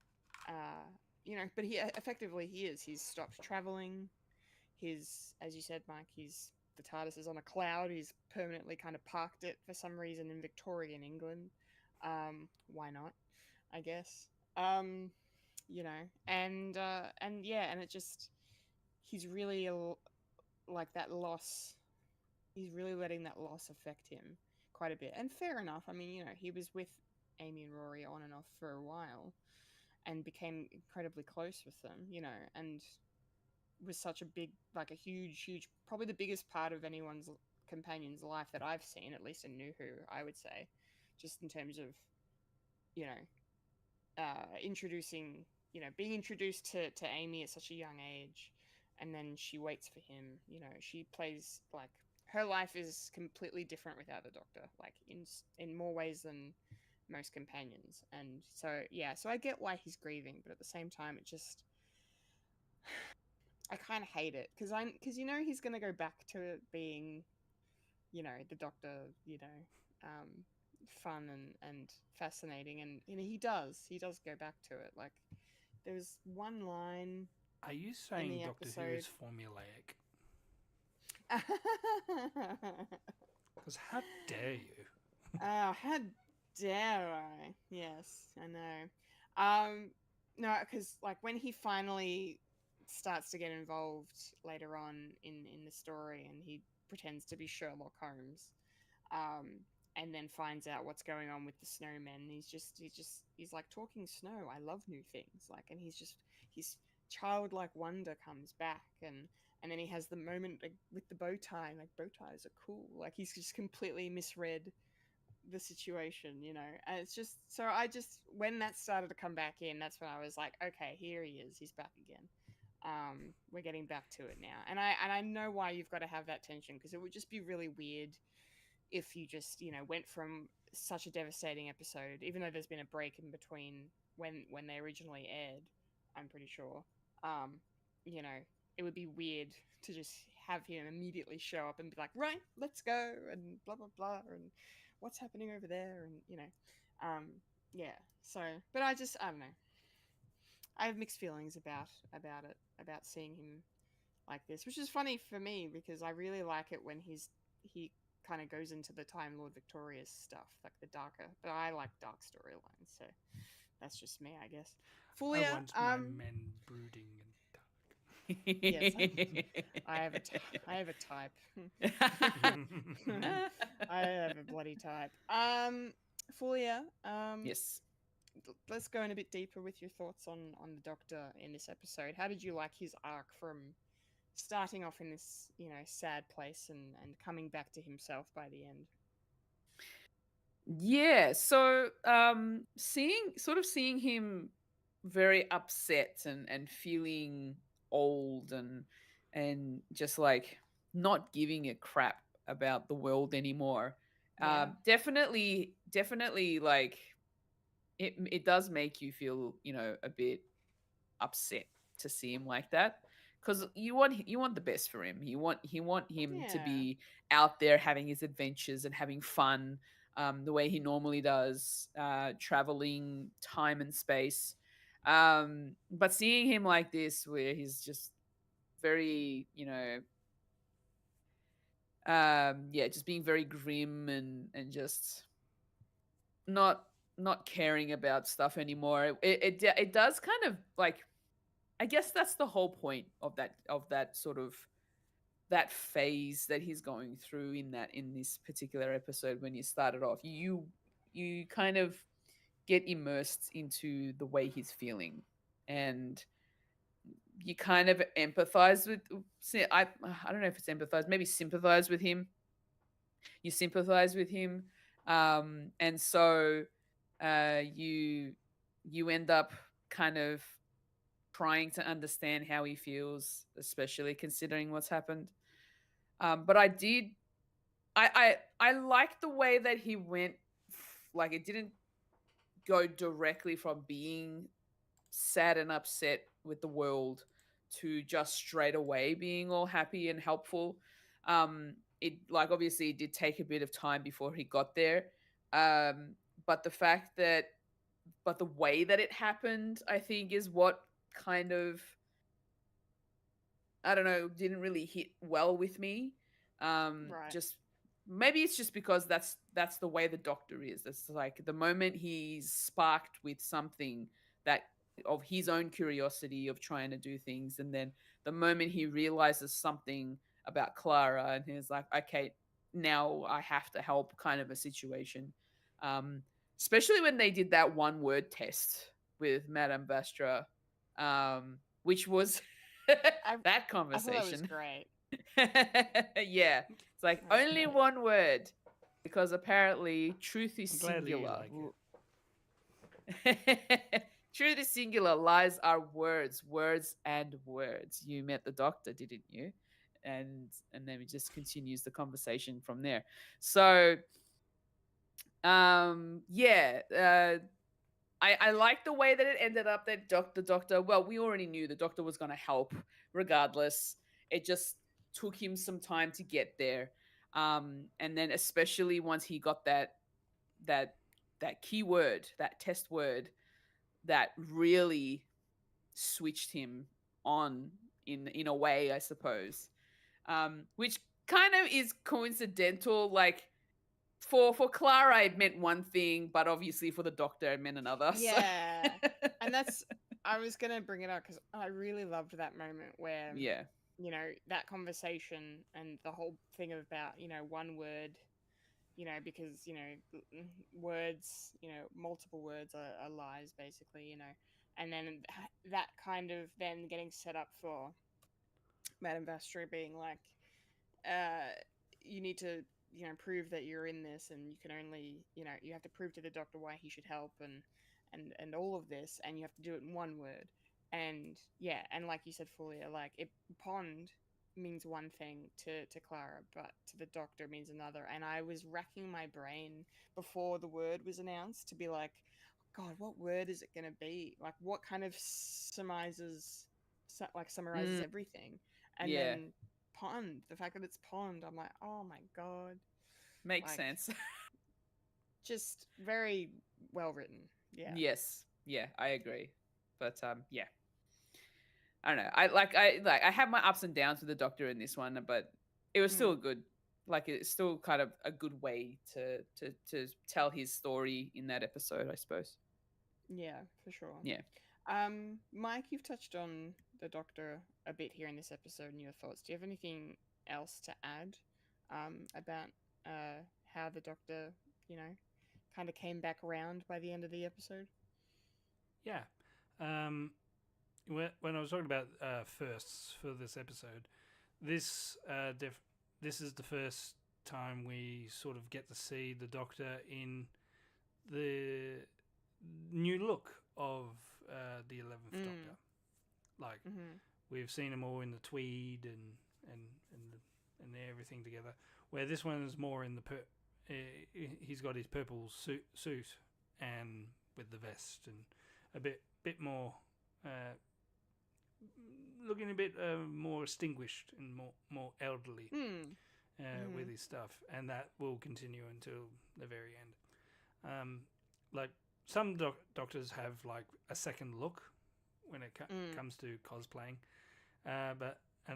but he effectively he is. He's stopped traveling. As you said, Mike, the TARDIS is on a cloud. He's permanently kind of parked it for some reason in Victorian England. Why not? I guess. And yeah, and it just, he's really like that loss. He's really letting that loss affect him quite a bit, and fair enough. I mean, he was with Amy and Rory on and off for a while, and became incredibly close with them, and was such a big, like a huge, probably the biggest part of anyone's companion's life that I've seen, at least in New Who, I would say, just in terms of, introducing, being introduced to Amy at such a young age, and then she waits for him. She plays, like, her life is completely different without the doctor, like in more ways than most companions. And so yeah, so I get why he's grieving, but at the same time, it just, I kind of hate it, because he's gonna go back to it being, the doctor, fun and fascinating, and he does go back to it. Like, there was one line.
Are you saying Doctor Who is formulaic? Because how dare you?
Oh, how dare I? Yes, I know. No, because like when he finally starts to get involved later on in the story, and he pretends to be Sherlock Holmes, and then finds out what's going on with the snowmen. He's like talking snow. I love new things. Like, and his childlike wonder comes back, and then he has the moment like, with the bow tie. Like bow ties are cool. Like he's just completely misread the situation, you know. And it's just so I just when that started to come back in, that's when I was like, okay, here he is. He's back again. We're getting back to it now, and I know why you've got to have that tension, because it would just be really weird if you just, you know, went from such a devastating episode, even though there's been a break in between when they originally aired, I'm pretty sure. Um, you know, it would be weird to just have him immediately show up and be like, right, let's go, and blah blah blah, and what's happening over there, and you know, um, yeah. So, but I don't know. I have mixed feelings about it, about seeing him like this, which is funny for me because I really like it when he kind of goes into the Time Lord Victorious stuff, like the darker. But I like dark storylines, so that's just me, I guess.
I
Fulia,
want my men brooding and dark.
yes, I have I have a type. I have a bloody type. Fulia,
Yes.
let's go in a bit deeper with your thoughts on the Doctor in this episode. How did you like his arc from starting off in this, you know, sad place and coming back to himself by the end?
Yeah, so seeing him very upset and feeling old and just like not giving a crap about the world anymore.
Yeah.
Definitely like it does make you feel, you know, a bit upset to see him like that, because you want the best for him. You want him to
Yeah.
be out there having his adventures and having fun, the way he normally does, traveling time and space. But seeing him like this, where he's just very, you know, yeah, just being very grim and just not not caring about stuff anymore. It does kind of like, I guess that's the whole point of that sort of that phase that he's going through in this particular episode. When you started off, you kind of get immersed into the way he's feeling, and you kind of empathize with. I don't know if it's empathize, maybe sympathize with him. You sympathize with him, and so you end up kind of trying to understand how he feels, especially considering what's happened. But I liked the way that he went. Like, it didn't go directly from being sad and upset with the world to just straight away being all happy and helpful. It, like, obviously it did take a bit of time before he got there. But the way that it happened, I think, is what kind of, I don't know, didn't really hit well with me.
Right.
Just maybe it's just because that's the way the Doctor is. It's like the moment he's sparked with something that of his own curiosity of trying to do things, and then the moment he realizes something about Clara, and he's like, okay, now I have to help, kind of a situation. Especially when they did that one word test with Madame Vastra, which was that conversation.
I thought that was great.
Yeah, it's like
That's
only
great.
one word, because apparently truth is
I'm glad that you
singular.
like
Truth is singular, lies are words, words and words. You met the Doctor, didn't you? And then it just continues the conversation from there. So yeah, I like the way that it ended up, that the Doctor, well, we already knew the Doctor was going to help regardless. It just took him some time to get there. And then especially once he got that key word, that test word, that really switched him on in a way, I suppose. Which kind of is coincidental. Like, for Clara it meant one thing, but obviously for the Doctor it meant another.
Yeah. And that's I was gonna bring it up because I really loved that moment where
Yeah.
that conversation and the whole thing about one word, because words, multiple words are lies basically, and then that kind of then getting set up for Madame Vastra being like, uh, you need to prove that you're in this, and you can only you have to prove to the doctor why he should help, and all of this, and you have to do it in one word. And yeah, and like you said, Fulia, like pond means one thing to Clara, but to the doctor means another. And I was racking my brain before the word was announced to be like, God, what word is it going to be? Like, what kind of summarizes
Mm,
everything? And
yeah.
then pond, the fact that it's pond, I'm like, oh my God.
Makes
Like,
sense.
just very well written. Yeah.
Yes. Yeah, I agree. But yeah. I don't know. I had my ups and downs with the Doctor in this one, but it was still good. Like it's still kind of a good way to tell his story in that episode, I suppose.
Yeah, for sure.
Yeah.
Mike, you've touched on the Doctor a bit here in this episode and your thoughts. Do you have anything else to add about how the Doctor, kind of came back around by the end of the episode?
Yeah. When I was talking about firsts for this episode, this this is the first time we sort of get to see the Doctor in the new look of the 11th Doctor. Like we've seen them all in the tweed and everything together. Where this one is more in the he's got his purple suit and with the vest and a bit more. Looking a bit more distinguished and more elderly with his stuff, and that will continue until the very end. Like some doctors have like a second look when it comes to cosplaying, and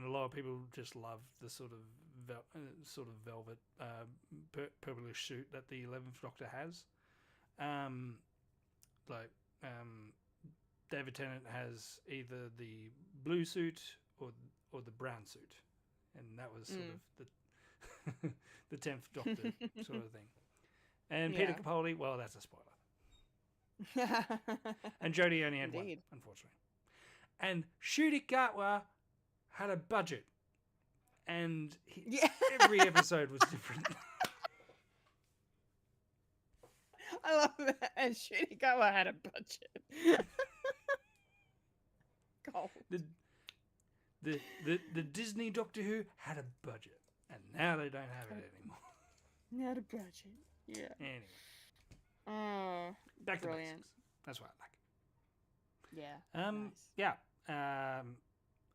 a lot of people just love the sort of velvet purplish suit that the 11th Doctor has. Like David Tennant has either the blue suit or the brown suit, and that was sort of the the 10th Doctor sort of thing. And Peter Capaldi, well, that's a spoiler. And Jodie only had one, unfortunately. And Ncuti Gatwa had a budget, and every episode was different.
I love that. And Ncuti Gatwa had a budget. Gold.
The Disney Doctor Who had a budget, and now they don't have it anymore.
Not a budget. Yeah.
Anyway.
Back
to basics. That's what I like.
Yeah. Nice.
Yeah.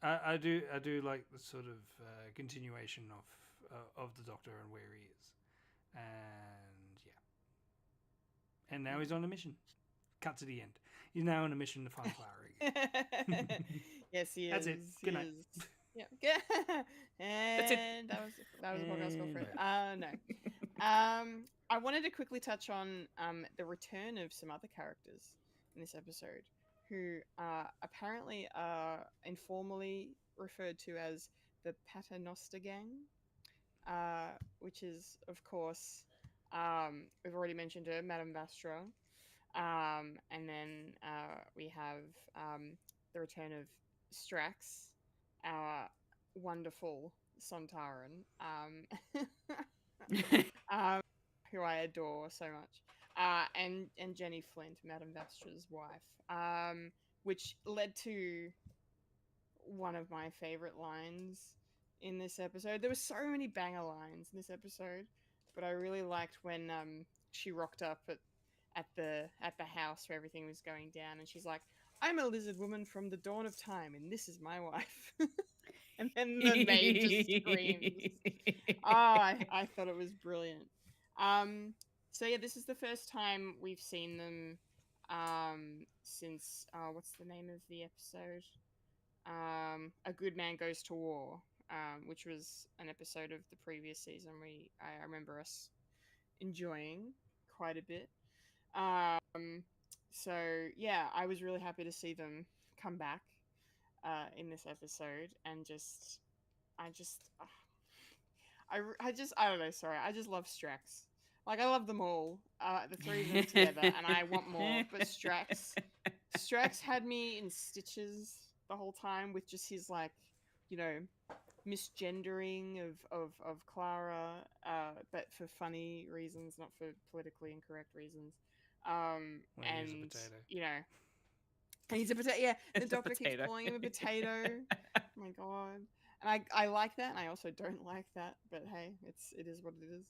I do like the sort of continuation of the Doctor and where he is, and yeah. And now he's on a mission. Cut to the end. He's now on a mission to find Clara again.
Yes, he is.
That's it. Good night.
Yeah. And
That's it.
That was what I was going for. No. I wanted to quickly touch on the return of some other characters in this episode who apparently are informally referred to as the Paternoster Gang, which is, of course, we've already mentioned her, Madame Vastra. And then we have the return of Strax, our wonderful Sontaran, who I adore so much, and Jenny Flint, Madame Vastra's wife, which led to one of my favorite lines in this episode. There were so many banger lines in this episode, but I really liked when she rocked up at the house where everything was going down, and she's like, "I'm a lizard woman from the dawn of time, and this is my wife." And then the maid just screams. I thought it was brilliant. So yeah, this is the first time we've seen them since what's the name of the episode? A Good Man Goes to War, which was an episode of the previous season I remember us enjoying quite a bit. So yeah, I was really happy to see them come back in this episode, and I don't know. Sorry, I just love Strax. Like I love them all, the three of them together, and I want more. But Strax had me in stitches the whole time with just his like, you know, misgendering of Clara, but for funny reasons, not for politically incorrect reasons.
Well, he is a
And
potato.
you know, he's a potato. Yeah, the
It's a
doctor keeps
potato.
calling him a potato. Oh my god. And I like that, and I also don't like that. But hey, it is what it is.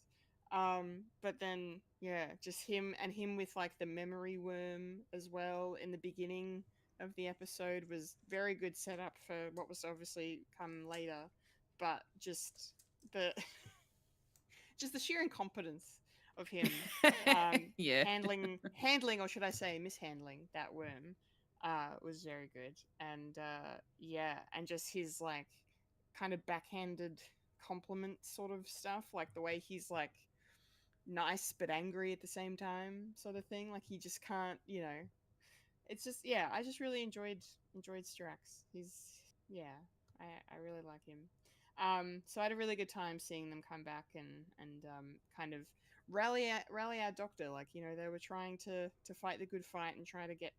But then yeah, just him with like the memory worm as well in the beginning of the episode was very good setup for what was obviously come later. But the just the sheer incompetence of him
Yeah.
handling, or should I say mishandling that worm was very good. And yeah, and just his like kind of backhanded compliment sort of stuff, like the way he's like nice but angry at the same time sort of thing, like he just can't, it's just, yeah, I just really enjoyed Strax. He's, yeah, I really like him. So I had a really good time seeing them come back and kind of rally our doctor. Like, they were trying to fight the good fight and try to get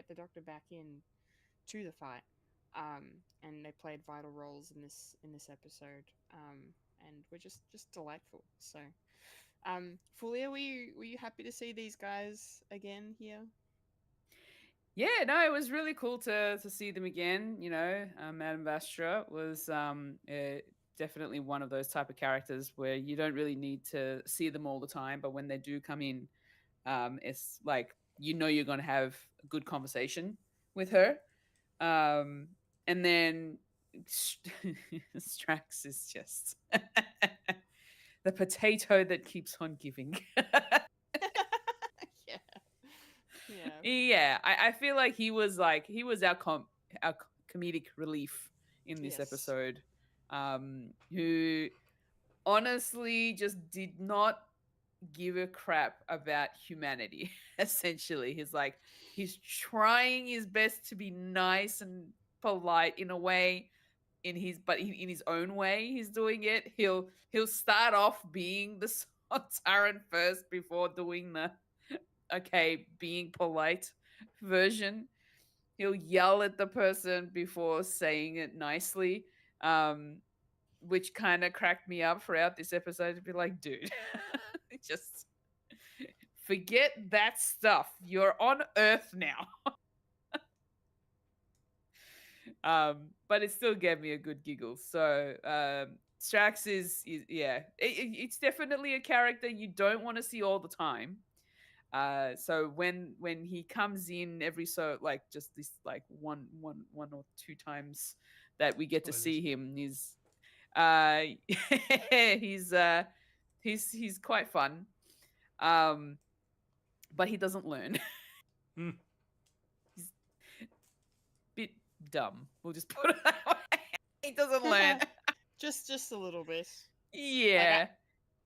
the doctor back in to the fight. And they played vital roles in this episode. And were just delightful. So, Fulia, were you happy to see these guys again here?
Yeah, no, it was really cool to see them again. Madame Vastra was definitely one of those type of characters where you don't really need to see them all the time, but when they do come in, it's like you're going to have a good conversation with her. And then Strax is just the potato that keeps on giving.
Yeah. Yeah.
Yeah, I feel like he was our comedic relief in this
Yes.
episode, who honestly just did not give a crap about humanity. Essentially, he's trying his best to be nice and polite in a way, in his own way. He's doing it. He'll start off being the tyrant first before doing the being polite version. He'll yell at the person before saying it nicely, which kind of cracked me up throughout this episode to be like, dude, just forget that stuff. You're on Earth now. But it still gave me a good giggle. So Strax is yeah, it's definitely a character you don't want to see all the time. So when he comes in every just this one or two times that we get to see him, he's he's quite fun, but he doesn't learn. He's a bit dumb. We'll just put it that way. He doesn't learn.
just a little bit.
Yeah.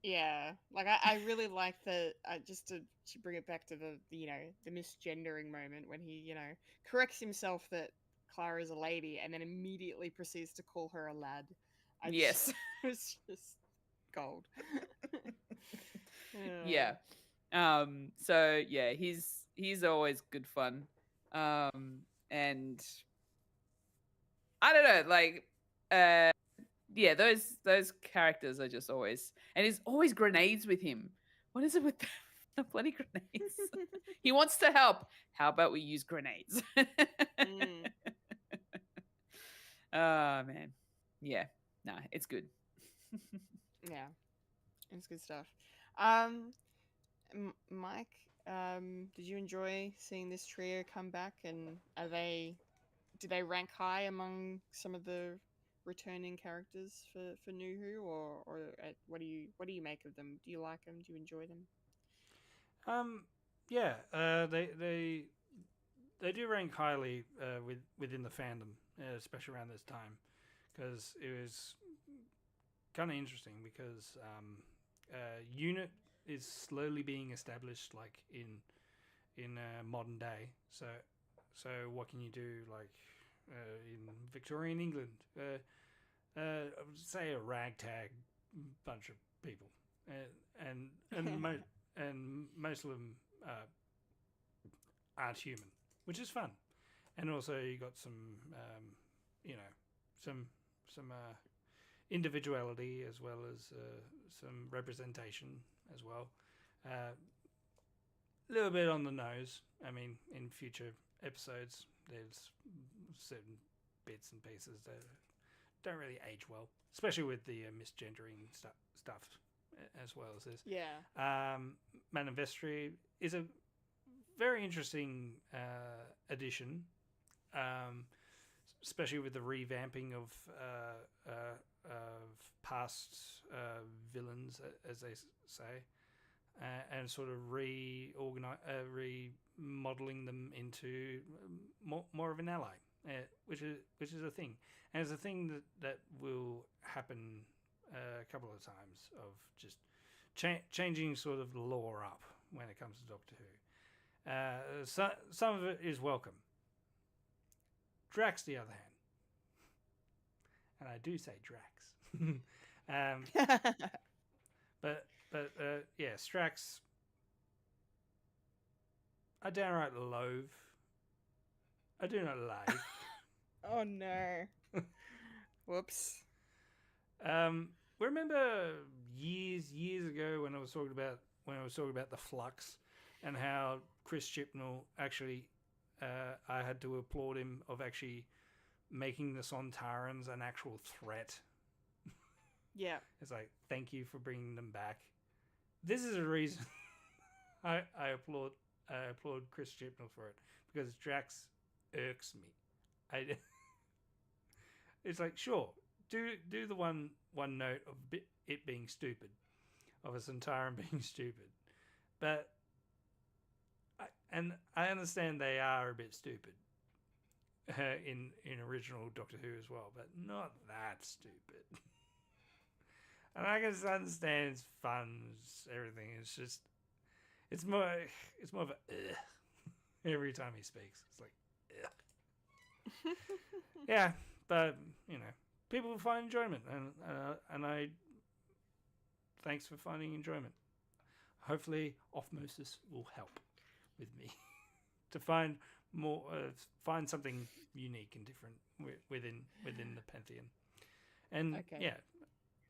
I really like the just to bring it back to the misgendering moment when he corrects himself that Clara is a lady and then immediately proceeds to call her a lad.
Yes.
It's just gold.
Yeah. So yeah, he's always good fun. And I don't know, yeah, those characters are just always, and there's always grenades with him. What is it with the bloody grenades? He wants to help. How about we use grenades? Oh man, yeah, nah, it's good.
Yeah, it's good stuff. Mike, did you enjoy seeing this trio come back, and do they rank high among some of the returning characters for New Who, or what do you make of them? Do you like them? Do you enjoy them?
Yeah, they do rank highly within the fandom, especially around this time, because it was kind of interesting because unit is slowly being established in modern day. So what can you do, like in Victorian England? I would say a ragtag bunch of people, and most of them aren't human, which is fun. And also you got some, some individuality as well as some representation as well. A little bit on the nose. I mean, in future episodes, there's certain bits and pieces that don't really age well, especially with the misgendering stuff as well as this.
Yeah.
Man of Vestry is a very interesting addition, especially with the revamping of past villains, as they say, and sort of remodeling them into more of an ally, which is a thing, and it's a thing that will happen a couple of times of just changing sort of the lore up when it comes to Doctor Who. Some of it is welcome. Drax, the other hand, and I do say Drax, but yeah, Strax, I downright loathe. I do not like.
Oh no. Whoops.
Remember years ago when I was talking about the Flux and how Chris Chibnall actually, I had to applaud him of actually making the Sontarans an actual threat.
Yeah.
It's like, thank you for bringing them back. This is a reason I applaud Chris Chibnall for it, because Drax irks me. It's like, sure, do the one note of it being stupid, of a Sontaran being stupid, but I understand they are a bit stupid in original Doctor Who as well, but not that stupid. And I can understand it's fun, everything. It's just, it's more of a every time he speaks. It's like, yeah, but people will find enjoyment, and I thanks for finding enjoyment. Hopefully, osmosis will help with me to find more, find something unique and different within the pantheon. And yeah,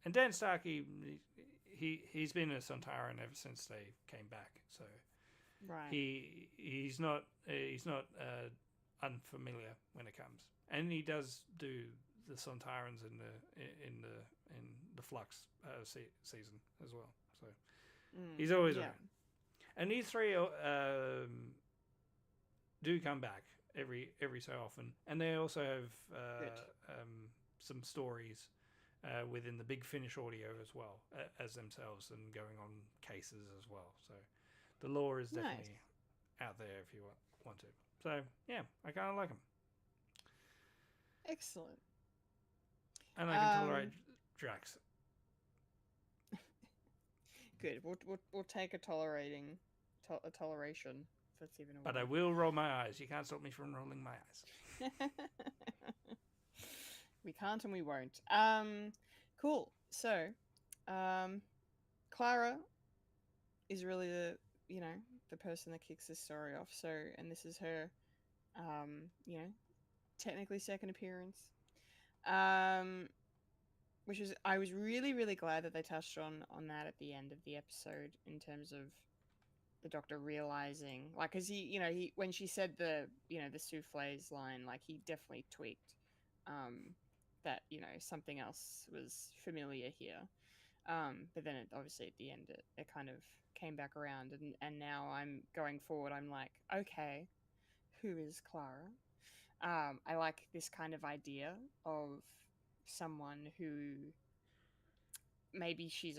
and Dan Starkey, he's been a Sontaran ever since they came back, so
right.
He's not unfamiliar when it comes, and he does do the Sontarans in the Flux season as well. So he's always around, and these three do come back every so often, and they also have some stories within the Big Finish audio as well as themselves, and going on cases as well. So the lore is definitely out there if you want to. So yeah, I kind of like them.
Excellent.
And I can tolerate Drax.
Good. We'll take a toleration. If that's even a word.
But I will roll my eyes. You can't stop me from rolling my eyes.
We can't and we won't. Cool. So, Clara is really the person that kicks this story off. So, and this is her, technically second appearance. Which is, I was really, really glad that they touched on that at the end of the episode, in terms of the Doctor realizing, like, cause he when she said the souffles line, like, he definitely tweaked, that, something else was familiar here. But then obviously at the end it kind of came back around, and now I'm going forward, I'm like, okay, who is Clara? I like this kind of idea of someone who maybe she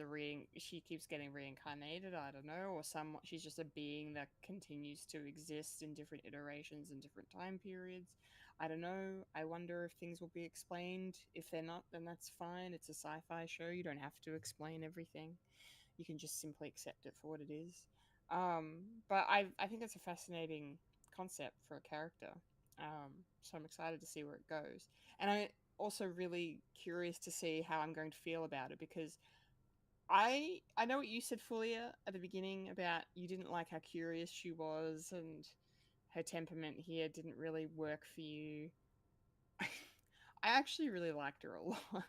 keeps getting reincarnated, I don't know, or she's just a being that continues to exist in different iterations and different time periods. I don't know. I wonder if things will be explained. If they're not, then that's fine. It's a sci-fi show. You don't have to explain everything. You can just simply accept it for what it is. But I think it's a fascinating concept for a character. So I'm excited to see where it goes. And I'm also really curious to see how I'm going to feel about it, because I know what you said, Fulia, at the beginning about you didn't like how curious she was and her temperament here didn't really work for you. I actually really liked her a lot.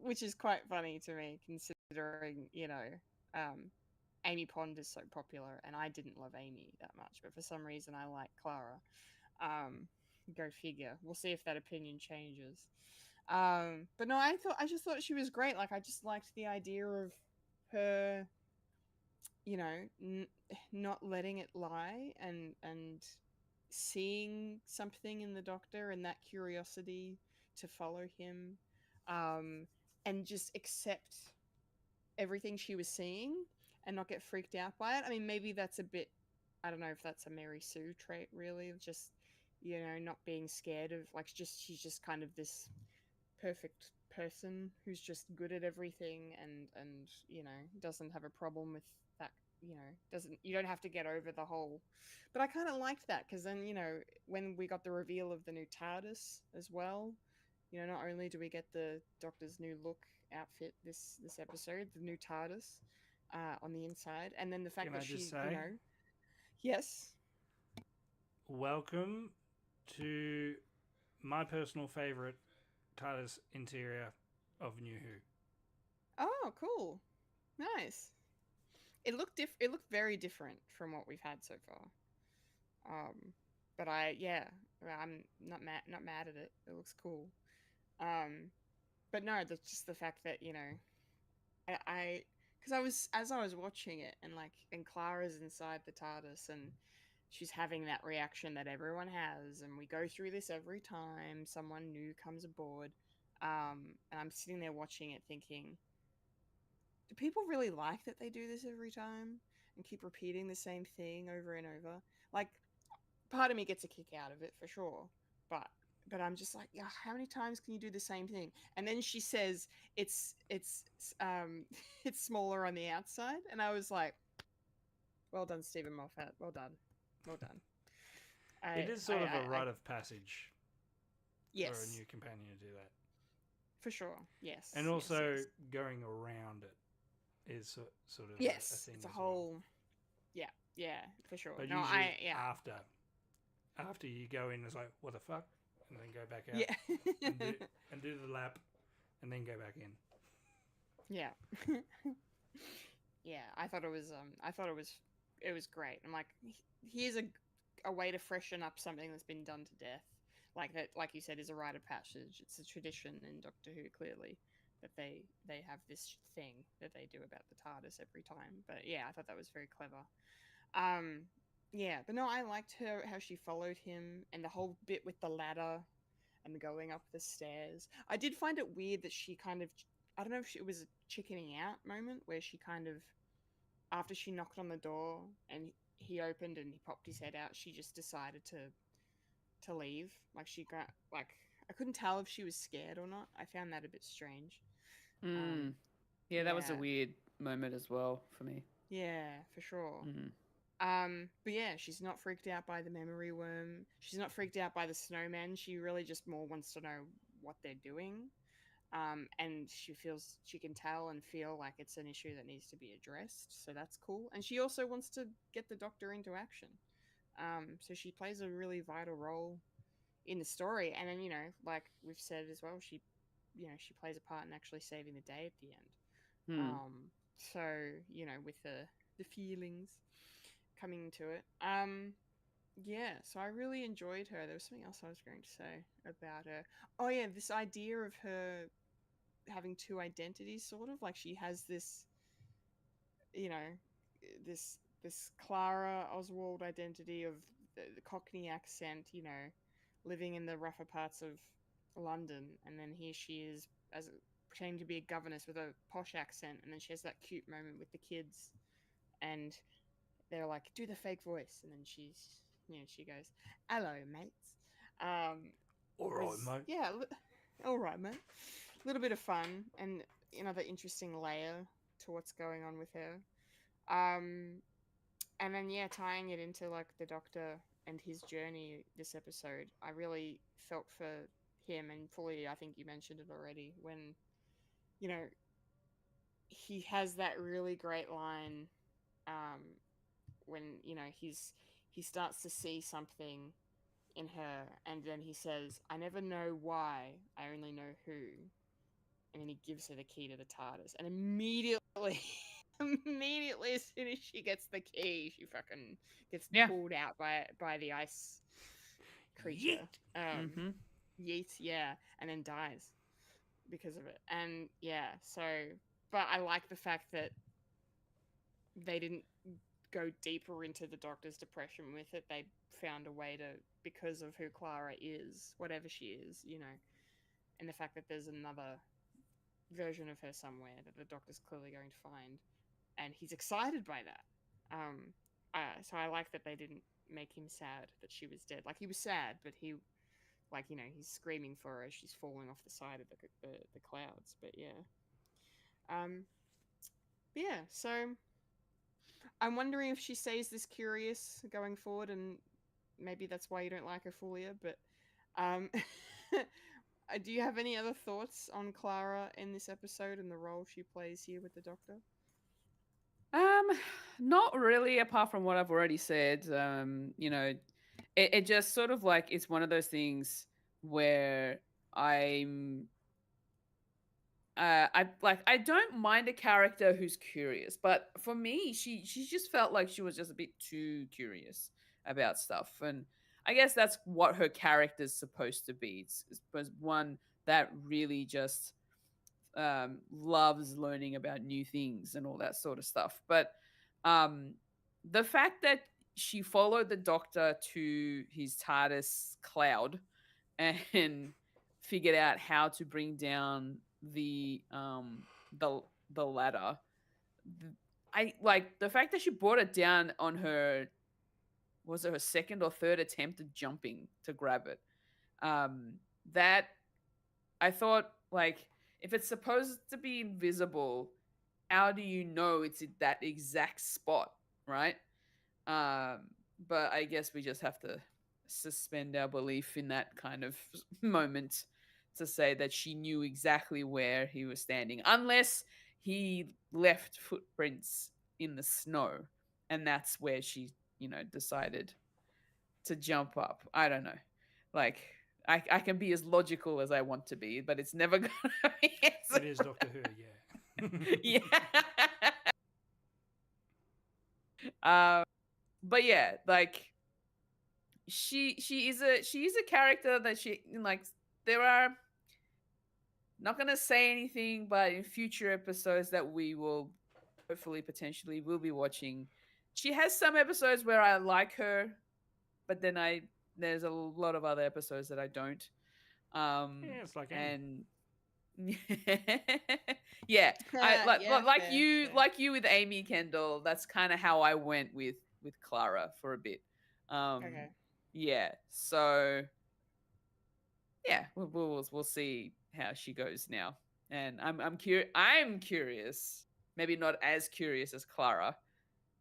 Which is quite funny to me, considering, um, Amy Pond is so popular, and I didn't love Amy that much, but for some reason I like Clara. Um, Go figure. We'll see if that opinion changes. But no, I just thought she was great. Like, I just liked the idea of her, not letting it lie, and seeing something in the Doctor, and that curiosity to follow him, um, and just accept everything she was seeing and not get freaked out by it. I mean, maybe that's a bit, I don't know if that's a Mary Sue trait, really, of just, not being scared of, like, she's just kind of this perfect person who's just good at everything, and doesn't have a problem with that. Doesn't You don't have to get over the whole. But I kind of liked that, because then, when we got the reveal of the new TARDIS as well, not only do we get the Doctor's new look outfit this episode, the new TARDIS on the inside, and then the fact
Can
that
I just
she,
say,
yes.
welcome to my personal favourite TARDIS interior of New Who.
Oh, cool, nice. It looked very different from what we've had so far. But I'm not mad at it. It looks cool. But no, that's just the fact that, I because as I was watching it, and Clara's inside the TARDIS, and she's having that reaction that everyone has, and we go through this every time someone new comes aboard. And I'm sitting there watching it thinking, do people really like that they do this every time and keep repeating the same thing over and over? Like, part of me gets a kick out of it for sure, but I'm just like, yeah, how many times can you do the same thing? And then she says it's it's smaller on the outside, and I was like, well done, Stephen Moffat, well done, well done.
It is sort of a
I
rite of passage
yes,
for a new companion to do that.
for sure, yes.
And
yes,
also
yes.
going around it is sort of a
Yes,
thing
it's a
as
whole,
well.
yeah, for sure.
But
No,
usually
yeah,
after you go in, it's like, what the fuck? And then go back out
yeah,
and do the lap and then go back in.
yeah. Yeah, I thought it was great. I'm like, here's a way to freshen up something that's been done to death. Like that, like you said, is a rite of passage. It's a tradition in Doctor Who, clearly, that they have this thing that they do about the TARDIS every time. But yeah, I thought that was very clever. Um, yeah, but no, I liked her how she followed him, and the whole bit with the ladder and going up the stairs. I did find it weird that she kind of, I don't know if it was a chickening out moment where she kind of, after she knocked on the door and he opened and he popped his head out, she just decided to leave. Like, she got, like, I couldn't tell if she was scared or not. I found that a bit strange.
Yeah, that was a
yeah.
weird moment as well for me.
Yeah, for sure. But yeah, she's not freaked out by the memory worm. She's not freaked out by the snowmen. She really just more wants to know what they're doing. And she can tell and feel like it's an issue that needs to be addressed. So that's cool. And she also wants to get the Doctor into action. So she plays a really vital role in the story. And then, like we've said as well, she plays a part in actually saving the day at the end. So, with the feelings coming to it. Yeah, so I really enjoyed her. There was something else I was going to say about her. Oh yeah, this idea of her having two identities, sort of like she has this, you know, this Clara Oswald identity of the Cockney accent, living in the rougher parts of London, and then here she is as pretending to be a governess with a posh accent, and then she has that cute moment with the kids, and they're like, do the fake voice, and then she goes, hello mates.
All right, mate.
Yeah, all right mate. A little bit of fun, and another interesting layer to what's going on with her. And then tying it into like the Doctor and his journey this episode, I really felt for him and fully. I think you mentioned it already when you know he has that really great line um, when he starts to see something in her, and then he says, "I never know why, I only know who." And then he gives her the key to the TARDIS, and immediately, immediately as soon as she gets the key, she fucking gets
Yeah.
pulled out by the ice creature.
Mm-hmm.
Yeet, yeah, and then dies because of it. And so, but I like the fact that they didn't go deeper into the Doctor's depression with it. They found a way to, because of who Clara is, whatever she is, and the fact that there's another version of her somewhere that the Doctor's clearly going to find, and he's excited by that. So I like that they didn't make him sad that she was dead. Like, he was sad, but he, like, he's screaming for her as she's falling off the side of the clouds. But so I'm wondering if she stays this curious going forward, and maybe that's why you don't like her, Fulya. But do you have any other thoughts on Clara in this episode and the role she plays here with the Doctor?
Not really, apart from what I've already said. It just sort of like it's one of those things where I don't mind a character who's curious, but for me, she just felt like she was just a bit too curious about stuff, and I guess that's what her character's supposed to be. It's one that really just loves learning about new things and all that sort of stuff. But the fact that she followed the Doctor to his TARDIS cloud and figured out how to bring down the ladder. I like the fact that she brought it down on her, was it her second or third attempt at jumping to grab it? That I thought, like, if it's supposed to be invisible, how do you know it's in that exact spot, right? But I guess we just have to suspend our belief in that kind of moment to say that she knew exactly where he was standing, unless he left footprints in the snow, and that's where she, decided to jump up. I don't know. Like, I can be as logical as I want to be, but it's never gonna be.
It is Doctor Who, yeah.
Yeah. But yeah, like she is a character that she, like, there are, not gonna say anything, but in future episodes that we will hopefully potentially will be watching, she has some episodes where I like her, but then there's a lot of other episodes that I don't.
Yeah, it's like
and yeah,
Fair.
like you with Amy, Kendall. That's kind of how I went with Clara for a bit.
Okay.
Yeah. So yeah, we'll see how she goes now, and I'm curious, maybe not as curious as Clara,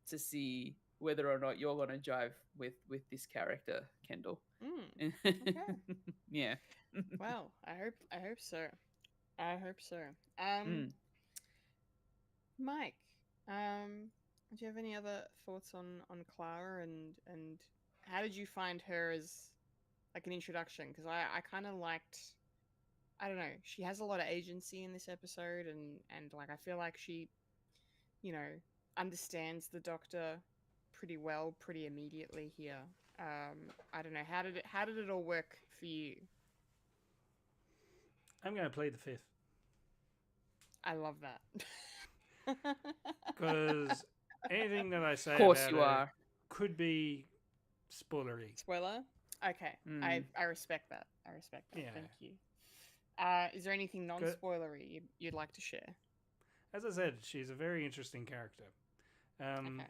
to see whether or not you're gonna jive with this character, Kendall.
Okay.
Yeah.
Well, I hope so. I hope so. Mike, do you have any other thoughts on Clara and how did you find her as like an introduction? Because I kind of liked, I don't know, she has a lot of agency in this episode, and like I feel like she, understands the Doctor pretty well, pretty immediately here. I don't know, how did it all work for you?
I'm going to play the fifth.
I love that.
Because anything that I say
Of course
about
you
her
are.
could be spoilery.
Spoiler? Okay. I respect that. I respect that.
Yeah.
Thank you. Is there anything non-spoilery you'd like to share?
As I said, she's a very interesting character.
Okay.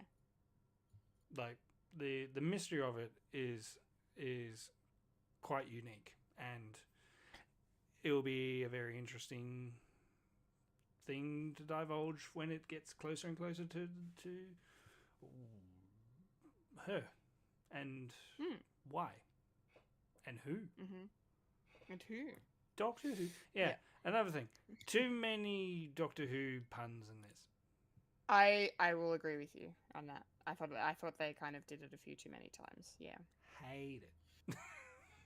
Like the mystery of it is quite unique, and it will be a very interesting thing to divulge when it gets closer and closer to her, and why, and who.
And who?
Doctor Who. Yeah. Another thing. Too many Doctor Who puns in this.
I will agree with you on that. I thought they kind of did it a few too many times. Yeah.
Hate it.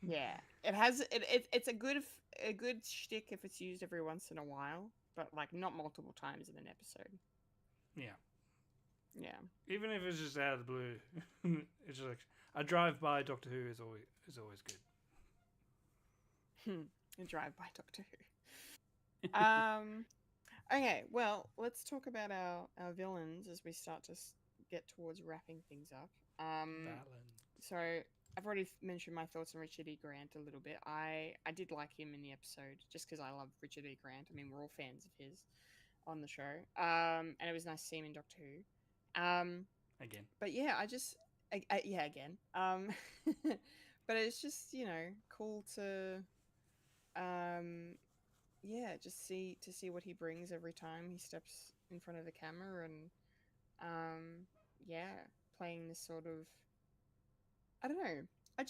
Yeah. It's a good shtick if it's used every once in a while, but like not multiple times in an episode.
Yeah.
Yeah.
Even if it's just out of the blue, it's just like a drive-by Doctor Who is always good.
A drive-by Doctor Who. Okay, well, let's talk about our villains as we start to get towards wrapping things up. So I've already mentioned my thoughts on Richard E. Grant a little bit. I did like him in the episode just because I love Richard E. Grant. I mean, we're all fans of his on the show. And it was nice to see him in Doctor Who.
Again.
But yeah, again. But it's just, cool to just see what he brings every time he steps in front of the camera, and playing this sort of, I don't know. I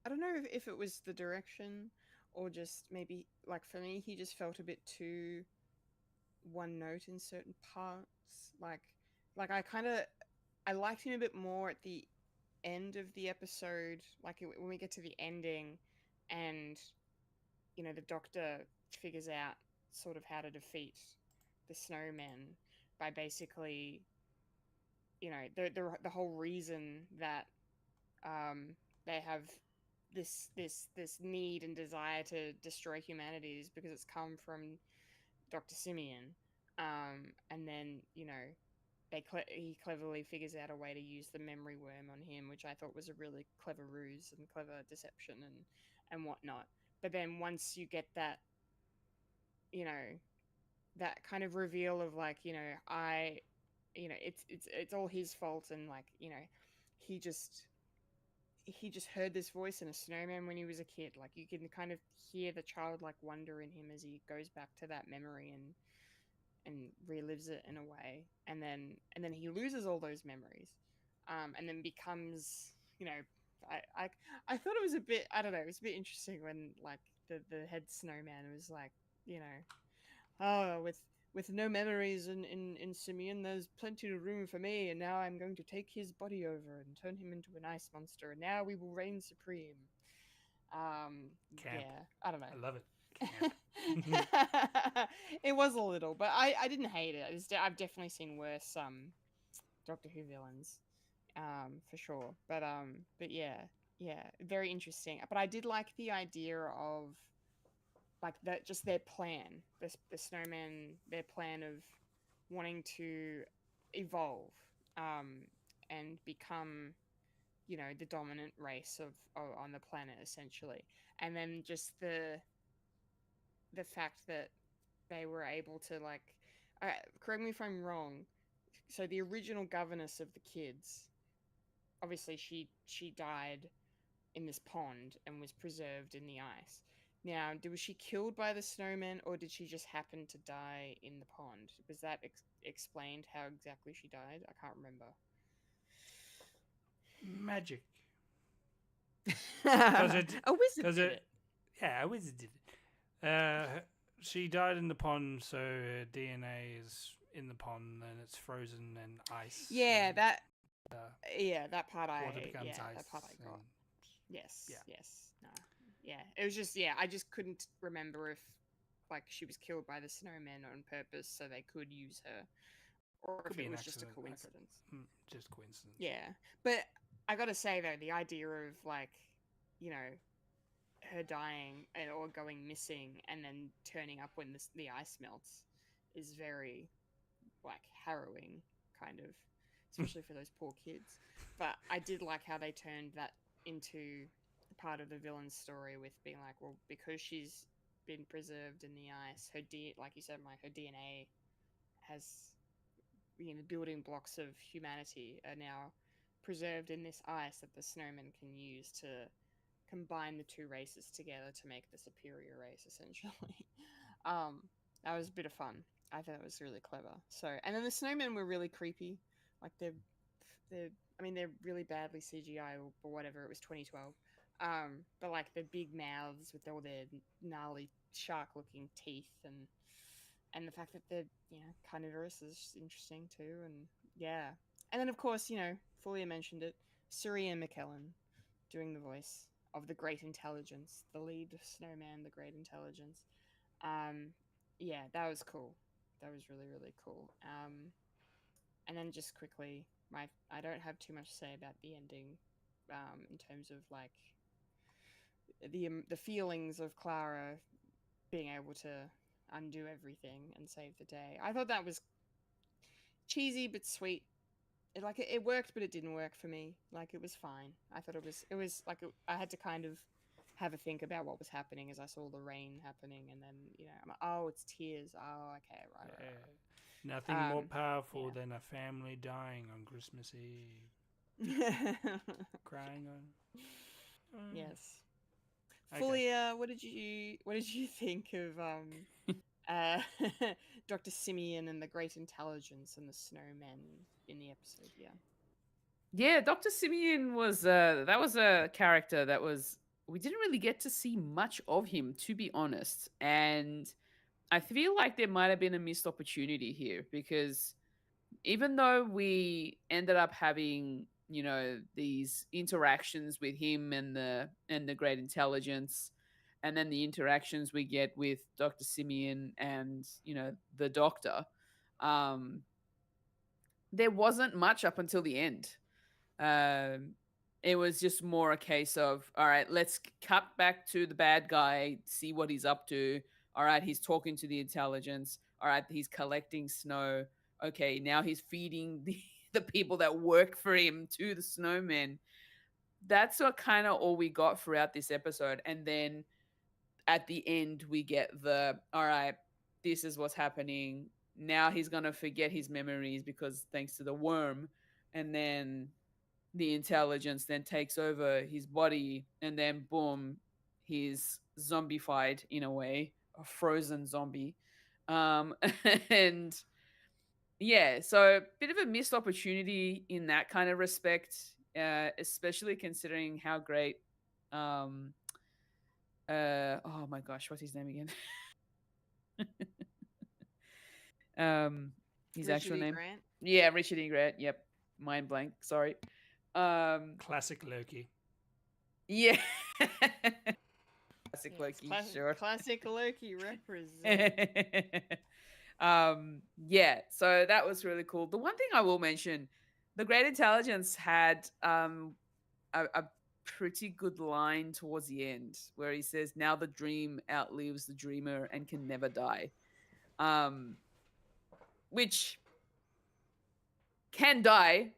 don't know if it was the direction or just maybe, like, for me, he just felt a bit too one note in certain parts. Like I liked him a bit more at the end of the episode, like when we get to the ending, and the Doctor figures out sort of how to defeat the Snowmen by basically, the whole reason that they have this need and desire to destroy humanity is because it's come from Dr. Simeon. And then, he cleverly figures out a way to use the memory worm on him, which I thought was a really clever ruse and clever deception and whatnot. But then once you get that, that kind of reveal of, like, it's all his fault, and, like, he just heard this voice in a snowman when he was a kid. Like, you can kind of hear the childlike wonder in him as he goes back to that memory and relives it in a way, and then he loses all those memories, and then becomes, I thought it was a bit, I don't know, it was a bit interesting when, like, the head snowman was like, oh, with no memories in Simeon, there's plenty of room for me, and now I'm going to take his body over and turn him into an ice monster, and now we will reign supreme.
Camp.
Yeah, I don't know.
I love it. Camp.
It was a little, but I didn't hate it. I've definitely seen worse Doctor Who villains, for sure. But yeah, very interesting. But I did like the idea of, like, that, just their plan, the Snowmen, their plan of wanting to evolve, and become, the dominant race of on the planet, essentially, and then just the fact that they were able to, like, correct me if I'm wrong, so the original governess of the kids, obviously she died in this pond and was preserved in the ice. Now, was she killed by the snowmen, or did she just happen to die in the pond? Was that explained how exactly she died? I can't remember.
Magic.
A wizard did it.
Yeah, a wizard did it. She died in the pond, so her DNA is in the pond, and it's frozen and ice.
Yeah,
and,
that.
Uh,
that part
water becomes ice.
that part I got. Yes.
Yeah.
Yes. No. Yeah. It was just, I just couldn't remember if, like, she was killed by the snowmen on purpose so they could use her, or if it was just a coincidence.
Just coincidence.
Yeah. But I gotta say, though, the idea of, like, her dying or going missing and then turning up when the ice melts is very, like, harrowing, kind of, especially for those poor kids. But I did like how they turned that into part of the villain's story, with being like, well, because she's been preserved in the ice, like you said, Mike, her DNA has, building blocks of humanity are now preserved in this ice that the snowmen can use to combine the two races together to make the superior race, essentially. That was a bit of fun. I thought it was really clever. So, and then the snowmen were really creepy. Like, they're really badly CGI or whatever. It was 2012. But like the big mouths with all their gnarly shark-looking teeth, and the fact that they're carnivorous is interesting too. And yeah, and then of course Fulia mentioned it. Surya McKellen doing the voice of the Great Intelligence, the lead snowman, the Great Intelligence. Yeah, that was cool. That was really really cool. And then just quickly, I don't have too much to say about the ending, in terms of like the feelings of Clara being able to undo everything and save the day. I thought that was cheesy but sweet. It worked, but it didn't work for me. Like it was fine. I thought it was like I had to kind of have a think about what was happening as I saw the rain happening, and then I'm like, oh, it's tears. Oh, okay, right.
Nothing more powerful
yeah.
than a family dying on Christmas Eve. Crying on.
Yes.
Okay.
Fulia, what did you think of Dr. Simeon and the Great Intelligence and the Snowmen in the episode?
Yeah, Dr. Simeon was that was a character that we didn't really get to see much of him, to be honest. And I feel like there might have been a missed opportunity here, because even though we ended up having, these interactions with him and the Great Intelligence, and then the interactions we get with Dr. Simeon and, the Doctor, um, there wasn't much up until the end. It was just more a case of, all right, let's cut back to the bad guy, see what he's up to. All right, he's talking to the intelligence. All right, he's collecting snow. Okay, now he's feeding the people that work for him to the snowmen. That's what kind of all we got throughout this episode. And then at the end, we get all right, this is what's happening. Now he's going to forget his memories because thanks to the worm. And then the intelligence then takes over his body, and then boom, he's zombified in a way, a frozen zombie. And yeah, so a bit of a missed opportunity in that kind of respect, especially considering how great oh my gosh, what's his name again? His
Richard
actual
E.
name.
Grant?
Yeah, Richard E. Grant. Yep. Mind blank. Sorry.
Classic Loki.
Yeah. Classic Loki, sure.
Classic Loki represent.
Yeah, so that was really cool. The one thing I will mention, the Great Intelligence had a pretty good line towards the end where he says, now the dream outlives the dreamer and can never die. Which can die.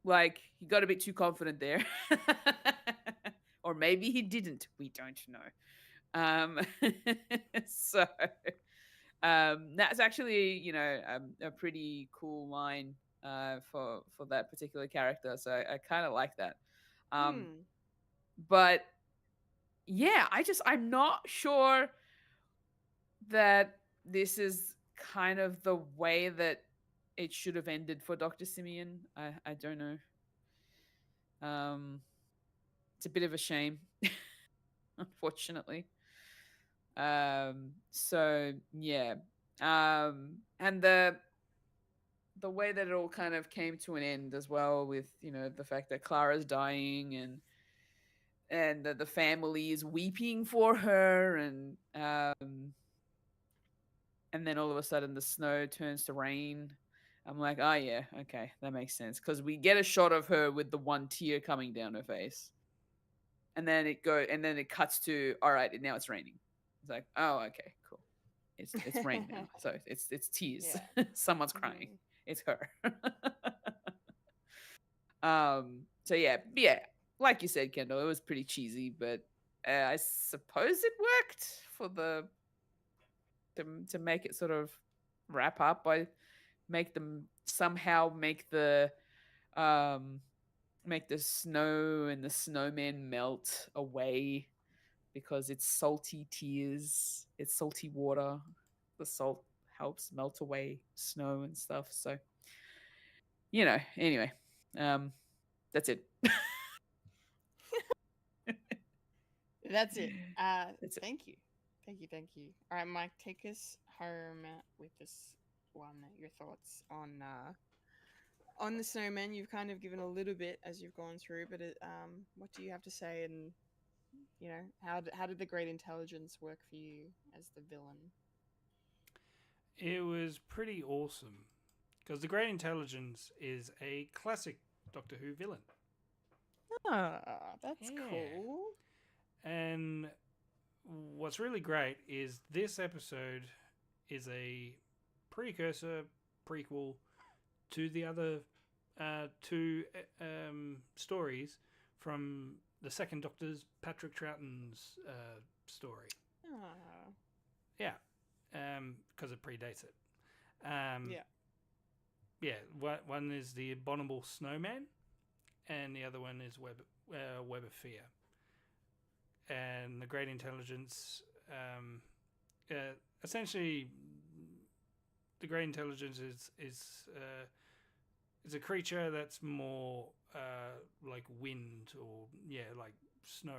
Like, he got a bit too confident there. Or maybe he didn't. We don't know. So that's actually, a pretty cool line for that particular character. So I kind of like that. But yeah, I'm not sure that this is kind of the way that it should have ended for Dr. Simeon. I don't know. It's a bit of a shame, unfortunately. So yeah. And the way that it all kind of came to an end as well, with the fact that Clara's dying, and the family is weeping for her, and then all of a sudden the snow turns to rain. I'm like, oh yeah, okay, that makes sense, because we get a shot of her with the one tear coming down her face, and then it cuts to, all right, now it's raining. It's like, oh, okay, cool. It's rain now, so it's tears. Yeah. Someone's crying. It's her. So yeah, like you said, Kendall, it was pretty cheesy, but I suppose it worked for to make it sort of wrap up by somehow make the snow and the snowmen melt away, because it's salty tears, it's salty water. The salt helps melt away snow and stuff. So, anyway, That's it.
That's it.
That's it.
Thank you. Thank you. All right, Mike, take us home with this one. Your thoughts on the Snowmen. You've kind of given a little bit as you've gone through, but what do you have to say? And how did the Great Intelligence work for you as the villain?
It was pretty awesome because the Great Intelligence is a classic Doctor Who villain.
Ah, that's
Yeah.
cool.
And what's really great is this episode is a precursor, prequel to the other two stories from the second Doctor's Patrick Troughton's story.
Ah,
Yeah, because it predates it.
yeah.
Yeah, one is the Abominable Snowman, and the other one is Web of Fear. And the Great Intelligence, essentially, the Great Intelligence is a creature that's more like wind or like snow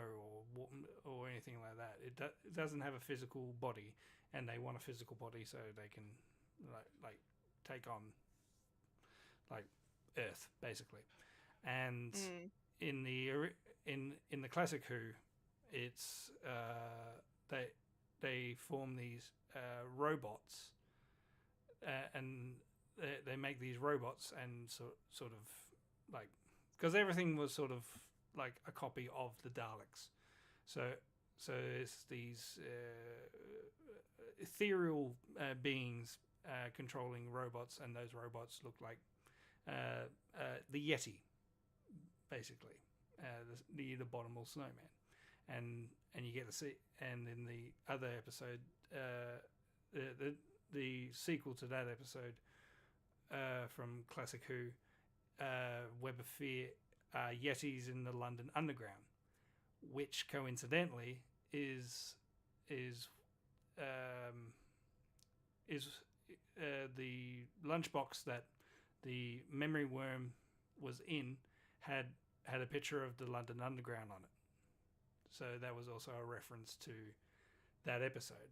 or anything like that. It doesn't have a physical body, and they want a physical body so they can like take on like Earth basically. And in the classic Who, it's they form these robots, and they make these robots and sort of like, because everything was sort of like a copy of the Daleks, so it's these ethereal beings controlling robots, and those robots look like the Yeti, basically, the Abominable Snowman, and you get to see, and in the other episode, the sequel to that episode from Classic Who, Web of Fear, Yetis in the London Underground, which coincidentally is the lunchbox that the memory worm was in had a picture of the London Underground on it. So that was also a reference to that episode.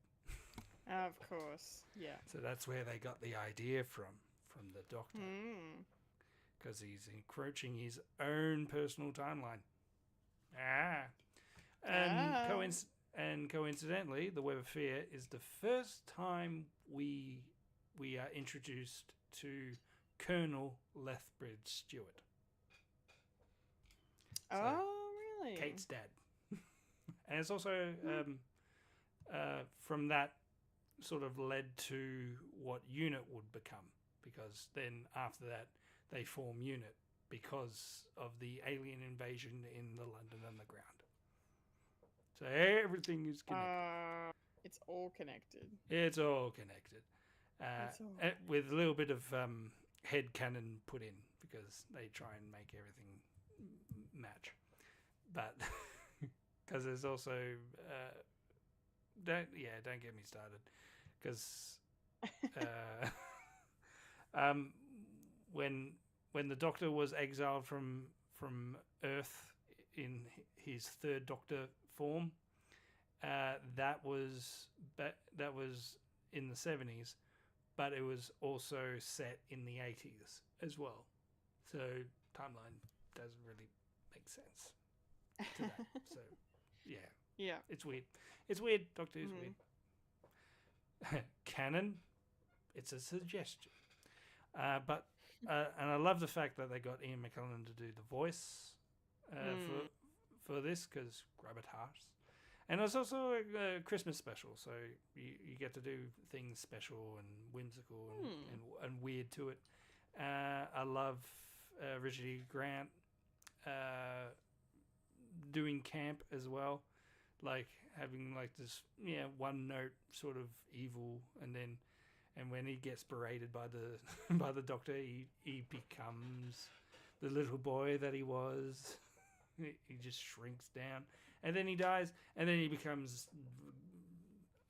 Of course, yeah.
So that's where they got the idea from the Doctor, because he's encroaching his own personal timeline. And coincidentally, the Web of Fear is the first time we are introduced to Colonel Lethbridge Stewart. So,
oh, really?
Kate's dad. And it's also from that sort of led to what UNIT would become, because then after that they form UNIT because of the alien invasion in the London Underground. So everything is connected.
It's all connected.
It's all connected. With a little bit of headcanon put in, because they try and make everything match. But because there's also don't get me started, because when the Doctor was exiled from Earth in his third Doctor form, that was in the 70s, but it was also set in the 80s as well. So timeline doesn't really make sense to that. So yeah, it's weird. Doctor Who's weird. Canon, it's a suggestion, but and I love the fact that they got Ian McKellen to do the voice for this, because grab it heart. And it's also a Christmas special, so you get to do things special and whimsical and weird to it. I love Richard E. Grant doing camp as well, like having like this one note sort of evil, and when he gets berated by the by the Doctor, he becomes the little boy that he was. He just shrinks down, and then he dies, and then he becomes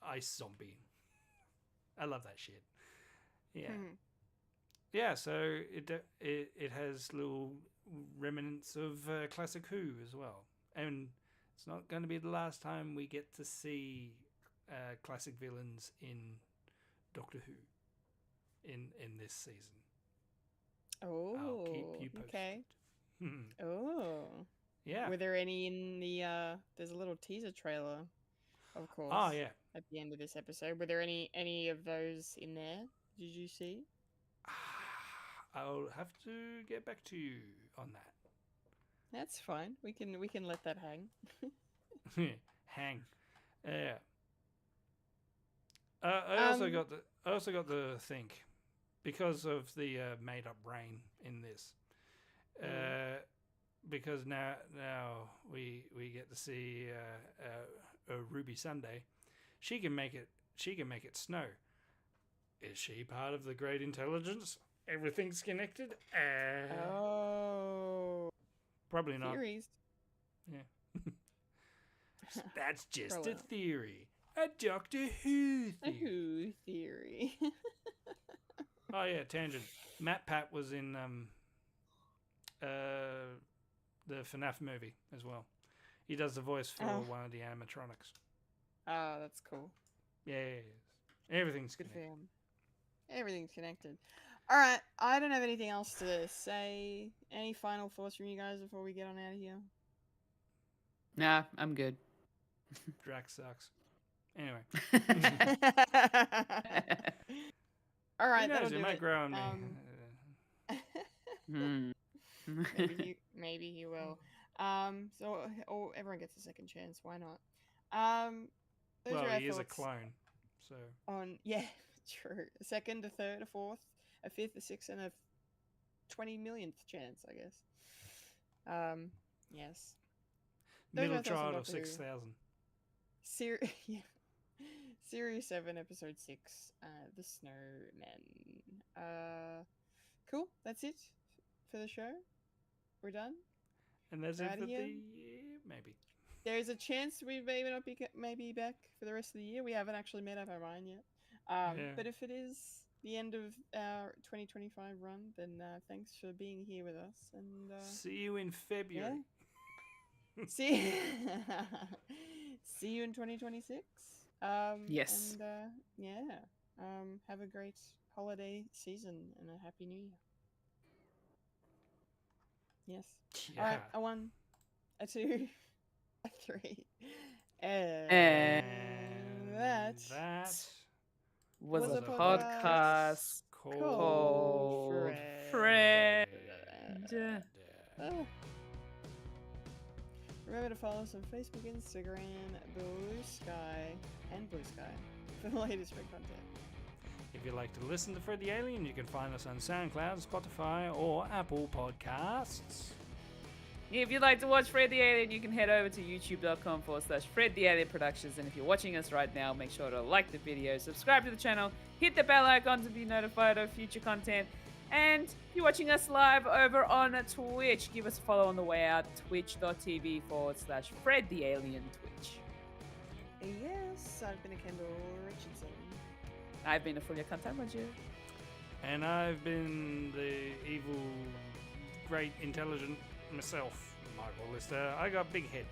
ice zombie. I love that shit. Yeah. Yeah, so it has little remnants of classic Who as well. And it's not going to be the last time we get to see classic villains in Doctor Who in this season.
Oh,
I'll keep you posted.
okay. Oh,
Yeah.
were there any in the? There's a little teaser trailer, of course.
Oh, yeah.
At the end of this episode, were there any of those in there? Did you see?
I'll have to get back to you on that.
That's fine. We can let that hang.
Hang. Yeah. I also got the think, because of the made up brain in this. Because now we get to see Ruby Sunday. She can make it snow. Is she part of the great intelligence? Everything's connected.
Oh,
Probably not.
theories.
Yeah. That's just
Probably
a
not.
theory. A Doctor Who
A
theory.
Who theory.
Oh yeah, tangent. Matt Pat was in the FNAF movie as well. He does the voice for one of the animatronics.
Oh, that's cool.
Yeah. Everything's
Good for
connected.
him. Everything's connected. All right, I don't have anything else to say. Any final thoughts from you guys before we get on out of here?
Nah, I'm good.
Drax sucks. Anyway.
All right,
Who
that'll
knows,
do
it might
it.
grow on me.
Maybe he will. So everyone gets a second chance. Why not? Those
Well,
are our
he is a
thoughts
clone, so
on true. A second, a third, a fourth, a fifth, a sixth, and a 20 millionth chance, I guess. Yes. Those are
middle
our thoughts on
child of
Doctor Who.
6,000.
Series 7, Episode 6, The Snowmen. Cool. That's it for the show. We're done.
And that's
We're
it
outta
for
here.
the year, maybe.
There's a chance we may not be maybe back for the rest of the year. We haven't actually made up our mind yet. But if it is the end of our 2025 run, then thanks for being here with us. And
See you in February.
see you in 2026.
Yes.
And have a great holiday season and a happy new year. Yes. All right. A 1, a 2, a 3. And that
was
was
a
a
podcast called Fred.
Remember to follow us on Facebook, Instagram, Blue Sky, and Blue Sky for the latest Fred content.
If you'd like to listen to Fred the Alien, you can find us on SoundCloud, Spotify, or Apple Podcasts.
If you'd like to watch Fred the Alien, you can head over to youtube.com/Fred the Alien Productions. And if you're watching us right now, make sure to like the video, subscribe to the channel, hit the bell icon to be notified of future content. And if you're watching us live over on Twitch, give us a follow on the way out, twitch.tv/Fred the Alien Twitch.
Yes, I've been a Kendall Richardson.
I've been a Fulya and Michael.
And I've been the evil, great, intelligent myself, Michael Lister. I got big head.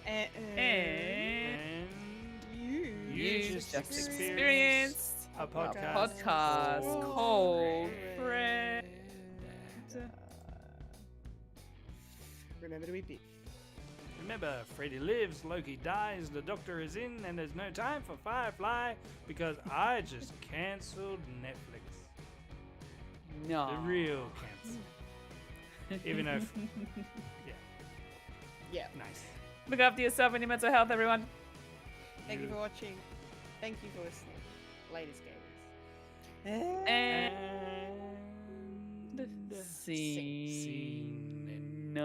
And
you just
experienced
a
podcast called Fred.
Remember to eat beef.
Remember, Freddy lives, Loki dies, the Doctor is in, and there's no time for Firefly because I just cancelled Netflix.
No.
The real cancel. Even though...
Yeah.
Nice.
Look after yourself and your mental health, everyone.
Thank you for watching. Thank you for listening. Latest gamers.
And scene.